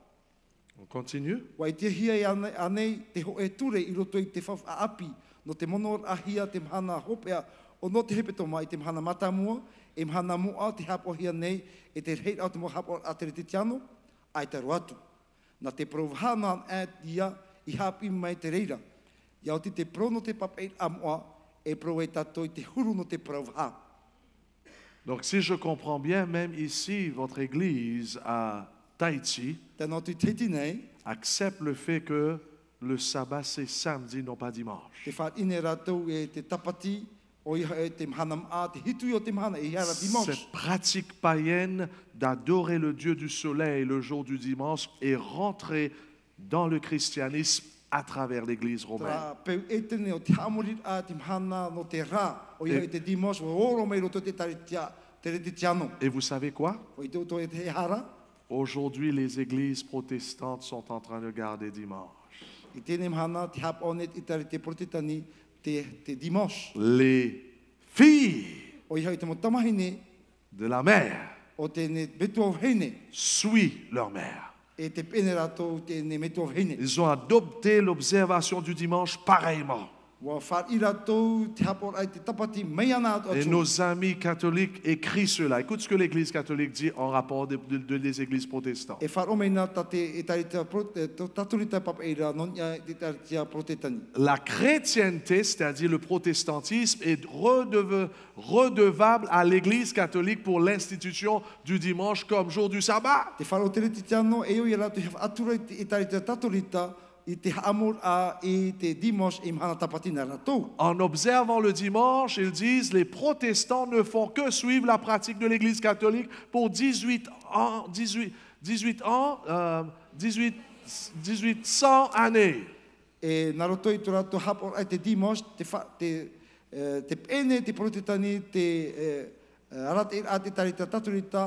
On continue. Wa i te hia i anei te ho e ture i roto i te whaf a api, no te monor a hia te mahana hopea, o no te hepetoma i te mahana matamua, e mahana mua te hapo hia nei, e te reit au te mo hapo a te reti tiano, ai te roatu. Na te provhana at ia, i hapi mai te reira. Iau te prono te papei a mua, e pro e tato i te huru no te provha. Donc si je comprends bien, même ici, votre Église à Tahiti Tēnā tu teiti nei, accepte le fait que le sabbat c'est samedi, non pas dimanche. te wha ine rātou e te tapati, o iha e te mahana maa, te hitui o te mahana, e hiara dimanche. Cette pratique païenne d'adorer le Dieu du soleil le jour du dimanche est rentrée dans le christianisme à travers l'Église romaine. Tra peu e tene o te hamori a te mahana no te rā, o iha e te dimanche, o oro mai roto te taritia, te reti tiano. Et vous savez quoi? O i te uto e te hara, Aujourd'hui, les églises protestantes sont en train de garder dimanche. i tēne mahana, te hap onet i tari te protitani, te dimanche. Les filles O iha i te mo tamahine, de la mère o tēne betu au heine, suivent leur mère. e te pene rātou tēne metu au heine. Ils ont adopté l'observation du dimanche pareillement. Wa whar i rātou te hapor ai te tapati mei ana atu Et atu. nos amis catholiques écrivent cela. Écoute ce que l'Église catholique dit en rapport des églises protestantes. E whar omeina ta te e tarita taturita papeira non ia te tarita protetani. La chrétienté, c'est-à-dire le protestantisme, est redevable à l'Église catholique pour l'institution du dimanche comme jour du sabbat. Te wharo te reti tiano e o i rātou he atura i tarita taturita i te haamur a i te dimos i mhana tapatina rātou. En observant le dimanche, ils disent les protestants ne font que suivre la pratique de l'Église catholique pour 1800 années. E nā roto i tō rātou hapor ai te dimos, te pene te protetani, te arate a te tarita taturita,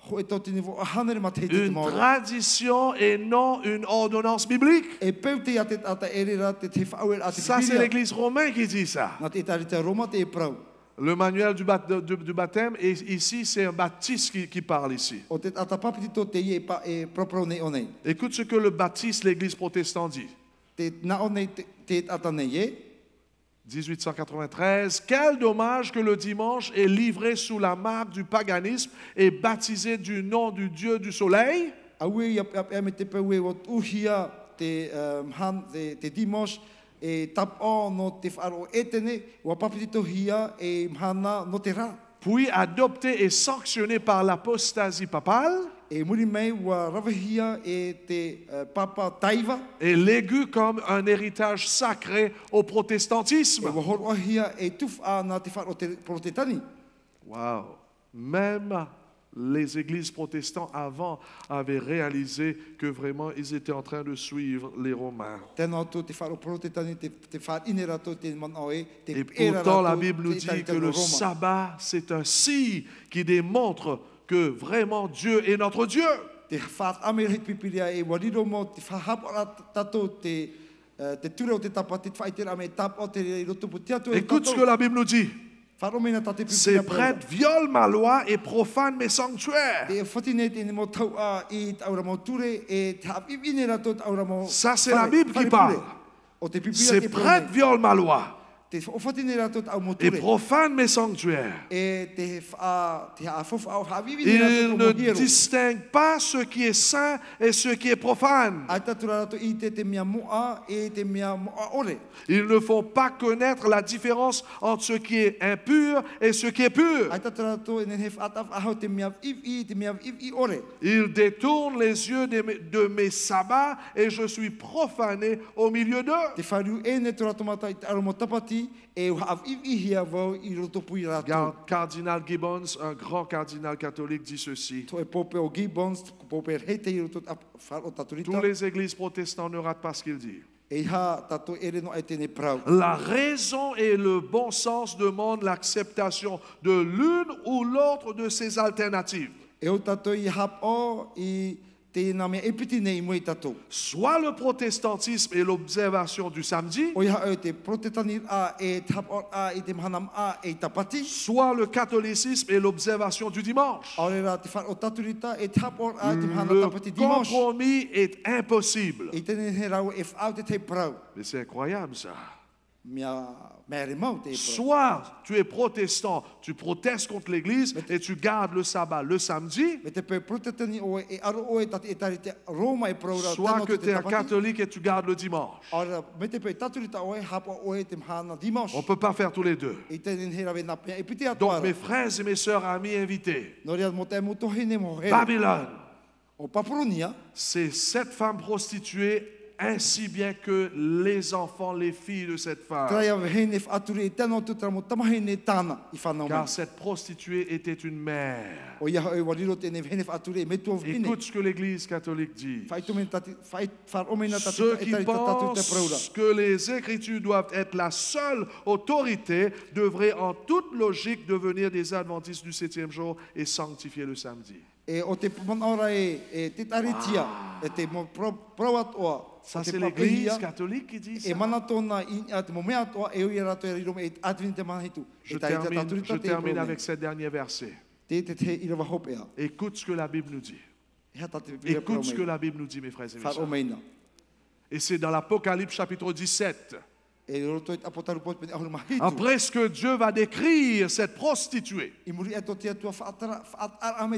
ho e tō tini vo ahanere ma te te Une maora. tradition et non une ordonnance biblique. E peute a te ata erera te te whauer a te Ça, c'est pipiria. l'Église romaine qui dit ça. Nā te tarita Roma te e prau. Le manuel du baptême, et ici, c'est un baptiste qui parle ici. O te ata papitito te i e propro nei o nei. Écoute ce que le baptiste, l'Église protestante dit. Te na o nei te ata nei e. 1893, quel dommage que le dimanche est livré sous la marque du paganisme et baptisé du nom du Dieu du soleil. Aue ia me te peue o uhia te te dimos e tap o no te wharo etene ua papitito hia e mhana no te rā. Puis adopté et sanctionné par l'apostasie papale. E muri mai ua rawahia e te papa taiva. est légu comme un héritage sacré au E protestantisme. ua horoahia e tufa nā te wharo te protetani. Wow. Même les églises protestantes avant avaient réalisé que vraiment ils étaient en train de suivre les Romains. Tēnā tō te wharo protetani, te whainera tō te manaoe, te Et pēra pourtant, la rātou, Bible nous te dit itari que tau le Roma. sabbat, c'est un signe qui démontre que vraiment Dieu est notre Dieu. Te whaat amerihit pipiria e wariro mo te whahapara tato te ture o te tapa, te whaitera me tapa o te rotupu te atu e Écoute ce que tato. la Bible nous dit. Wharomena tate Ces pipiria pēra. prêtres violent ma loi et profanent mes sanctuaires. E whatine te mo tau a i taura mo ture e te hapipine rato taura mo Ça, c'est la Bible qui whare parle. pure. O te pipiria Ces te prêtres prone. violent ma loi Te whatine rato tau mo et ture. profanent mes sanctuaires. E te hawhawha au hapipine Ils rato ne mo hiero. distinguent pas ce qui est saint et ce qui est profane. Ai tatura rato i te mea moa e te mea moa ore. Ils ne font pas connaître la différence entre ce qui est impur et ce qui est pur. Ai tatura rato e ne whataf ahau te mea iwi, te mea iwi ore. Ils détournent les yeux de mes sabbats et je suis profané au milieu d'eux. Te wharu e ne tura tomata i te aro mo tapati e haaf iwi hia vau i roto pui rato. Cardinal Gibbons, un grand cardinal catholique, dit ceci. To e pope o Gibbons, pope hete i roto whar o taturita. Tous les églises protestantes ne ratent pas ce qu'il dit. E ha tato ere no e tene prau. La raison et le bon sens demandent l'acceptation de l'une ou l'autre de ces alternatives. E o tato i hap o i te nā mea epiti nei mo i tato. Soit le protestantisme et l'observation du samedi, O i ha e te protetani a e te hap o a i te mahanam a e tapati. soit le catholicisme et l'observation du dimanche. Aore rā te whar o taturita e te hap o a te mahana Le tapati dimanche. compromis est impossible. E tene he rau e whau te prau. Mais c'est incroyable ça. Mea re mau te prau. Soit tu es protestant, tu protestes contre l'Église et tu gardes le sabbat le samedi, Me te pe protetani o e aro o e tate e tari te Roma e prau rā soit tēnā que te tu es un tapati. catholique et tu gardes le dimanche. Ora, me te pe taturita o e hapa o e te mahana dimanche. On ne peut pas faire tous les deux. E tene he rawe nā pia e piti Donc atuara. mes frères et mes sœurs, amis invités, No rea mo te muto hene mo he. Babylone, O Papuronia, c'est cette femme prostituée ainsi bien que les enfants, les filles de cette femme. traia hene whature e tēnā tutra mo tamahene tāna i whanau mai. Car cette prostituée était une mère. O ia e wariro tēne hene whature e me tua hene. Écoute ce que l'Église catholique dit. Whar omena tati Ceux e qui tari tatu te praura. pensent que les Écritures doivent être la seule autorité devraient en toute logique devenir des adventistes du 7e jour et sanctifier le samedi. E o te manaora e te taritia, e te mo prauat oa. Ça, o te c'est l'Église papehia, catholique qui dit e ça. mana tōna i te momea atoa e oi rato e riro me e atvini te mahitu. Je E tari te termine, taturita je te termine prone. avec ce dernier verset. Te irawa hopea. Écoute ce que la Bible nous dit. E hata te pira Écoute ce que prau la Bible nous dit, mes frères et mes Whar sœurs. omeina. Et c'est dans l'Apocalypse chapitre 17. E roto e apotaru pot pene ahuru mahitu. Après ce que Dieu va décrire cette prostituée, I muri e to te atua whaatara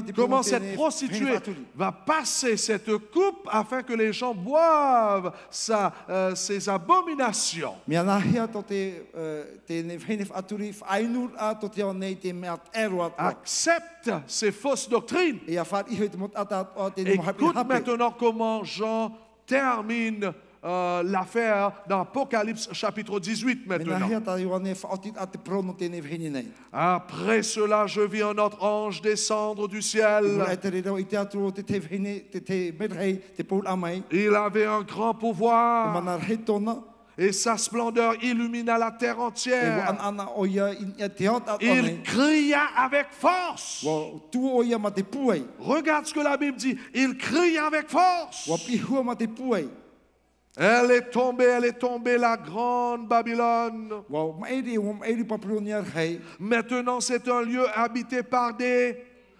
te comment prau cette tēne prostituée hene whaaturi. va passer cette coupe afin que les gens boivent ses abominations. Mea nahia to tēne hene whaaturi whainur a to te au nei te mea ero atua. Accepte ces fausses doctrines. E a whar iho te mot ata atoa tēne mo hapi Écoute hape. maintenant comment Jean termine l'affaire dans Apocalypse chapitre 18 Me maintenant. nahia ta iwane whaotit a te prono tēne hene nei. Après cela, je vis un autre ange descendre du ciel. Mura e te reo i te atu o te hene, te merhei, te poul amai. Il avait un grand E pouvoir mana he tōna. et sa splendeur illumina la terre E wa entière. ana o ia i te hot atoa Il nei. cria avec force. Wa tu o ia ma te puai. Regarde ce que la Bible dit. Il crie avec force. Wa pihua ma te puai. Elle est tombée, la grande Babylone. Wa maeri Papuronia hei. Maintenant, c'est un lieu habité par des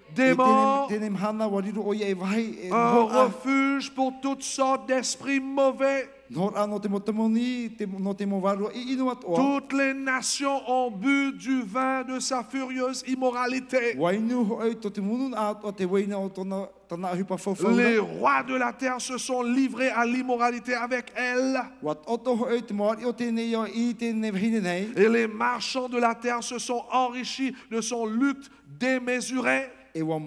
E démons, tēne mhana wa riro o ia e wahi. E un nor a. refuge pour toutes sortes d'esprits mauvais. Nor a no te motamoni, no te mo warua i inu atoa. Toutes les nations ont bu du vin de sa furieuse immoralité. Wa inu ho ei to te munun a atoa te weina o tona ahupa faufauna. Les rois de la terre se sont livrés à l'immoralité avec elle. Wa oto ho ei te moari o tēnei o i tēnei hine nei. Et les marchands de la terre se sont enrichis de son luxe démesuré. E wa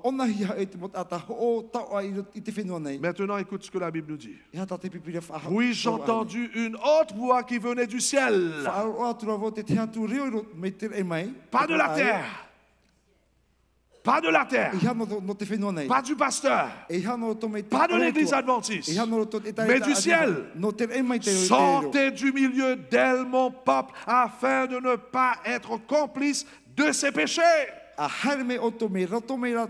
ona hia e te mot ata o tau ai I te whenua nei. Maintenant, écoute ce que la Bible nous dit. E hata te pipire whaha. Puis j'ai entendu une autre voix qui venait du ciel, Whaaro atura vo te atu reo iro me te e mai. pas de la terre, pas de la terre, E hano no te whenua nei. pas du pasteur, E hano to me te pas de l'église arotua. adventiste, E hano to te mais du ciel. No te e mai te reo. Sortez du milieu d'elle, mon peuple, afin de ne pas être complice de ses péchés. A haere me o to me roto me ra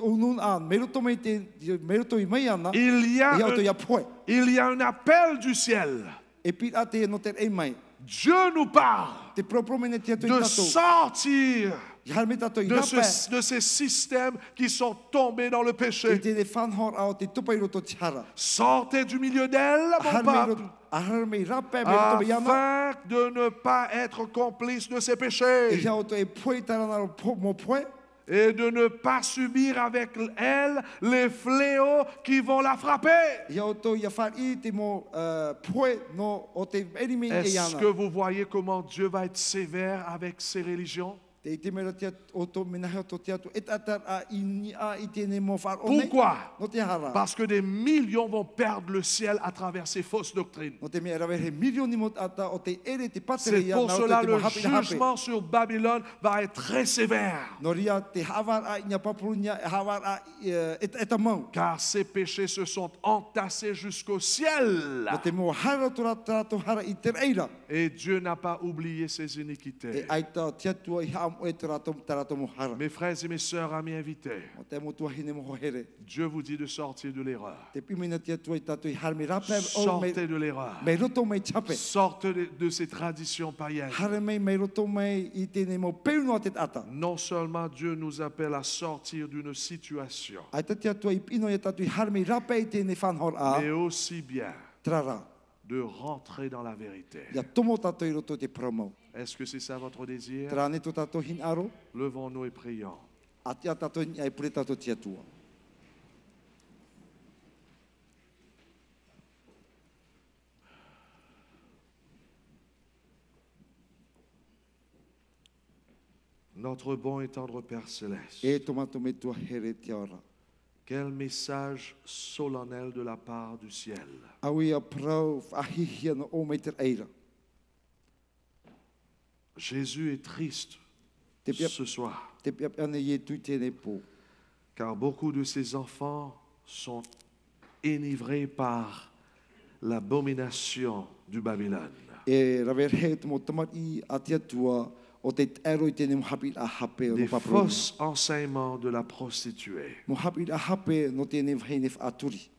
unun an. Me roto me te me roto I mai ana. Il y E hao to a ia poe. un appel du ciel. E pita te no te e mai. Dieu nous parle Te propromene te atu I de tatou. sortir I haere me tatou I de, rape. de ces systèmes qui sont tombés dans le I péché. te whanhor ao te tupa I roto te hara. Sortez du milieu d'elle, mon peuple, A haere me rape me roto me ana. afin de ne pas être complice de ses E péchés hao to e poe tarana mo poe. et de ne pas subir avec elle les fléaux qui vont la frapper. I hao to ia whar I te mo poe no o te erimi e Est-ce ana. que vous voyez comment Dieu va être sévère avec ces religions? Te ite mera te o to menahe o to te atu. E tatar a I ni a I tēnei mo whar o nei. Pourquoi? No te hara. Parce que des millions vont perdre le ciel à travers ces fausses doctrines. No te mea rawe he milioni mo ata o te ere te patere C'est ia pour na o cela te le mo hapi na hape. jugement sur Babylone va être très sévère. No ria te hawar a inya papurunia e hawar a eta mau. Car ces péchés se sont entassés jusqu'au ciel. No te mo hara tora trato hara I te reira. Et Dieu n'a pas oublié ses E iniquités. aita te atua I haam o e tarato mo hara. Mes frères et mes sœurs, amis invités, O te mo tua hine mo hohere. Dieu vous dit de sortir de l'erreur. Te pimina te atua I tato I har me rape o Sortez de l'erreur. me roto me chape. Sortez de ces traditions païennes. Hare me roto me I tēnei mo peunu o te ata. Non seulement Dieu nous appelle à sortir d'une situation, Aita te atua I pino I tato I har me rape I tēnei whanhor a. mais aussi bien Trara. de rentrer dans la vérité. Ia tomo tato I roto te promo. Est-ce que c'est ça votre désir? Trane to tato hin aro. Levons-nous et prions. Atia tato ni ai pure tato te atua. Notre bon et tendre Père Céleste, E tomato me tua here te ora. quel message solennel de la part du ciel. Aui a prau ahihia no o me te eira. Jésus est triste Te pia ce soir, te pia ane ye tu tēnei po. car beaucoup de ses enfants sont enivrés par l'abomination du Babylone. E rawer he te mo tamat I atia tua o te ero I tēnei mo hapi a hape o Des no paprona. fausses enseignements de la prostituée. Mo hapi a hape no tēnei vheinef aturi.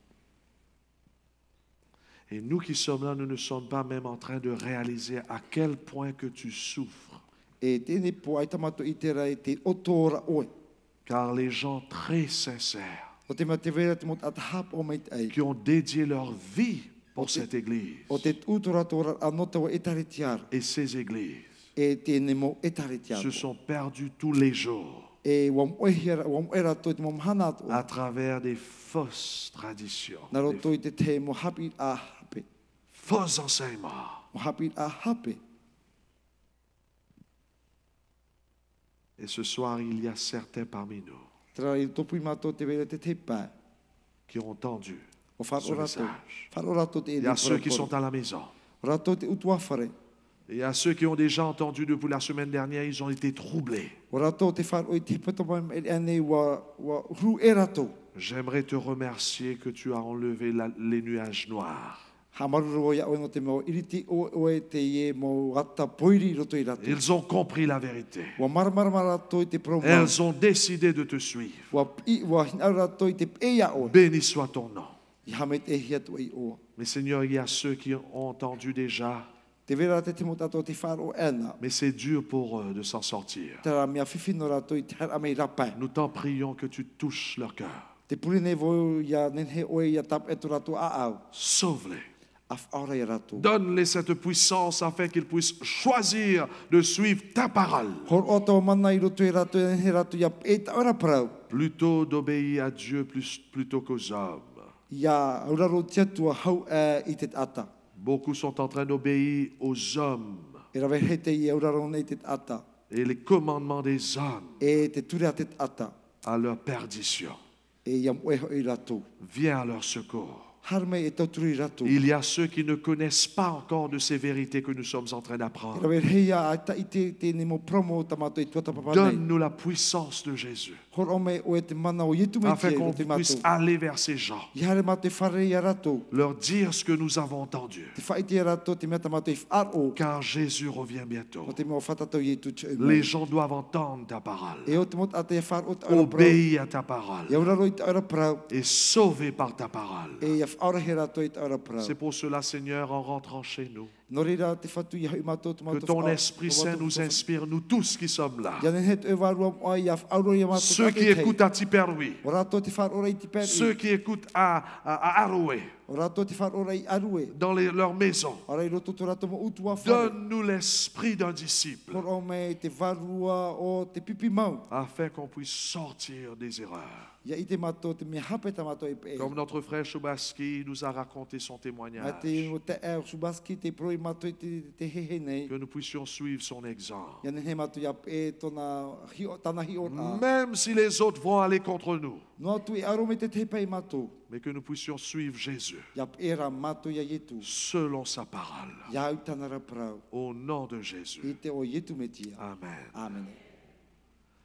Et nous qui sommes là, nous ne sommes pas même en train de réaliser à quel point que tu souffres. E tēnei po ai tamato I te rai te otora oe. Car les gens très sincères, O te mate vera te mo ata hap o mei ai. qui ont dédié leur vie pour cette église O te utora tora anota o e tare tiara. et ces églises, E tēnei mo e tare tiara. se sont perdus tous les jours E wam era to te mo mahana to. à travers des fausses traditions, Na des roto I te mo hapi a hape. faux enseignements. Mo hapi a hape. Et ce soir, il y a certains parmi nous Tra I topu I mato te vera te te pa. qui ont entendu O whar ce o rato. message. Whar o rato te Il y a ceux qui sont à la maison. Rato te utuafare. Et il y a ceux qui ont déjà entendu depuis la semaine dernière, ils ont été troublés. O rato te whar o I te patomam e ane wa ru e rato. J'aimerais te remercier que tu as enlevé les nuages noirs. Ha maruru o ia o no te mo iriti o e te ie mo gata poiri roto I rato. Ils ont compris la vérité. Wa marmara rato I te proma. Elles ont décidé de te suivre. Wa hina rato I te eia o. Béni soit ton nom. I hamet e hiatu I o. Mais Seigneur, il y a ceux qui ont entendu déjà, Te vera te mo tato te whar o ena. mais c'est dur pour eux de s'en sortir. Tera mea whiwhino rato I te har amei rapai. Nous t'en prions que tu touches leur cœur. Te purine vo ia nenhe oe ia tap etu rato a au. Sauve-les. Af aura ia rato. Donne-les cette puissance afin qu'ils puissent choisir de suivre ta parole, Hor oto mana I roto I rato nenhe rato ia e ta ora prau. plutôt d'obéir à Dieu plutôt qu'aux hommes. Ia auraro tiatua hau I te ata. Beaucoup sont en train d'obéir aux hommes E rawe he te I auraro nei te ata. et les commandements des hommes. E te ture a te ata. à leur perdition. e ia mo e i ratou. Viens à leur secours. Harme e tauturu i ratou. Il y a ceux qui ne connaissent pas encore de ces vérités que nous sommes en train d'apprendre. Rawe heia a ta i te ni mo promo tamato i tuata papa nei. Donne-nous la puissance de Jésus, Hor ome o e te mana o yetu me afin te qu'on te puisse matou. aller vers ces gens, I hare ma te whare i a ratou. leur dire ce que nous avons entendu, Te whaiti i a ratou te mea tamato i wharo. car Jésus revient bientôt. O te mea o whatatou i tu te Les gens doivent entendre ta parole, E o te mot a te wharo te ora prau. obéir à ta parole E ora roi te ora prau. et sauver par ta parole. E ia whaora he ratou i te ora prau. C'est pour cela, Seigneur, en rentrant chez nous, No reira te whatu i hau matou te que matou ton whao- Esprit o Saint matou nous whao- inspire, nous tous qui sommes là. Ia nen het e warua o ai a whaoro i a matou Ceux qui kakei. écoutent à Tiperui, O ratou te whaora i te peri. ceux qui écoutent à Aroué, O ratou te whaora i arue. dans leurs maisons. Ora i roto to ratou mo utu a whare. Donne-nous l'esprit d'un disciple, Por o me te varua o te pipi mau. afin qu'on puisse sortir des erreurs. Ia i te matou te mea hape ta matou e pe. Comme notre frère Choubaski nous a raconté son A témoignage, te o te e o subaski te proi matou i te hehe nei. que nous puissions suivre son exemple. Ia nen he matou ia e tona tana hi o a. Même si les autres vont aller contre nous, No atu e aro me te te pei matou. mais que nous puissions suivre Jésus Ia e ra matou ia yetu. selon sa parole. Ia au tanara prau. Au nom de Jésus. I te o yetu me tia. Amen. Amen.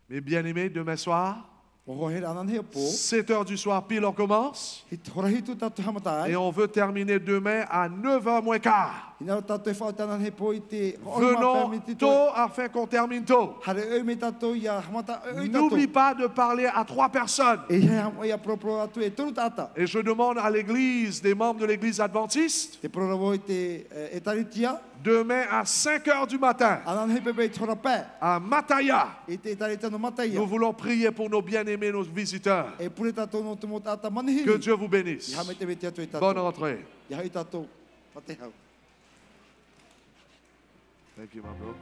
Mes bien-aimés, demain soir, O ho he anan he po. 7 heures du soir pile, on commence. Hi hora hitu tatu hamatai. Et on veut terminer demain à 9h moins quart. Ina tatu e whao tanan he po i te oima Venons permiti tôt afin qu'on termine tôt. Hare eu me tatu ia hamata eu tatu. N'oublie pas de parler à 3 personnes. E he ia propro atu e tonu tata. Et je demande à l'église, des membres de l'église adventiste, Te proravo i te e taritia. demain à 5 heures du matin, Anan he pepe i tora pē. à Mataya, I te taritia no mataia. nous voulons prier pour nos bien-aimés, nos visiteurs. E pure tatu no te mo tata manihiri. Que Dieu vous bénisse. I hame te veti atu i tatu. Bonne rentrée. I hau i tatu. Pate hau. Thank you, my bro.